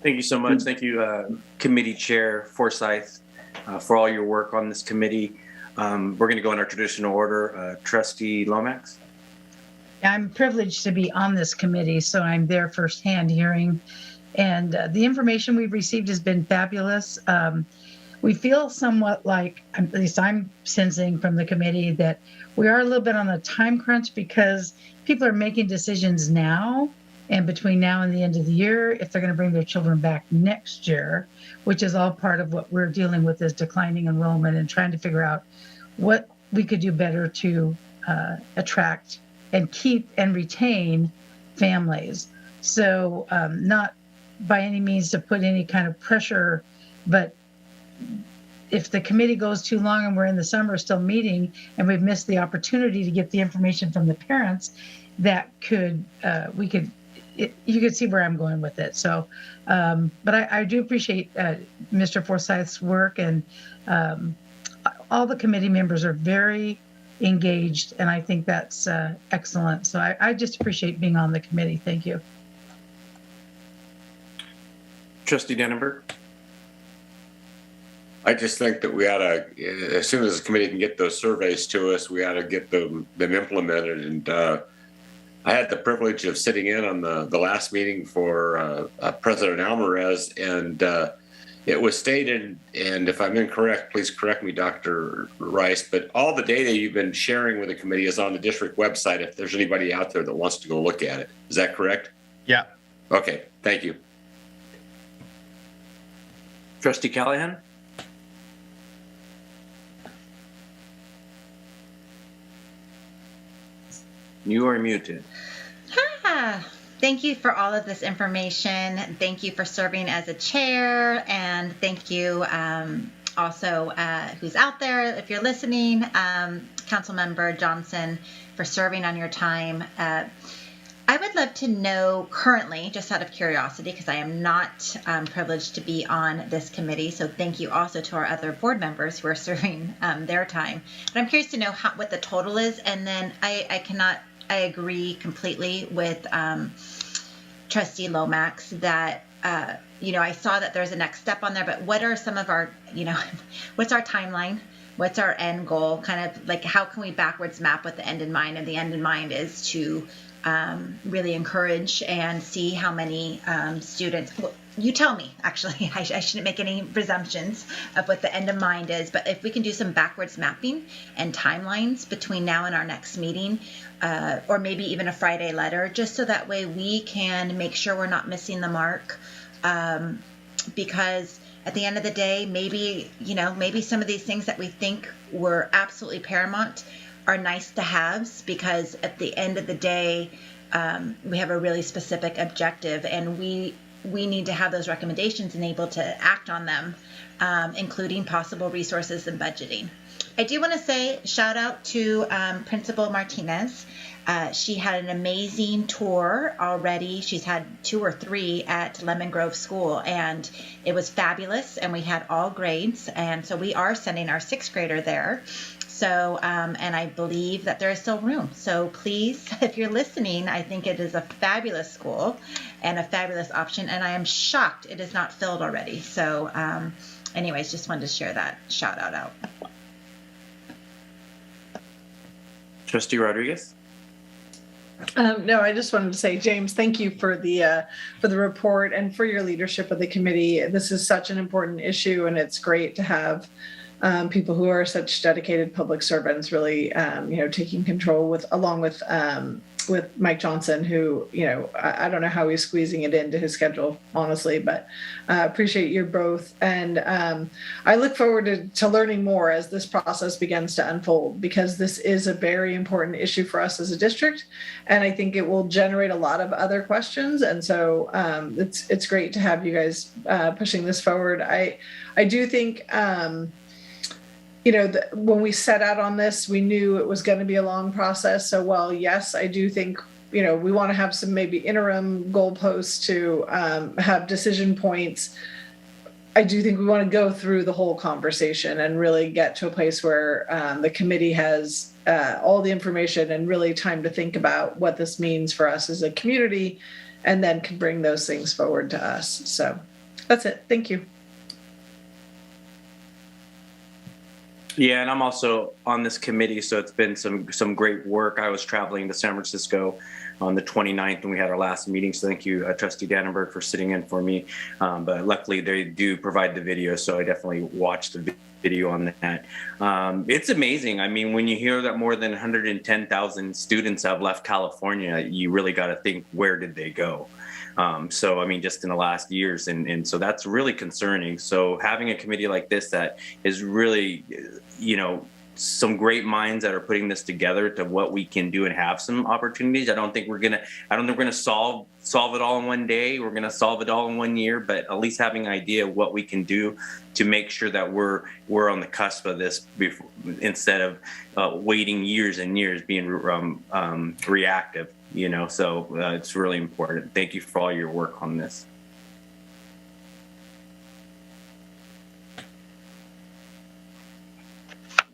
Thank you so much. Thank you, Committee Chair Forsyth, for all your work on this committee. We're going to go in our traditional order. Trustee Lomax. I'm privileged to be on this committee, so I'm there firsthand hearing. And the information we've received has been fabulous. We feel somewhat like, at least I'm sensing from the committee, that we are a little bit on a time crunch because people are making decisions now and between now and the end of the year if they're going to bring their children back next year, which is all part of what we're dealing with, is declining enrollment and trying to figure out what we could do better to attract and keep and retain families. So not by any means to put any kind of pressure, but if the committee goes too long and we're in the summer still meeting and we've missed the opportunity to get the information from the parents, that could, you could see where I'm going with it. So, but I do appreciate Mr. Forsyth's work, and all the committee members are very engaged, and I think that's excellent. So I just appreciate being on the committee. Thank you. Trustee Dannenberg. I just think that we ought to, as soon as the committee can get those surveys to us, we ought to get them implemented. And I had the privilege of sitting in on the last meeting for President Alvarez, and it was stated, and if I'm incorrect, please correct me, Dr. Rice, but all the data you've been sharing with the committee is on the district website if there's anybody out there that wants to go look at it. Is that correct? Yeah. Okay, thank you. Trustee Callahan. You are muted. Thank you for all of this information. Thank you for serving as a chair, and thank you also who's out there, if you're listening, Councilmember Johnson, for serving on your time. I would love to know currently, just out of curiosity, because I am not privileged to be on this committee, so thank you also to our other board members who are serving their time. But I'm curious to know what the total is, and then I agree completely with Trustee Lomax that I saw that there's a next step on there, but what are some of our, what's our timeline? What's our end goal? Kind of like, how can we backwards map with the end in mind? And the end in mind is to really encourage and see how many students. Well, you tell me, actually, I shouldn't make any presumptions of what the end in mind is, but if we can do some backwards mapping and timelines between now and our next meeting, or maybe even a Friday letter, just so that way we can make sure we're not missing the mark. Because at the end of the day, maybe some of these things that we think were absolutely paramount are nice to haves, because at the end of the day, we have a really specific objective, and we need to have those recommendations and able to act on them, including possible resources and budgeting. I do want to say shout out to Principal Martinez. She had an amazing tour already. She's had 2 or 3 at Lemon Grove School, and it was fabulous, and we had all grades, and so we are sending our 6th grader there. So, and I believe that there is still room. So please, if you're listening, I think it is a fabulous school and a fabulous option, and I am shocked it is not filled already. So anyways, just wanted to share that shout out. Trustee Rodriguez? No, I just wanted to say, James, thank you for the report and for your leadership of the committee. This is such an important issue, and it's great to have people who are such dedicated public servants really, taking control along with Mike Johnson, who, I don't know how he's squeezing it into his schedule, honestly, but appreciate you both. And I look forward to learning more as this process begins to unfold, because this is a very important issue for us as a district. And I think it will generate a lot of other questions. And so it's great to have you guys pushing this forward. I do think, when we set out on this, we knew it was going to be a long process. So while, yes, I do think, we want to have some maybe interim goalposts to have decision points, I do think we want to go through the whole conversation and really get to a place where the committee has all the information and really time to think about what this means for us as a community, and then can bring those things forward to us. So that's it. Thank you. Yeah, and I'm also on this committee, so it's been some great work. I was traveling to San Francisco on the 29th, and we had our last meeting, so thank you, Trustee Dannenberg, for sitting in for me. But luckily, they do provide the video, so I definitely watched the video on that. It's amazing. I mean, when you hear that more than 110,000 students have left California, you really got to think, where did they go? So, I mean, just in the last years. And so that's really concerning. So having a committee like this that is really, some great minds that are putting this together to what we can do and have some opportunities. I don't think we're going to solve it all in one day. We're going to solve it all in 1 year, but at least having an idea of what we can do to make sure that we're on the cusp of this before, instead of waiting years and years being reactive. So it's really important. Thank you for all your work on this.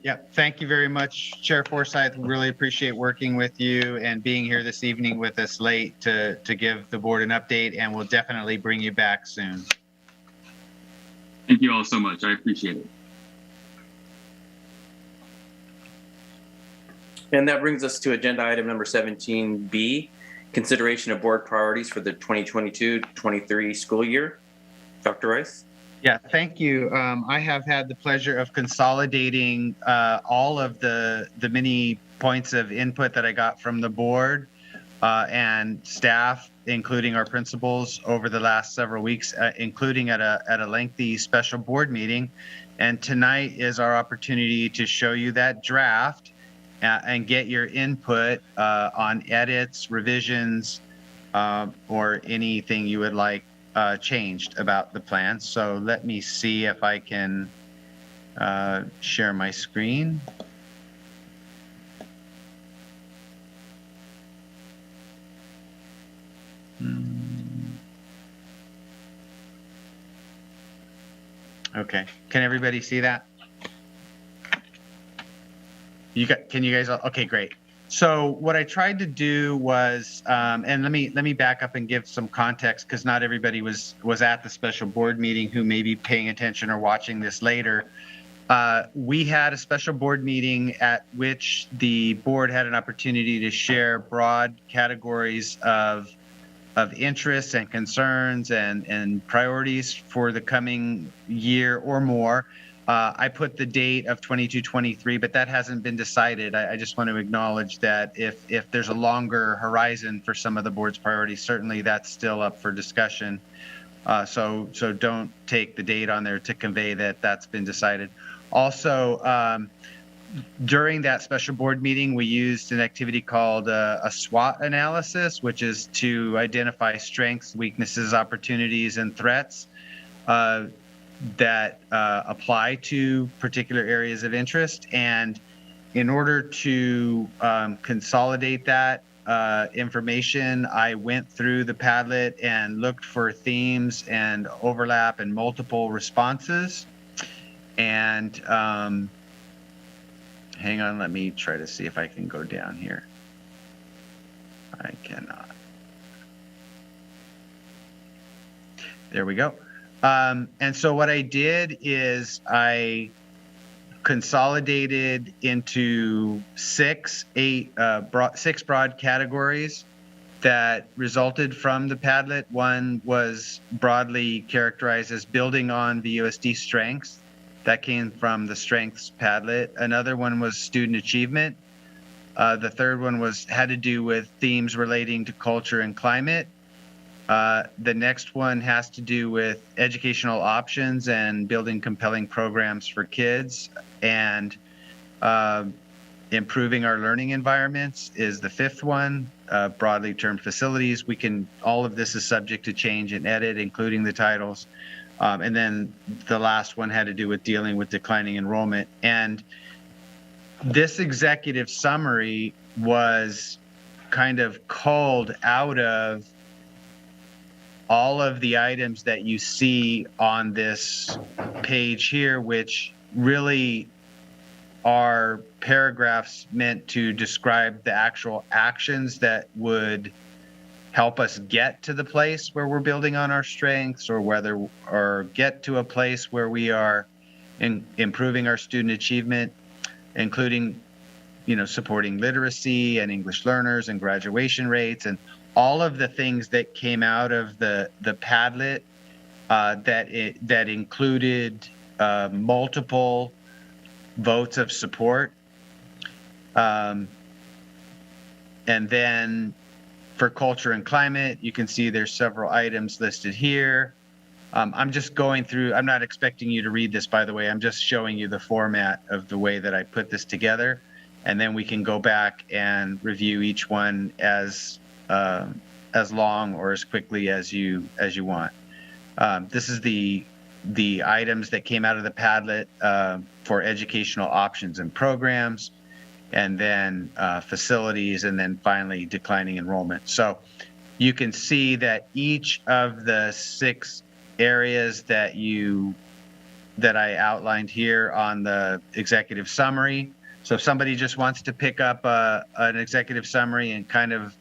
Yeah, thank you very much, Chair Forsyth. Really appreciate working with you and being here this evening with us late to give the board an update, and we'll definitely bring you back soon. Thank you all so much. I appreciate it. And that brings us to agenda item number 17B, consideration of board priorities for the 2022-23 school year. Dr. Rice? Yeah, thank you. I have had the pleasure of consolidating all of the many points of input that I got from the board and staff, including our principals, over the last several weeks, including at a lengthy special board meeting. And tonight is our opportunity to show you that draft and get your input on edits, revisions, or anything you would like changed about the plan. So let me see if I can share my screen. Okay, can everybody see that? Can you guys, okay, great. So what I tried to do was, and let me back up and give some context, because not everybody was at the special board meeting who may be paying attention or watching this later. We had a special board meeting at which the board had an opportunity to share broad categories of interests and concerns and priorities for the coming year or more. I put the date of 22-23, but that hasn't been decided. I just want to acknowledge that if there's a longer horizon for some of the board's priorities, certainly that's still up for discussion. So don't take the date on there to convey that that's been decided. Also, during that special board meeting, we used an activity called a SWOT analysis, which is to identify strengths, weaknesses, opportunities, and threats that apply to particular areas of interest. And in order to consolidate that information, I went through the Padlet and looked for themes and overlap and multiple responses. And hang on, let me try to see if I can go down here. I cannot. There we go. And so what I did is I consolidated into six broad categories that resulted from the Padlet. One was broadly characterized as building on VUSD strengths. That came from the Strengths Padlet. Another one was student achievement. The third one had to do with themes relating to culture and climate. The next one has to do with educational options and building compelling programs for kids, and improving our learning environments is the fifth one. Broadly termed facilities. All of this is subject to change and edit, including the titles. And then the last one had to do with dealing with declining enrollment. And this executive summary was kind of culled out of all of the items that you see on this page here, which really are paragraphs meant to describe the actual actions that would help us get to the place where we're building on our strengths, or get to a place where we are improving our student achievement, including, supporting literacy and English learners and graduation rates, and all of the things that came out of the Padlet that included multiple votes of support. And then for culture and climate, you can see there's several items listed here. I'm just going through, I'm not expecting you to read this, by the way. I'm just showing you the format of the way that I put this together. And then we can go back and review each one as long or as quickly as you want. This is the items that came out of the Padlet for educational options and programs, and then facilities, and then finally declining enrollment. So you can see that each of the 6 areas that I outlined here on the executive summary. So if somebody just wants to pick up an executive summary and kind of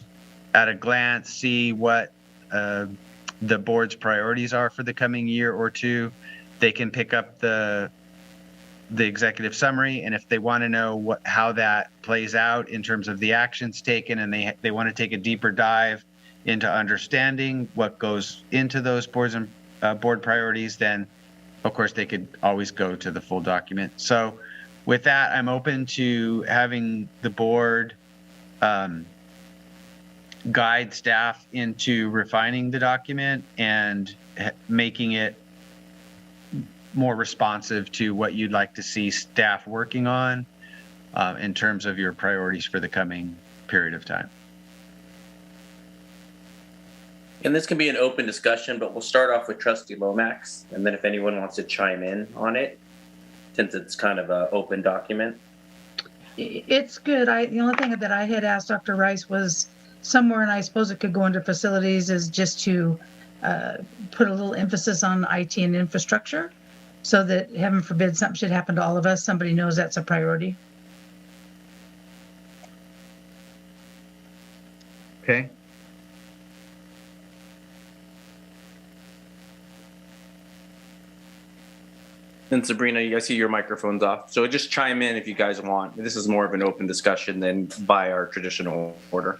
at a glance see what the board's priorities are for the coming year or two, they can pick up the executive summary. And if they want to know how that plays out in terms of the actions taken, and they want to take a deeper dive into understanding what goes into those board priorities, then of course they could always go to the full document. So with that, I'm open to having the board guide staff into refining the document and making it more responsive to what you'd like to see staff working on in terms of your priorities for the coming period of time. And this can be an open discussion, but we'll start off with Trustee Lomax, and then if anyone wants to chime in on it, since it's kind of an open document. It's good. The only thing that I had asked Dr. Rice was somewhere, and I suppose it could go under facilities, is just to put a little emphasis on IT and infrastructure, so that, heaven forbid, something should happen to all of us, somebody knows that's a priority. Okay. And Sabrina, I see your microphone's off. So just chime in if you guys want. This is more of an open discussion than by our traditional order.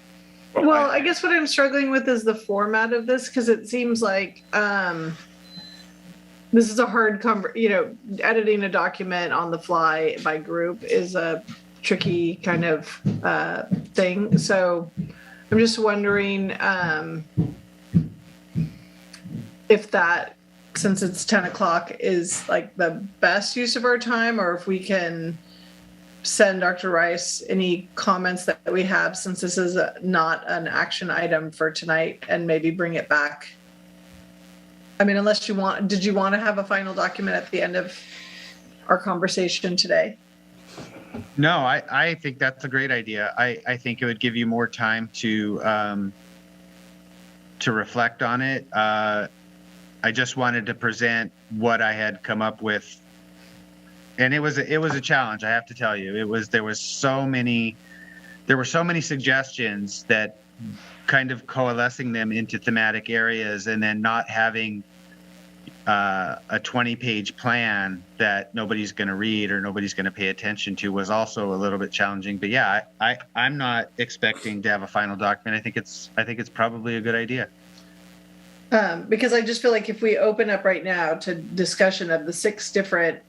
Well, I guess what I'm struggling with is the format of this, because it seems like this is a hard editing a document on the fly by group is a tricky kind of thing. So I'm just wondering if that, since it's 10 o'clock, is like the best use of our time, or if we can send Dr. Rice any comments that we have, since this is not an action item for tonight, and maybe bring it back. I mean, unless did you want to have a final document at the end of our conversation today? No, I think that's a great idea. I think it would give you more time to reflect on it. I just wanted to present what I had come up with, and it was a challenge. I have to tell you, there were so many suggestions that kind of coalescing them into thematic areas, and then not having a 20-page plan that nobody's going to read or nobody's going to pay attention to was also a little bit challenging. But yeah, I'm not expecting to have a final document. I think it's probably a good idea. Because I just feel like if we open up right now to discussion of the 6 different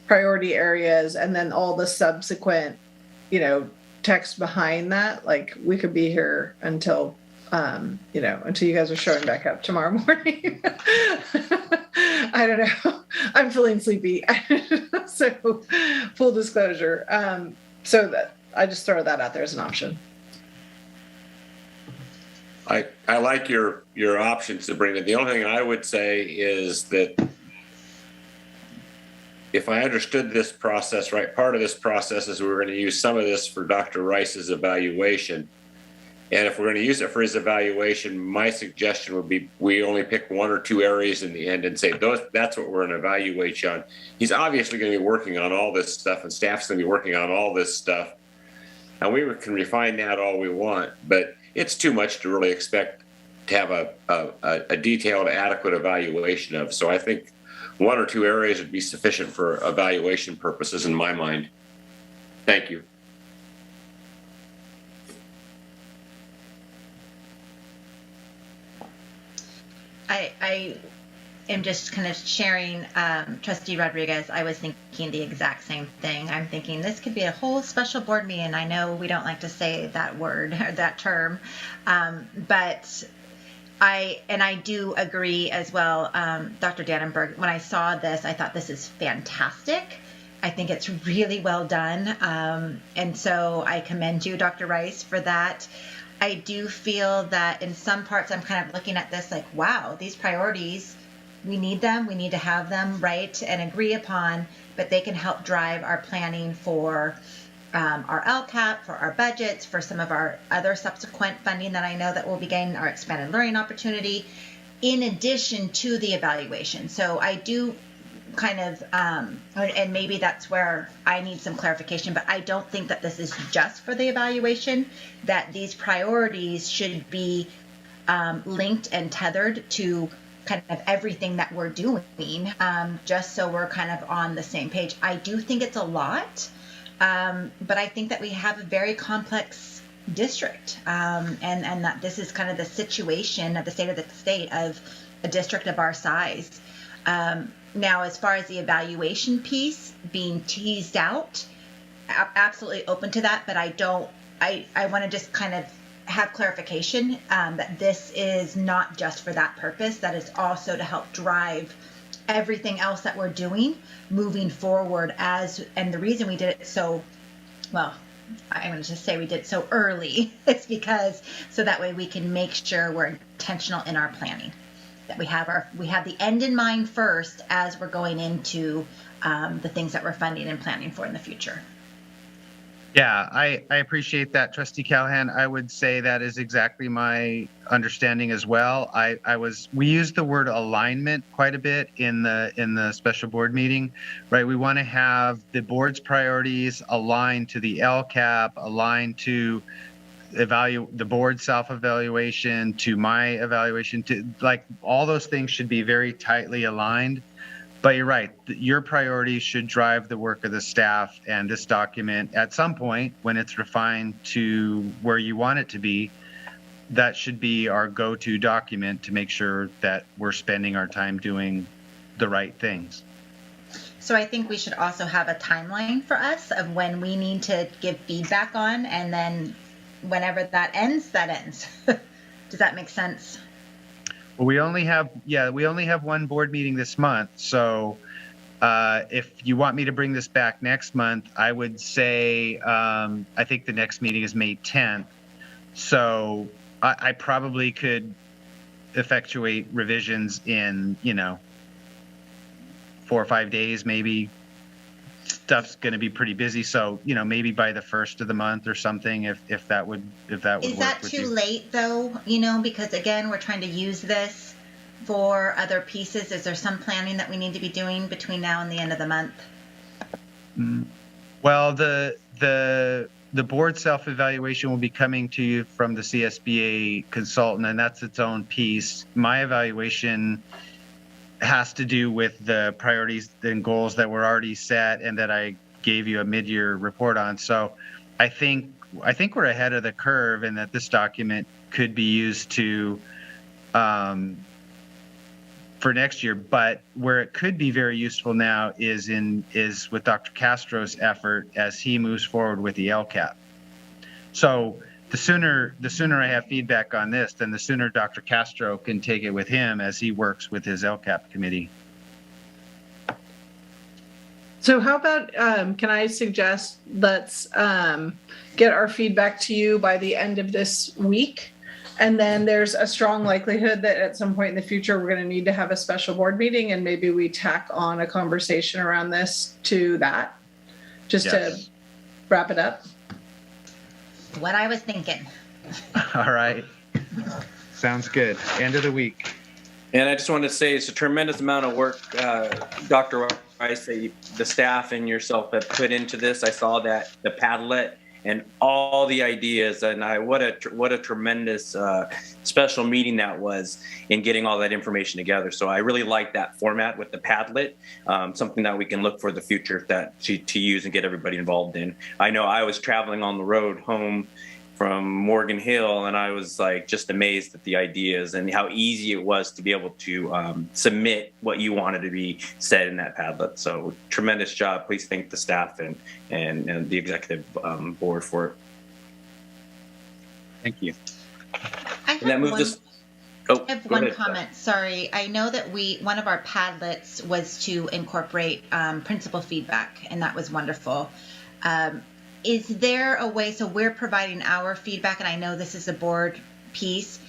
priority areas and then all the subsequent, text behind that, like we could be here until, until you guys are showing back up tomorrow morning. I don't know. I'm feeling sleepy. So full disclosure. So that I just throw that out there as an option. I like your options, Sabrina. The only thing I would say is that if I understood this process right, part of this process is we're going to use some of this for Dr. Rice's evaluation. And if we're going to use it for his evaluation, my suggestion would be we only pick 1 or 2 areas in the end and say that's what we're going to evaluate you on. He's obviously going to be working on all this stuff, and staff's going to be working on all this stuff. And we can refine that all we want, but it's too much to really expect to have a detailed, adequate evaluation of. So I think 1 or 2 areas would be sufficient for evaluation purposes in my mind. Thank you. I am just kind of sharing, Trustee Rodriguez, I was thinking the exact same thing. I'm thinking this could be a whole special board meeting. I know we don't like to say that word or that term, but I do agree as well, Dr. Dannenberg, when I saw this, I thought this is fantastic. I think it's really well done. And so I commend you, Dr. Rice, for that. I do feel that in some parts, I'm kind of looking at this like, wow, these priorities, we need them, we need to have them right and agree upon, but they can help drive our planning for our LCAP, for our budgets, for some of our other subsequent funding that I know that we'll be getting, our expanded learning opportunity, in addition to the evaluation. So I do kind of, and maybe that's where I need some clarification, but I don't think that this is just for the evaluation, that these priorities should be linked and tethered to kind of everything that we're doing, just so we're kind of on the same page. I do think it's a lot, but I think that we have a very complex district, and that this is kind of the situation of the state of a district of our size. Now, as far as the evaluation piece being teased out, absolutely open to that, but I want to just kind of have clarification that this is not just for that purpose, that is also to help drive everything else that we're doing moving forward and the reason we did it so, well, I'm going to just say we did so early. It's because so that way we can make sure we're intentional in our planning, that we have the end in mind first as we're going into the things that we're funding and planning for in the future. Yeah, I appreciate that, Trustee Callahan. I would say that is exactly my understanding as well. We used the word alignment quite a bit in the special board meeting, right? We want to have the board's priorities aligned to the LCAP, aligned to the board's self-evaluation, to my evaluation, to like all those things should be very tightly aligned. But you're right, your priorities should drive the work of the staff, and this document at some point when it's refined to where you want it to be, that should be our go-to document to make sure that we're spending our time doing the right things. So I think we should also have a timeline for us of when we need to give feedback on, and then whenever that ends, that ends. Does that make sense? Well, we only have one board meeting this month. So if you want me to bring this back next month, I would say I think the next meeting is May 10th. So I probably could effectuate revisions in, 4 or 5 days, maybe. Stuff's going to be pretty busy. So, maybe by the 1st of the month or something, if that would work with you. Is that too late though? Because again, we're trying to use this for other pieces. Is there some planning that we need to be doing between now and the end of the month? Well, the board self-evaluation will be coming to you from the CSBA consultant, and that's its own piece. My evaluation has to do with the priorities and goals that were already set and that I gave you a mid-year report on. So I think we're ahead of the curve, and that this document could be used to for next year. But where it could be very useful now is with Dr. Castro's effort as he moves forward with the LCAP. So the sooner I have feedback on this, then the sooner Dr. Castro can take it with him as he works with his LCAP committee. So how about, can I suggest let's get our feedback to you by the end of this week? And then there's a strong likelihood that at some point in the future, we're going to need to have a special board meeting, and maybe we tack on a conversation around this to that, just to wrap it up. What I was thinking. All right. Sounds good. End of the week. And I just wanted to say it's a tremendous amount of work, Dr. Rice, that the staff and yourself have put into this. I saw that the Padlet and all the ideas, and what a tremendous special meeting that was in getting all that information together. So I really like that format with the Padlet, something that we can look for the future to use and get everybody involved in. I know I was traveling on the road home from Morgan Hill, and I was like just amazed at the ideas and how easy it was to be able to submit what you wanted to be said in that Padlet. So tremendous job. Please thank the staff and the executive board for it. Thank you. I have one comment. Sorry. I know that one of our Padlets was to incorporate principal feedback, and that was wonderful. Is there a way, so we're providing our feedback, and I know this is a board piece,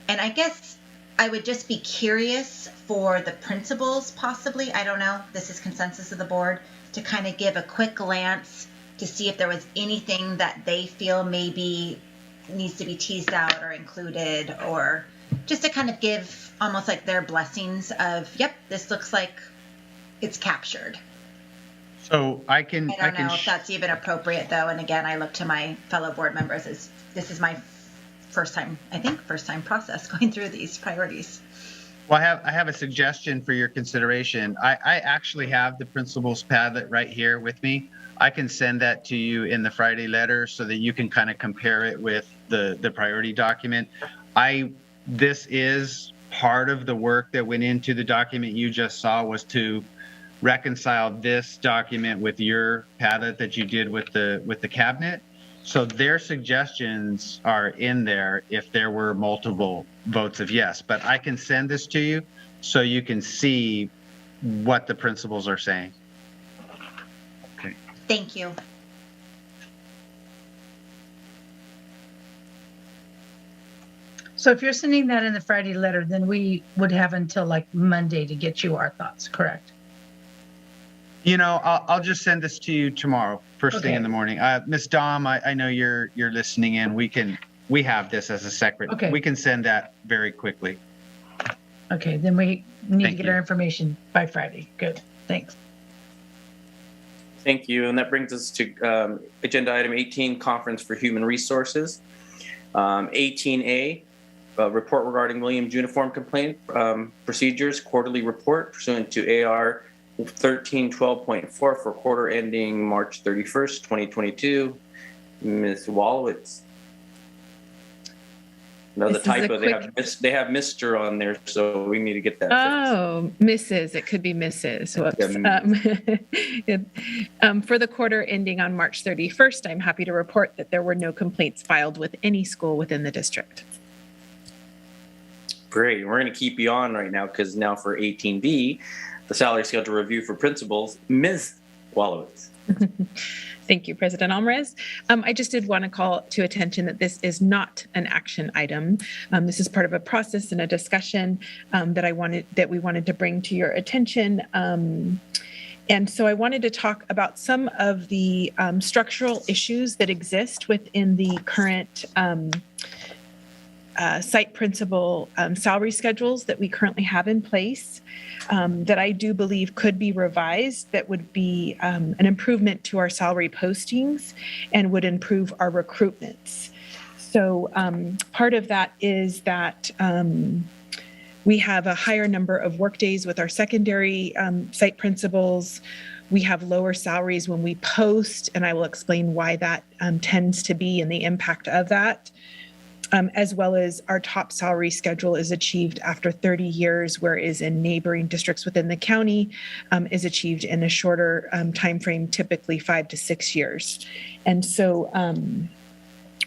and I guess I would just be curious for the principals possibly, I don't know, this is consensus of the board, to kind of give a quick glance to see if there was anything that they feel maybe needs to be teased out or included, or just to kind of give almost like their blessings of, yep, this looks like it's captured. So I don't know if that's even appropriate though. And again, I look to my fellow board members as this is my first time process going through these priorities. Well, I have a suggestion for your consideration. I actually have the principal's Padlet right here with me. I can send that to you in the Friday letter so that you can kind of compare it with the priority document. This is part of the work that went into the document you just saw, was to reconcile this document with your Padlet that you did with the cabinet. So their suggestions are in there if there were multiple votes of yes. But I can send this to you so you can see what the principals are saying. Okay. Thank you. So if you're sending that in the Friday letter, then we would have until like Monday to get you our thoughts, correct? You know, I'll just send this to you tomorrow, first thing in the morning. Ms. Dom, I know you're listening in. We have this as a separate. Okay. We can send that very quickly. Okay, then we need to get our information by Friday. Good, thanks. Thank you. And that brings us to agenda item 18, Conference for Human Resources. 18A, report regarding Williams uniform complaint procedures, quarterly report pursuant to AR 1312.4 for quarter ending March 31st, 2022. Ms. Wallowitz. No, the typo, they have Mr. on there, so we need to get that fixed. Mrs. It could be Mrs. Whoops. For the quarter ending on March 31st, I'm happy to report that there were no complaints filed with any school within the district. Great. We're going to keep you on right now because now for 18B, the salary schedule review for principals, Ms. Wallowitz. Thank you, President Alvarez. I just did want to call to attention that this is not an action item. This is part of a process and a discussion that we wanted to bring to your attention. And so I wanted to talk about some of the structural issues that exist within the current site principal salary schedules that we currently have in place that I do believe could be revised, that would be an improvement to our salary postings and would improve our recruitments. So part of that is that we have a higher number of workdays with our secondary site principals. We have lower salaries when we post, and I will explain why that tends to be and the impact of that. As well as our top salary schedule is achieved after 30 years, whereas in neighboring districts within the county is achieved in a shorter time frame, typically 5 to 6 years. And so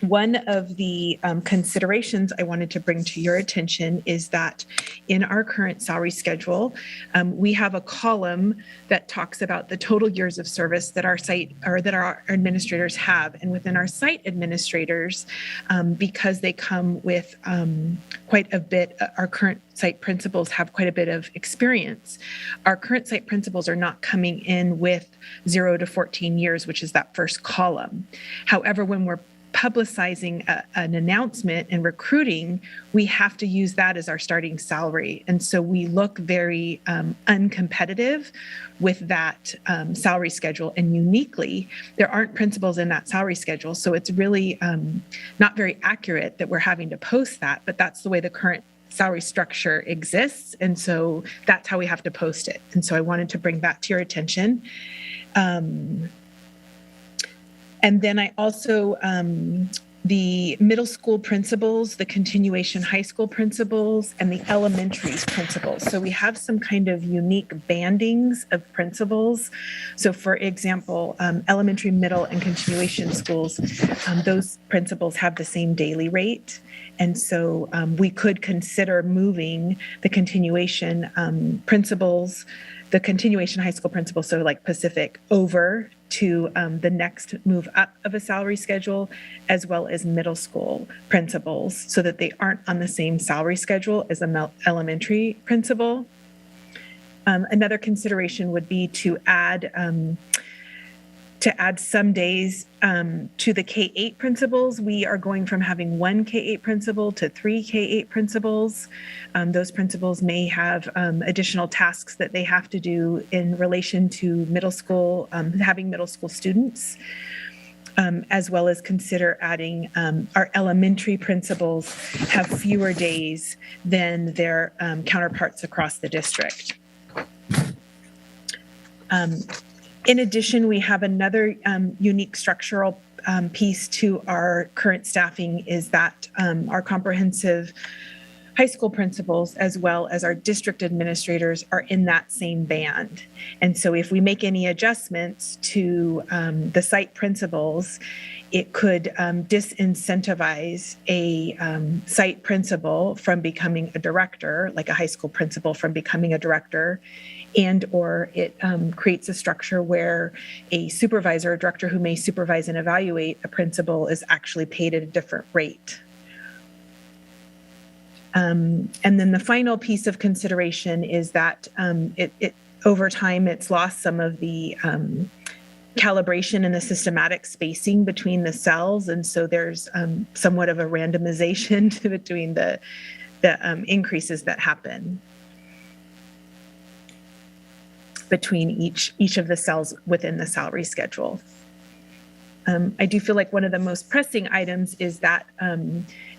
one of the considerations I wanted to bring to your attention is that in our current salary schedule, we have a column that talks about the total years of service that our site or that our administrators have. And within our site administrators, because they come with quite a bit, our current site principals have quite a bit of experience. Our current site principals are not coming in with 0 to 14 years, which is that first column. However, when we're publicizing an announcement and recruiting, we have to use that as our starting salary. And so we look very uncompetitive with that salary schedule. And uniquely, there aren't principals in that salary schedule. So it's really not very accurate that we're having to post that, but that's the way the current salary structure exists. And so that's how we have to post it. And so I wanted to bring that to your attention. And then I also, the middle school principals, the continuation high school principals, and the elementaries principals. So we have some kind of unique bandings of principals. So for example, elementary, middle, and continuation schools, those principals have the same daily rate. And so we could consider moving the continuation principals, the continuation high school principals, so like Pacific, over to the next move up of a salary schedule, as well as middle school principals, so that they aren't on the same salary schedule as an elementary principal. Another consideration would be to add some days to the K-8 principals. We are going from having 1 K-8 principal to 3 K-8 principals. Those principals may have additional tasks that they have to do in relation to middle school, having middle school students, as well as consider adding our elementary principals have fewer days than their counterparts across the district. In addition, we have another unique structural piece to our current staffing is that our comprehensive high school principals, as well as our district administrators, are in that same band. And so if we make any adjustments to the site principals, it could disincentivize a site principal from becoming a director, like a high school principal from becoming a director, and or it creates a structure where a supervisor or director who may supervise and evaluate a principal is actually paid at a different rate. And then the final piece of consideration is that it over time, it's lost some of the calibration and the systematic spacing between the cells. And so there's somewhat of a randomization between the increases that happen between each of the cells within the salary schedule. I do feel like one of the most pressing items is that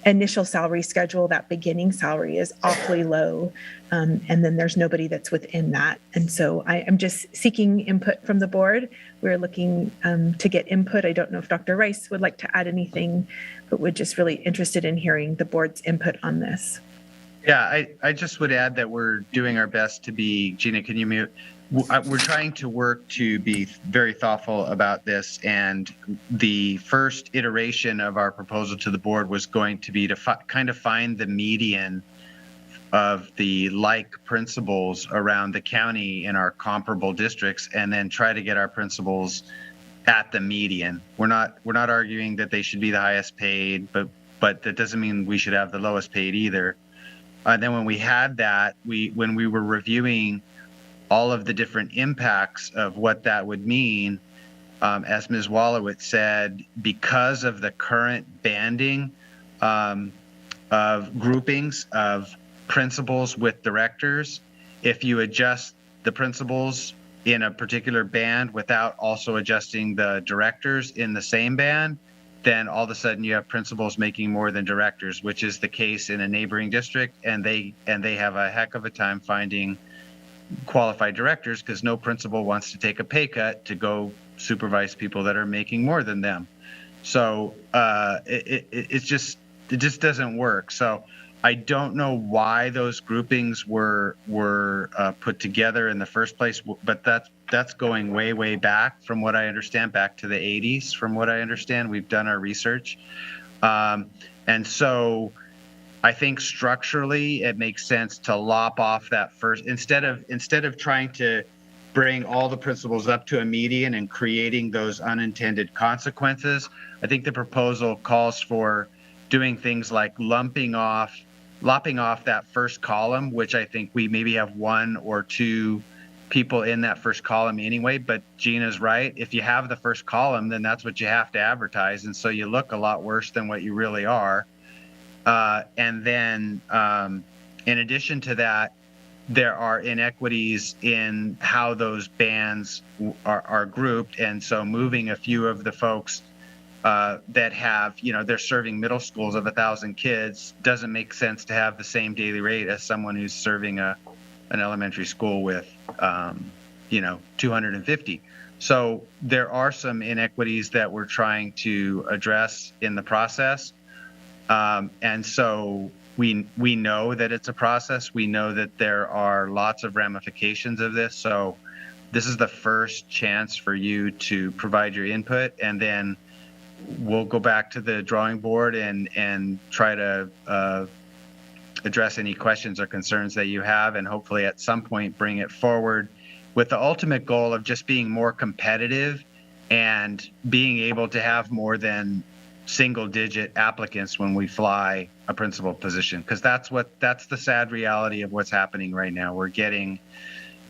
initial salary schedule, that beginning salary is awfully low. And then there's nobody that's within that. And so I'm just seeking input from the board. We're looking to get input. I don't know if Dr. Rice would like to add anything, but we're just really interested in hearing the board's input on this. Yeah, I just would add that we're doing our best to be, Gina, can you mute? We're trying to work to be very thoughtful about this, and the first iteration of our proposal to the board was going to be to kind of find the median of the like principals around the county in our comparable districts, and then try to get our principals at the median. We're not arguing that they should be the highest paid, but that doesn't mean we should have the lowest paid either. Then when we had that, when we were reviewing all of the different impacts of what that would mean, as Ms. Wallowitz said, because of the current banding of groupings of principals with directors, if you adjust the principals in a particular band without also adjusting the directors in the same band, then all of a sudden you have principals making more than directors, which is the case in a neighboring district, and they have a heck of a time finding qualified directors because no principal wants to take a pay cut to go supervise people that are making more than them. So it just doesn't work. So I don't know why those groupings were put together in the first place, but that's going way back from what I understand, back to the 80s. From what I understand, we've done our research, and so I think structurally it makes sense to lop off that first, instead of trying to bring all the principals up to a median and creating those unintended consequences. I think the proposal calls for doing things like lopping off that first column, which I think we maybe have one or two people in that first column anyway. But Gina's right. If you have the first column, then that's what you have to advertise. And so you look a lot worse than what you really are. And then in addition to that, there are inequities in how those bands are grouped. And so moving a few of the folks that have, they're serving middle schools of 1,000 kids doesn't make sense to have the same daily rate as someone who's serving an elementary school with, 250. So there are some inequities that we're trying to address in the process. And so we know that it's a process. We know that there are lots of ramifications of this. So this is the first chance for you to provide your input, and then we'll go back to the drawing board and try to address any questions or concerns that you have, and hopefully at some point bring it forward with the ultimate goal of just being more competitive and being able to have more than single-digit applicants when we fly a principal position, because that's the sad reality of what's happening right now. We're getting,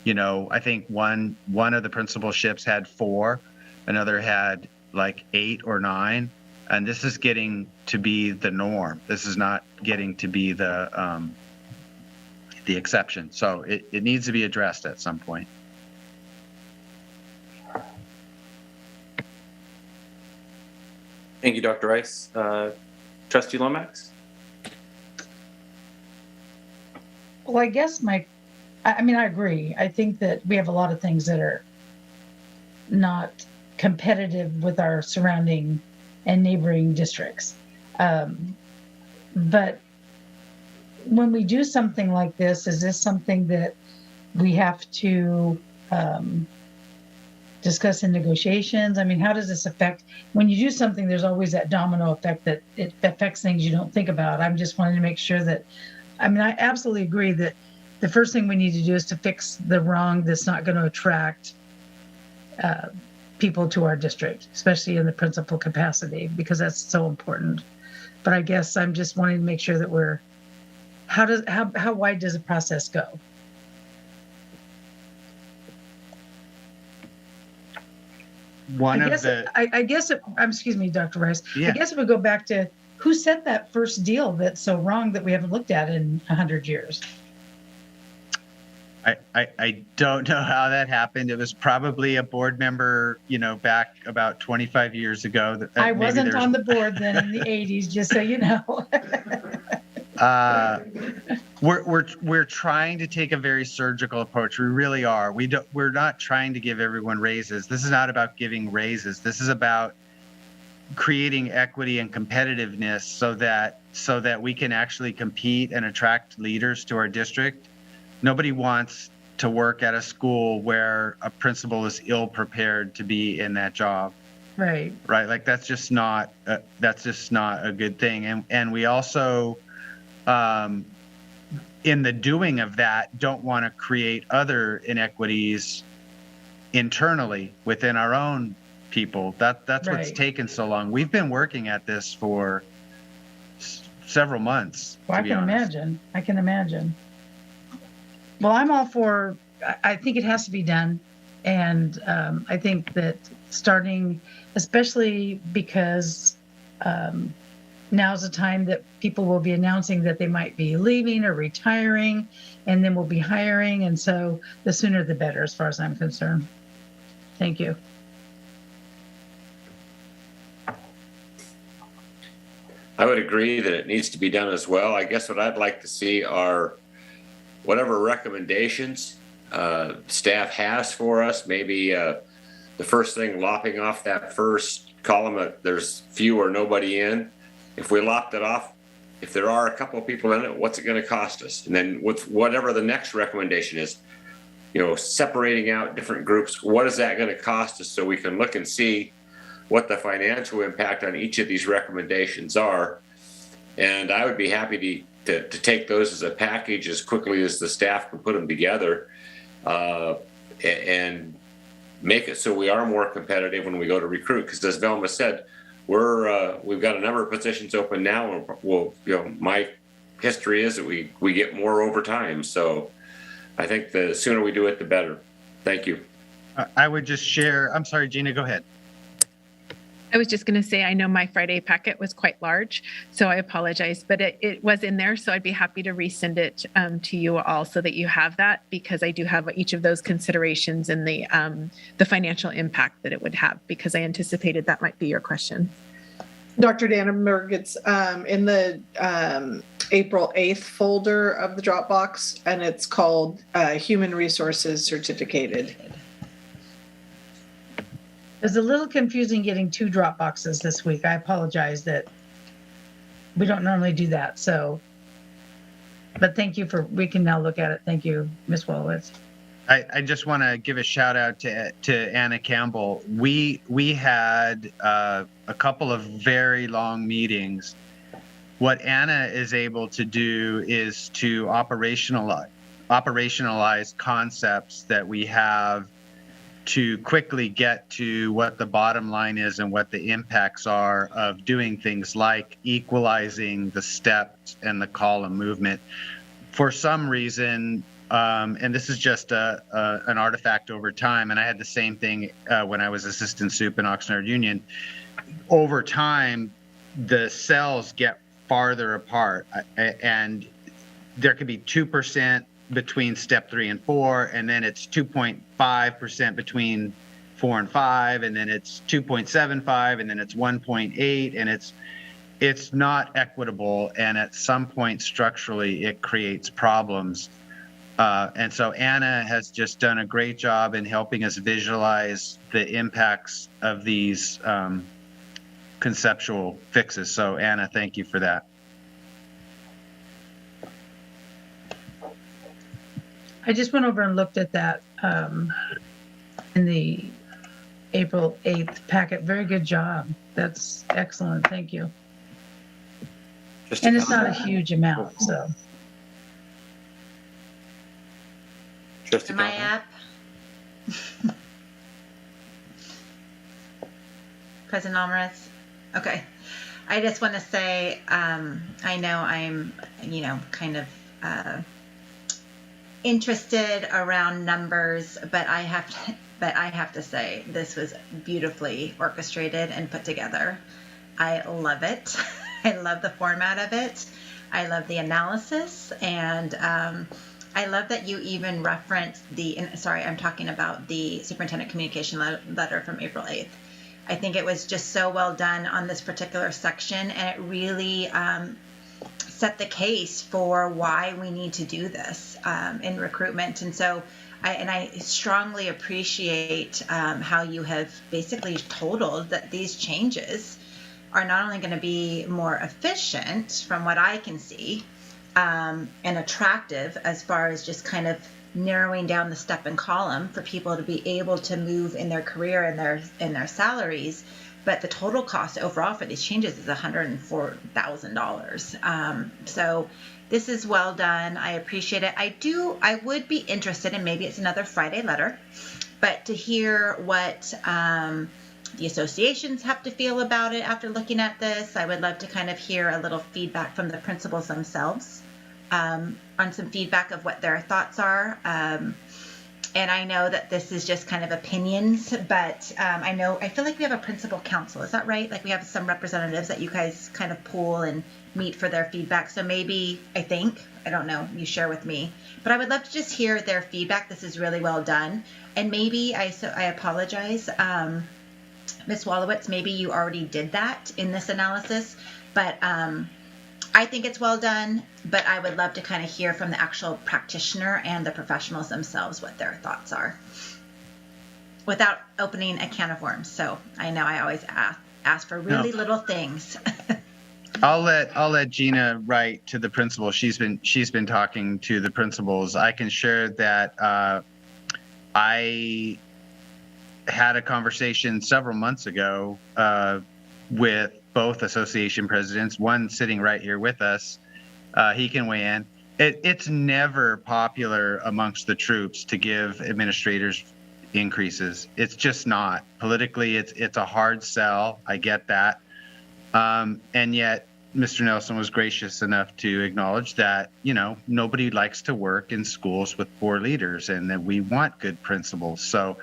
I think one of the principal ships had 4, another had like 8 or 9, and this is getting to be the norm. This is not getting to be the exception. So it needs to be addressed at some point. Thank you, Dr. Rice. Trustee Lomax? Well, I guess I agree. I think that we have a lot of things that are not competitive with our surrounding and neighboring districts. But when we do something like this, is this something that we have to discuss in negotiations? I mean, how does this affect, when you do something, there's always that domino effect that it affects things you don't think about. I'm just wanting to make sure that, I absolutely agree that the first thing we need to do is to fix the wrong that's not going to attract people to our district, especially in the principal capacity, because that's so important. But I guess I'm just wanting to make sure that we're how wide does the process go? I guess excuse me, Dr. Rice. Yeah. I guess it would go back to who set that first deal that's so wrong that we haven't looked at in 100 years. I don't know how that happened. It was probably a board member, back about 25 years ago. I wasn't on the board then in the 80s, just so you know. We're trying to take a very surgical approach. We really are. We're not trying to give everyone raises. This is not about giving raises. This is about creating equity and competitiveness so that we can actually compete and attract leaders to our district. Nobody wants to work at a school where a principal is ill prepared to be in that job. Right. Like that's just not a good thing. And we also, in the doing of that, don't want to create other inequities internally within our own people. That's Right. what's taken so long. We've been working at this for several months. Well, I can imagine. Well, I'm all for, I think it has to be done. And I think that starting, especially because now's the time that people will be announcing that they might be leaving or retiring, and then we'll be hiring. And so the sooner the better, as far as I'm concerned. Thank you. I would agree that it needs to be done as well. I guess what I'd like to see are whatever recommendations staff has for us. Maybe the first thing, lopping off that first column, there's few or nobody in. If we lopped it off, if there are a couple of people in it, what's it going to cost us? And then with whatever the next recommendation is, separating out different groups, what is that going to cost us so we can look and see what the financial impact on each of these recommendations are. And I would be happy to take those as a package as quickly as the staff can put them together and make it so we are more competitive when we go to recruit. Because as Velma said, we've got a number of positions open now, and my history is that we get more over time. So I think the sooner we do it, the better. Thank you. I would just share. I'm sorry, Gina, go ahead. I was just going to say, I know my Friday packet was quite large, so I apologize, but it was in there. So I'd be happy to resend it to you all so that you have that, because I do have each of those considerations and the financial impact that it would have, because I anticipated that might be your question. Dr. Dannenberg, it's in the April 8th folder of the Dropbox, and it's called Human Resources Certificated. It was a little confusing getting 2 drop boxes this week. I apologize that we don't normally do that. So, but thank you we can now look at it. Thank you, Ms. Wolowitz. I just want to give a shout out to Anna Campbell. We had a couple of very long meetings. What Anna is able to do is to operationalize concepts that we have to quickly get to what the bottom line is and what the impacts are of doing things like equalizing the steps and the column movement. For some reason, and this is just an artifact over time, and I had the same thing when I was assistant soup in Oxnard Union. Over time, the cells get farther apart, and there could be 2% between step 3 and 4, and then it's 2.5% between 4 and 5, and then it's 2.75, and then it's 1.8, and it's not equitable, and at some point structurally it creates problems. And so Anna has just done a great job in helping us visualize the impacts of these conceptual fixes. So Anna, thank you for that. I just went over and looked at that in the April 8th packet. Very good job. That's excellent. Thank you. And it's not a huge amount, so. Am I up? President Alvarez? Okay. I just want to say, I know I'm, kind of interested around numbers, but I have to say this was beautifully orchestrated and put together. I love it. I love the format of it. I love the analysis, and I love that you even referenced I'm talking about the superintendent communication letter from April 8th. I think it was just so well done on this particular section, and it really set the case for why we need to do this in recruitment. And so I strongly appreciate how you have basically totaled that these changes are not only going to be more efficient from what I can see and attractive as far as just kind of narrowing down the step and column for people to be able to move in their career and their salaries, but the total cost overall for these changes is $104,000. So this is well done. I appreciate it. I would be interested in, maybe it's another Friday letter, but to hear what the associations have to feel about it after looking at this. I would love to kind of hear a little feedback from the principals themselves on some feedback of what their thoughts are. And I know that this is just kind of opinions, but I feel like we have a principal council. Is that right? Like we have some representatives that you guys kind of pool and meet for their feedback. So maybe, I don't know, you share with me, but I would love to just hear their feedback. This is really well done. And maybe I apologize, Ms. Wallowitz, maybe you already did that in this analysis, but I think it's well done, but I would love to kind of hear from the actual practitioner and the professionals themselves what their thoughts are without opening a can of worms. So I know I always ask for really little things. I'll let Gina write to the principal. She's been talking to the principals. I can share that I had a conversation several months ago with both association presidents, one sitting right here with us. He can weigh in. It's never popular amongst the troops to give administrators increases. It's just not. Politically, it's a hard sell. I get that. And yet, Mr. Nelson was gracious enough to acknowledge that, nobody likes to work in schools with poor leaders and that we want good principals. So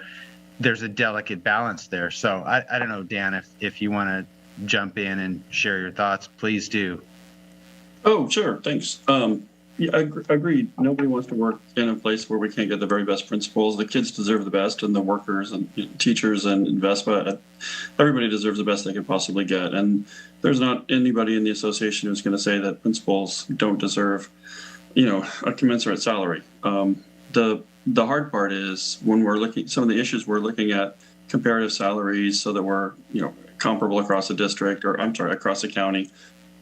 there's a delicate balance there. So I don't know, Dan, if you want to jump in and share your thoughts, please do. Oh, sure. Thanks. Yeah, agreed. Nobody wants to work in a place where we can't get the very best principals. The kids deserve the best, and the workers and teachers and VESPA, everybody deserves the best they can possibly get. And there's not anybody in the association who's going to say that principals don't deserve, a commensurate salary. The hard part is when we're looking, some of the issues we're looking at comparative salaries so that we're, comparable across the district, or across the county.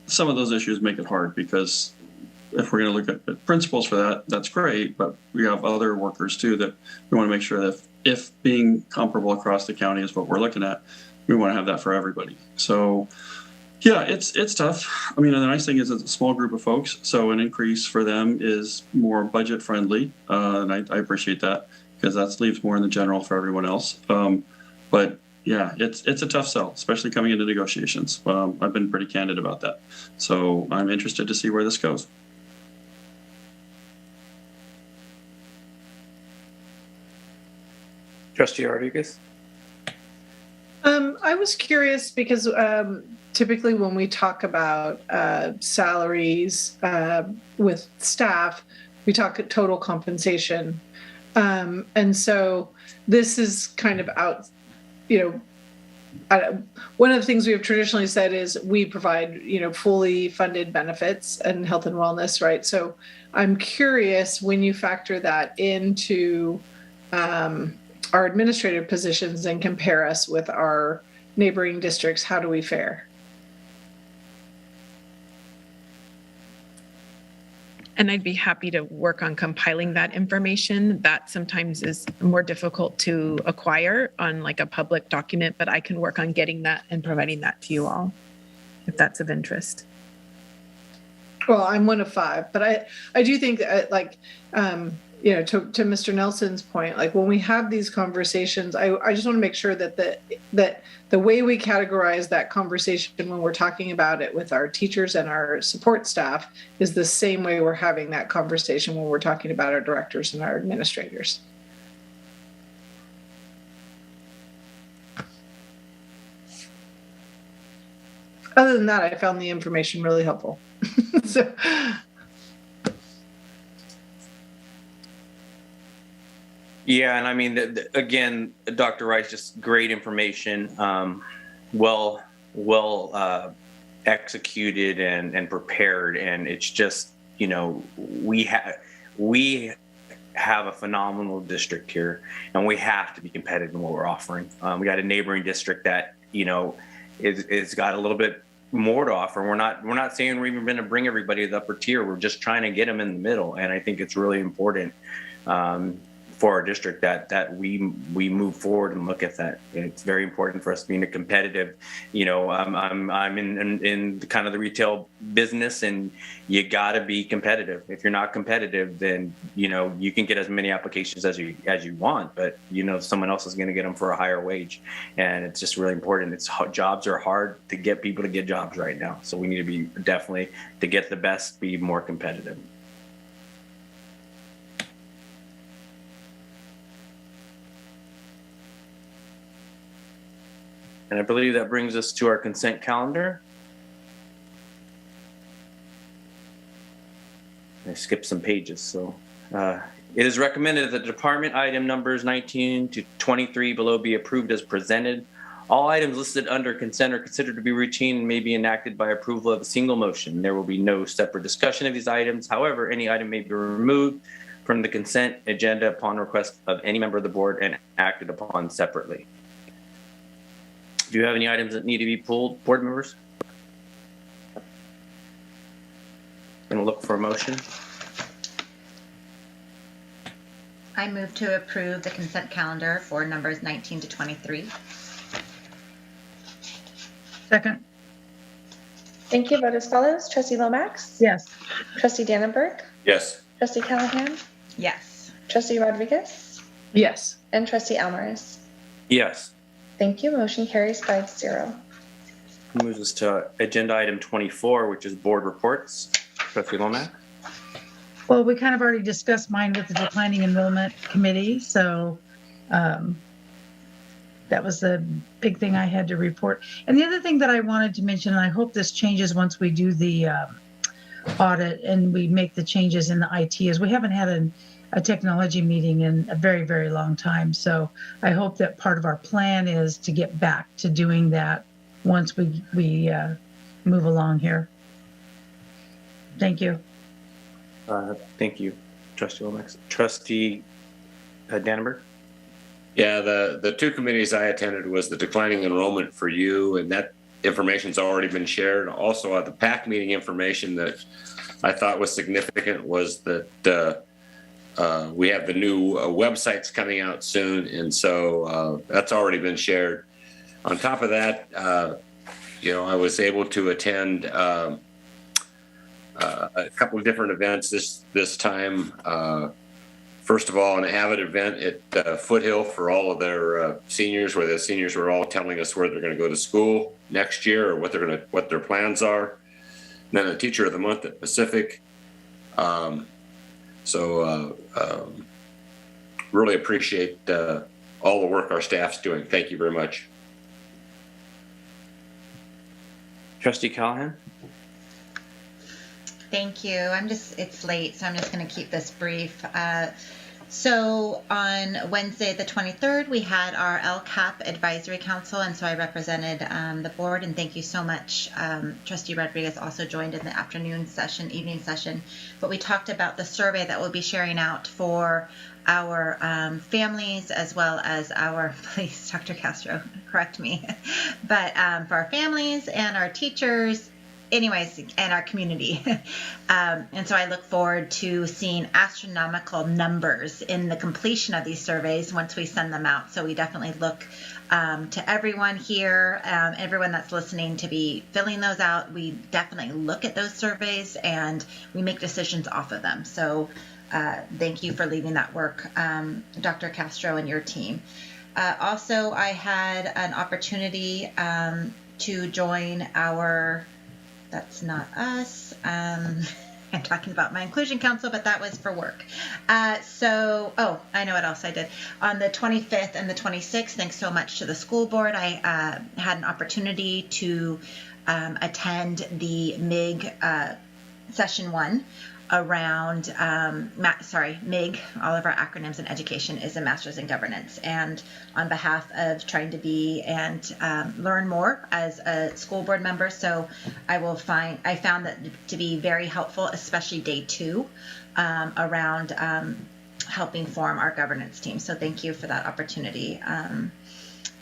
Some of those issues make it hard because if we're going to look at principals for that, that's great, but we have other workers too that we want to make sure that if being comparable across the county is what we're looking at, we want to have that for everybody. So yeah, it's tough. I mean, the nice thing is it's a small group of folks, so an increase for them is more budget friendly, and I appreciate that because that leaves more in the general for everyone else. But yeah, it's a tough sell, especially coming into negotiations. I've been pretty candid about that, so I'm interested to see where this goes. Trustee Rodriguez. I was curious because typically when we talk about salaries with staff, we talk total compensation. And so this is kind of out, one of the things we have traditionally said is we provide, fully funded benefits and health and wellness, right? So I'm curious when you factor that into our administrative positions and compare us with our neighboring districts, how do we fare? And I'd be happy to work on compiling that information. That sometimes is more difficult to acquire on like a public document, but I can work on getting that and providing that to you all, if that's of interest. Well, I'm one of five, but I do think you know, to Mr. Nelson's point, like when we have these conversations, I just want to make sure that the way we categorize that conversation when we're talking about it with our teachers and our support staff is the same way we're having that conversation when we're talking about our directors and our administrators. Other than that, I found the information really helpful. So. Yeah, and I mean, again, Dr. Rice, just great information, well executed and prepared, and it's just, you know, we have a phenomenal district here, and we have to be competitive in what we're offering. We got a neighboring district that, you know, is got a little bit more to offer. We're not saying we're even going to bring everybody to the upper tier. We're just trying to get them in the middle, and I think it's really important for our district that we move forward and look at that. And it's very important for us being a competitive. You know, I'm in kind of the retail business, and you got to be competitive. If you're not competitive, then, you know, you can get as many applications as you want, but, you know, someone else is going to get them for a higher wage, and it's just really important. Jobs are hard to get people to get jobs right now, so we need to be definitely, to get the best, be more competitive. And I believe that brings us to our consent calendar. I skipped some pages. So it is recommended that the department item numbers 19 to 23 below be approved as presented. All items listed under consent are considered to be routine and may be enacted by approval of a single motion. There will be no separate discussion of these items. However, any item may be removed from the consent agenda upon request of any member of the board and acted upon separately. Do you have any items that need to be pulled, board members? Gonna look for a motion. I move to approve the consent calendar for numbers 19 to 23. Second. Thank you. Vote as follows. Trustee Lomax? Yes. Trustee Burke? Yes. Trustee Callahan? Yes. Trustee Rodriguez? Yes. And Trustee Alvarez? Yes. Thank you. Motion carries 5-0. Moves us to agenda item 24, which is board reports. Trustee Lomax? Well, we kind of already discussed mine with the declining enrollment committee, so that was the big thing I had to report. And the other thing that I wanted to mention, and I hope this changes once we do the audit and we make the changes in the IT, is we haven't had a technology meeting in a very, very long time. So I hope that part of our plan is to get back to doing that once we move along here. Thank you. Thank you, Trustee Lomax. Trustee Dannenberg? Yeah, the two committees I attended was the declining enrollment for you, and that information's already been shared. Also, the PAC meeting information that I thought was significant was that we have the new websites coming out soon, and so that's already been shared. On top of that, you know, I was able to attend a couple of different events this time. First of all, an Avid event at Foothill for all of their seniors, where the seniors were all telling us where they're going to go to school next year or what their plans are. And then a Teacher of the Month at Pacific. Really appreciate all the work our staff's doing. Thank you very much. Trustee Callahan? Thank you. It's late, so I'm just going to keep this brief. So on Wednesday, the 23rd, we had our LCAP Advisory Council, and so I represented the board, and thank you so much. Trustee Rodriguez also joined in the afternoon session, evening session, but we talked about the survey that we'll be sharing out for our families as well as our, please, Dr. Castro, correct me, but for our families and our teachers, anyways, and our community. And so I look forward to seeing astronomical numbers in the completion of these surveys once we send them out. So we definitely look to everyone here, everyone that's listening, to be filling those out. We definitely look at those surveys and we make decisions off of them. So thank you for leading that work, Dr. Castro and your team. Also, I had an opportunity to join our, that's not us, I'm talking about my inclusion council, but that was for work. I know what else I did. On the 25th and the 26th, thanks so much to the school board, I had an opportunity to attend the MIG session 1 around, MIG, all of our acronyms in education, is a master's in governance. And on behalf of trying to be and learn more as a school board member, so I found that to be very helpful, especially day 2, around helping form our governance team. So thank you for that opportunity.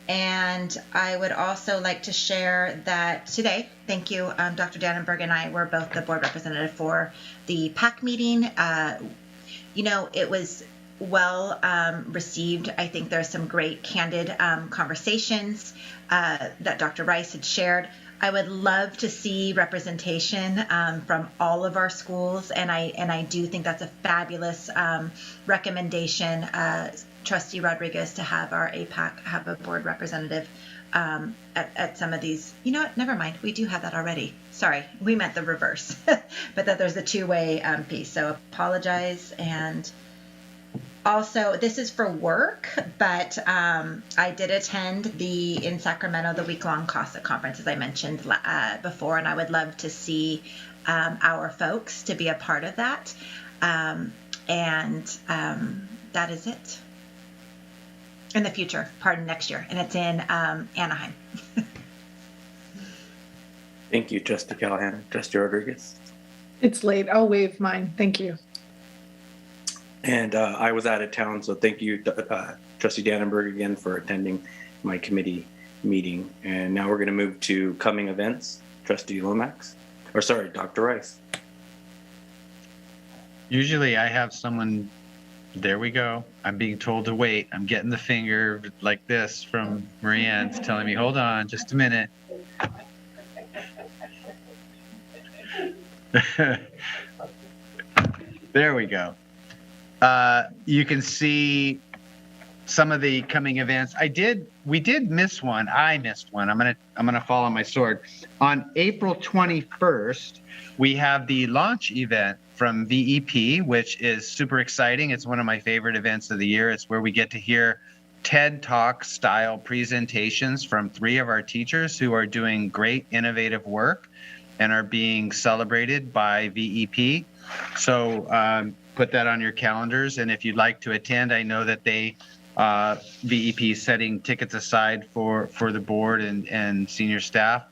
And I would also like to share that today, thank you, Dr. Dannenberg and I were both the board representative for the PAC meeting. It was well received. I think there's some great candid conversations that Dr. Rice had shared. I would love to see representation from all of our schools, and I do think that's a fabulous recommendation, Trustee Rodriguez, to have our APAC have a board representative at some of these. You know what? Never mind. We do have that already. Sorry, we meant the reverse, but that there's a two-way piece. So apologize. And also, this is for work, but I did attend in Sacramento, the week-long CASA conference, as I mentioned before, and I would love to see our folks to be a part of that. That is it. In the future, next year, and it's in Anaheim. Thank you, Trustee Callahan. Trustee Rodriguez. It's late. I'll waive mine. Thank you. And I was out of town, so thank you, Trustee Dannenberg, again for attending my committee meeting. And now we're going to move to coming events. Trustee Lomax, Dr. Rice. Usually I have someone. There we go. I'm being told to wait. I'm getting the finger like this from Marianne. It's telling me, hold on, just a minute. There we go. You can see some of the coming events. We did miss one. I missed one. I'm gonna fall on my sword. On April 21st, we have the launch event from VEP, which is super exciting. It's one of my favorite events of the year. It's where we get to hear TED Talk style presentations from 3 of our teachers who are doing great innovative work and are being celebrated by VEP. So put that on your calendars. And if you'd like to attend, I know that VEP is setting tickets aside for the board and senior staff.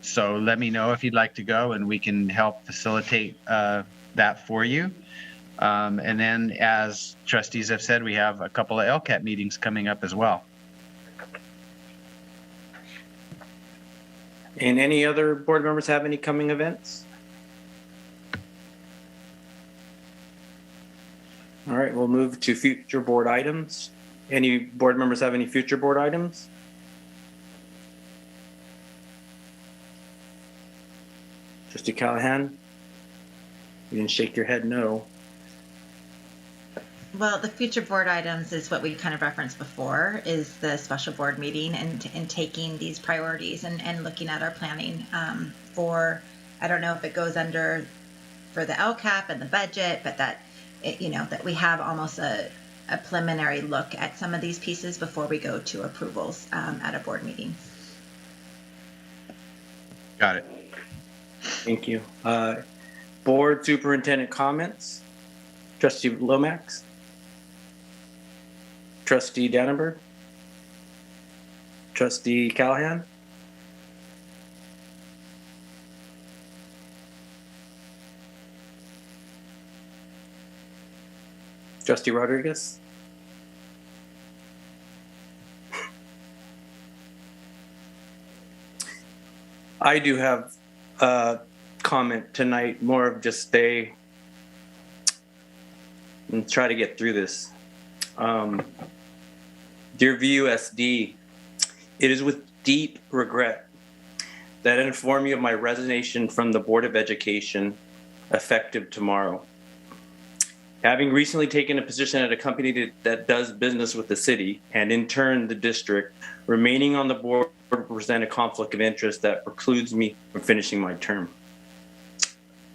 So let me know if you'd like to go, and we can help facilitate that for you. And then, as trustees have said, we have a couple of LCAT meetings coming up as well. And any other board members have any coming events? All right, we'll move to future board items. Any board members have any future board items? Trustee Callahan? You didn't shake your head no. Well, the future board items is what we kind of referenced before, is the special board meeting and taking these priorities and looking at our planning for, I don't know if it goes under for the LCAP and the budget, but that we have almost a preliminary look at some of these pieces before we go to approvals at a board meeting. Got it. Thank you. Board superintendent comments. Trustee Lomax. Trustee Dannenberg. Trustee Callahan. Trustee Rodriguez. I do have a comment tonight, more of just stay and try to get through this. Dear VUSD, it is with deep regret that I inform you of my resignation from the Board of Education effective tomorrow. Having recently taken a position at a company that does business with the city and in turn the district, remaining on the board would present a conflict of interest that precludes me from finishing my term.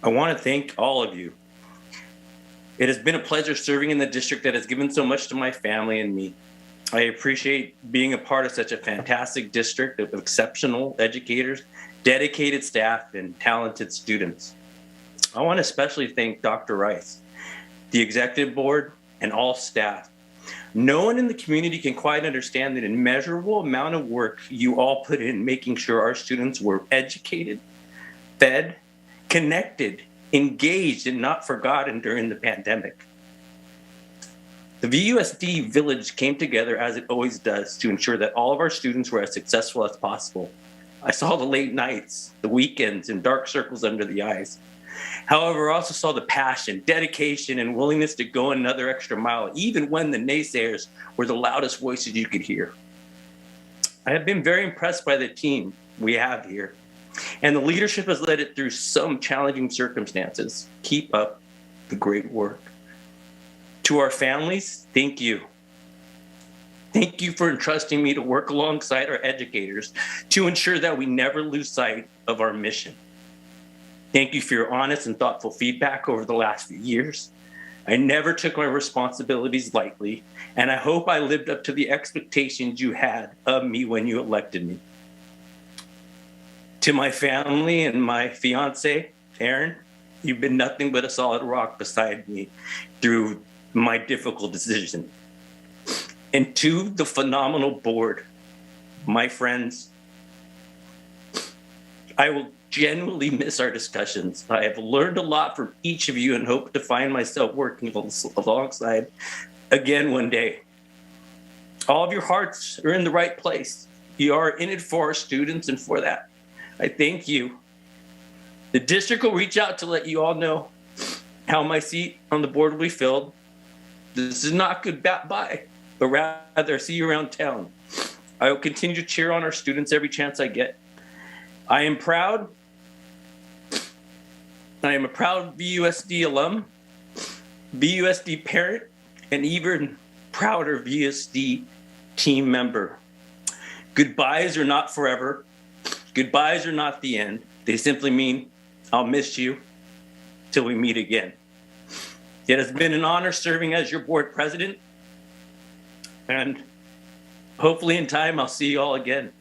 I want to thank all of you. It has been a pleasure serving in the district that has given so much to my family and me. I appreciate being a part of such a fantastic district of exceptional educators, dedicated staff, and talented students. I want to especially thank Dr. Rice, the executive board, and all staff. No one in the community can quite understand the immeasurable amount of work you all put in making sure our students were educated, fed, connected, engaged, and not forgotten during the pandemic. The VUSD Village came together as it always does to ensure that all of our students were as successful as possible. I saw the late nights, the weekends, and dark circles under the eyes. However, I also saw the passion, dedication, and willingness to go another extra mile, even when the naysayers were the loudest voices you could hear. I have been very impressed by the team we have here, and the leadership has led it through some challenging circumstances. Keep up the great work. To our families, thank you. Thank you for entrusting me to work alongside our educators to ensure that we never lose sight of our mission. Thank you for your honest and thoughtful feedback over the last few years. I never took my responsibilities lightly, and I hope I lived up to the expectations you had of me when you elected me. To my family and my fiance, Erin, you've been nothing but a solid rock beside me through my difficult decision. And to the phenomenal board, my friends, I will genuinely miss our discussions. I have learned a lot from each of you and hope to find myself working alongside again one day. All of your hearts are in the right place. You are in it for our students, and for that, I thank you. The district will reach out to let you all know how my seat on the board will be filled. This is not goodbye, but rather see you around town. I will continue to cheer on our students every chance I get. I am a proud VUSD alum, VUSD parent, and even prouder VUSD team member. Goodbyes are not forever. Goodbyes are not the end. They simply mean I'll miss you till we meet again. It has been an honor serving as your board president, and hopefully in time I'll see you all again.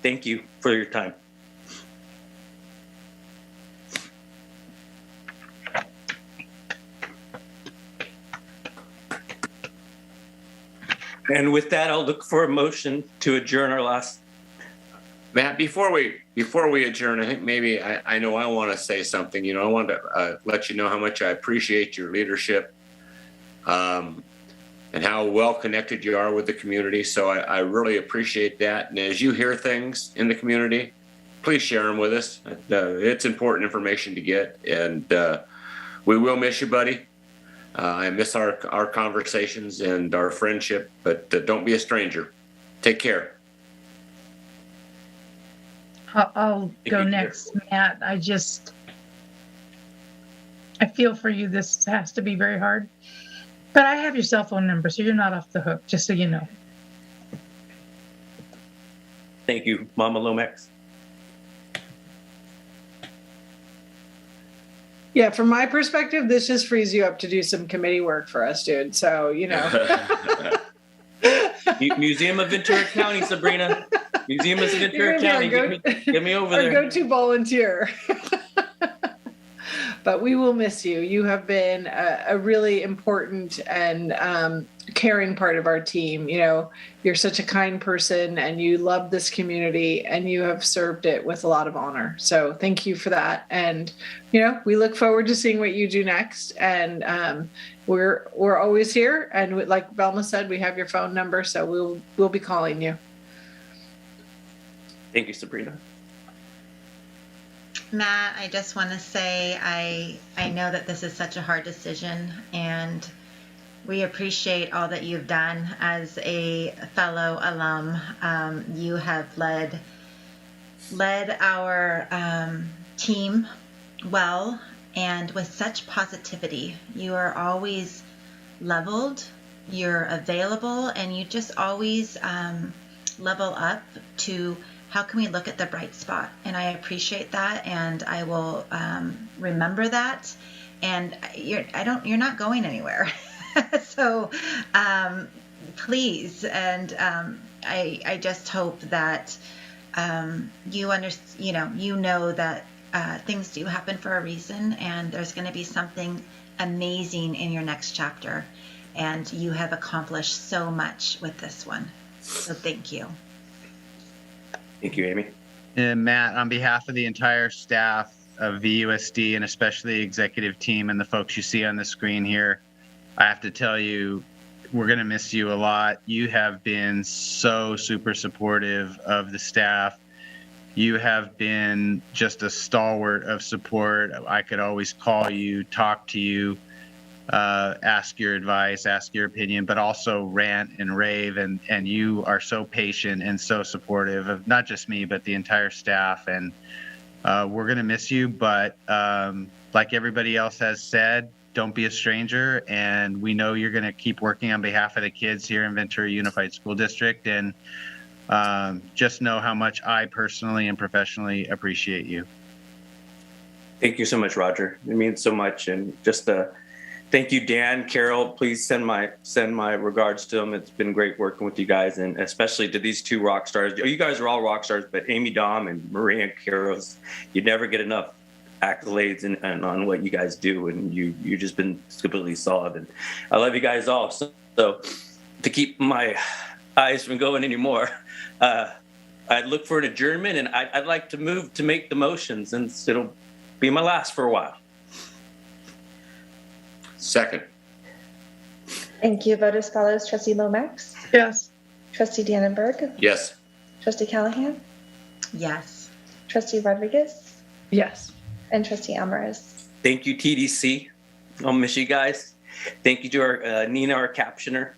Thank you for your time. And with that, I'll look for a motion to adjourn our last. Matt, before we adjourn, I think maybe I know I want to say something. You know, I want to let you know how much I appreciate your leadership and how well connected you are with the community. So I really appreciate that. And as you hear things in the community, please share them with us. It's important information to get, and we will miss you, buddy. I miss our conversations and our friendship, but don't be a stranger. Take care. I'll go next, Matt. I feel for you. This has to be very hard, but I have your cell phone number, so you're not off the hook, just so you know. Thank you, Mama Lomax. Yeah, from my perspective, this just frees you up to do some committee work for us, dude. So, you know. Museum of Ventura County, Sabrina. Museum of Ventura County. Get me over there. Our go-to volunteer. But we will miss you. You have been a really important and caring part of our team. You know, you're such a kind person, and you love this community, and you have served it with a lot of honor. So thank you for that. And, you know, we look forward to seeing what you do next. And we're always here. And like Velma said, we have your phone number, so we'll be calling you. Thank you, Sabrina. Matt, I just want to say I know that this is such a hard decision, and we appreciate all that you've done as a fellow alum. You have led our team well, and with such positivity. You are always leveled, you're available, and you just always level up to how can we look at the bright spot. And I appreciate that, and I will remember that. And you're not going anywhere. So please, and I just hope that you know that things do happen for a reason, and there's going to be something amazing in your next chapter, and you have accomplished so much with this one. So thank you. Thank you, Amy. And Matt, on behalf of the entire staff of VUSD, and especially the executive team and the folks you see on the screen here, I have to tell you, we're going to miss you a lot. You have been so super supportive of the staff. You have been just a stalwart of support. I could always call you, talk to you, ask your advice, ask your opinion, but also rant and rave. And you are so patient and so supportive of not just me, but the entire staff. And we're going to miss you. But like everybody else has said, don't be a stranger. And we know you're going to keep working on behalf of the kids here in Ventura Unified School District. And just know how much I personally and professionally appreciate you. Thank you so much, Roger. It means so much. And just thank you, Dan, Carol. Please send my regards to them. It's been great working with you guys, and especially to these two rock stars. You guys are all rock stars, but Amy Dom and Maria Carros, you never get enough accolades and on what you guys do, and you've just been completely solid. And I love you guys all. So to keep my eyes from going anymore, I'd look for an adjournment, and I'd like to move to make the motion, since it'll be my last for a while. Second. Thank you. Vote as follows. Trustee Lomax? Yes. Trustee Dannenberg? Yes. Trustee Callahan? Yes. Trustee Rodriguez? Yes. And Trustee Alvarez? Thank you, TDC. I'll miss you guys. Thank you to our Nina, our captioner,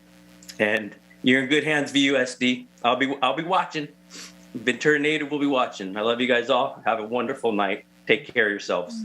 and you're in good hands, VUSD. I'll be watching. Ventura native will be watching. I love you guys all. Have a wonderful night. Take care of yourselves.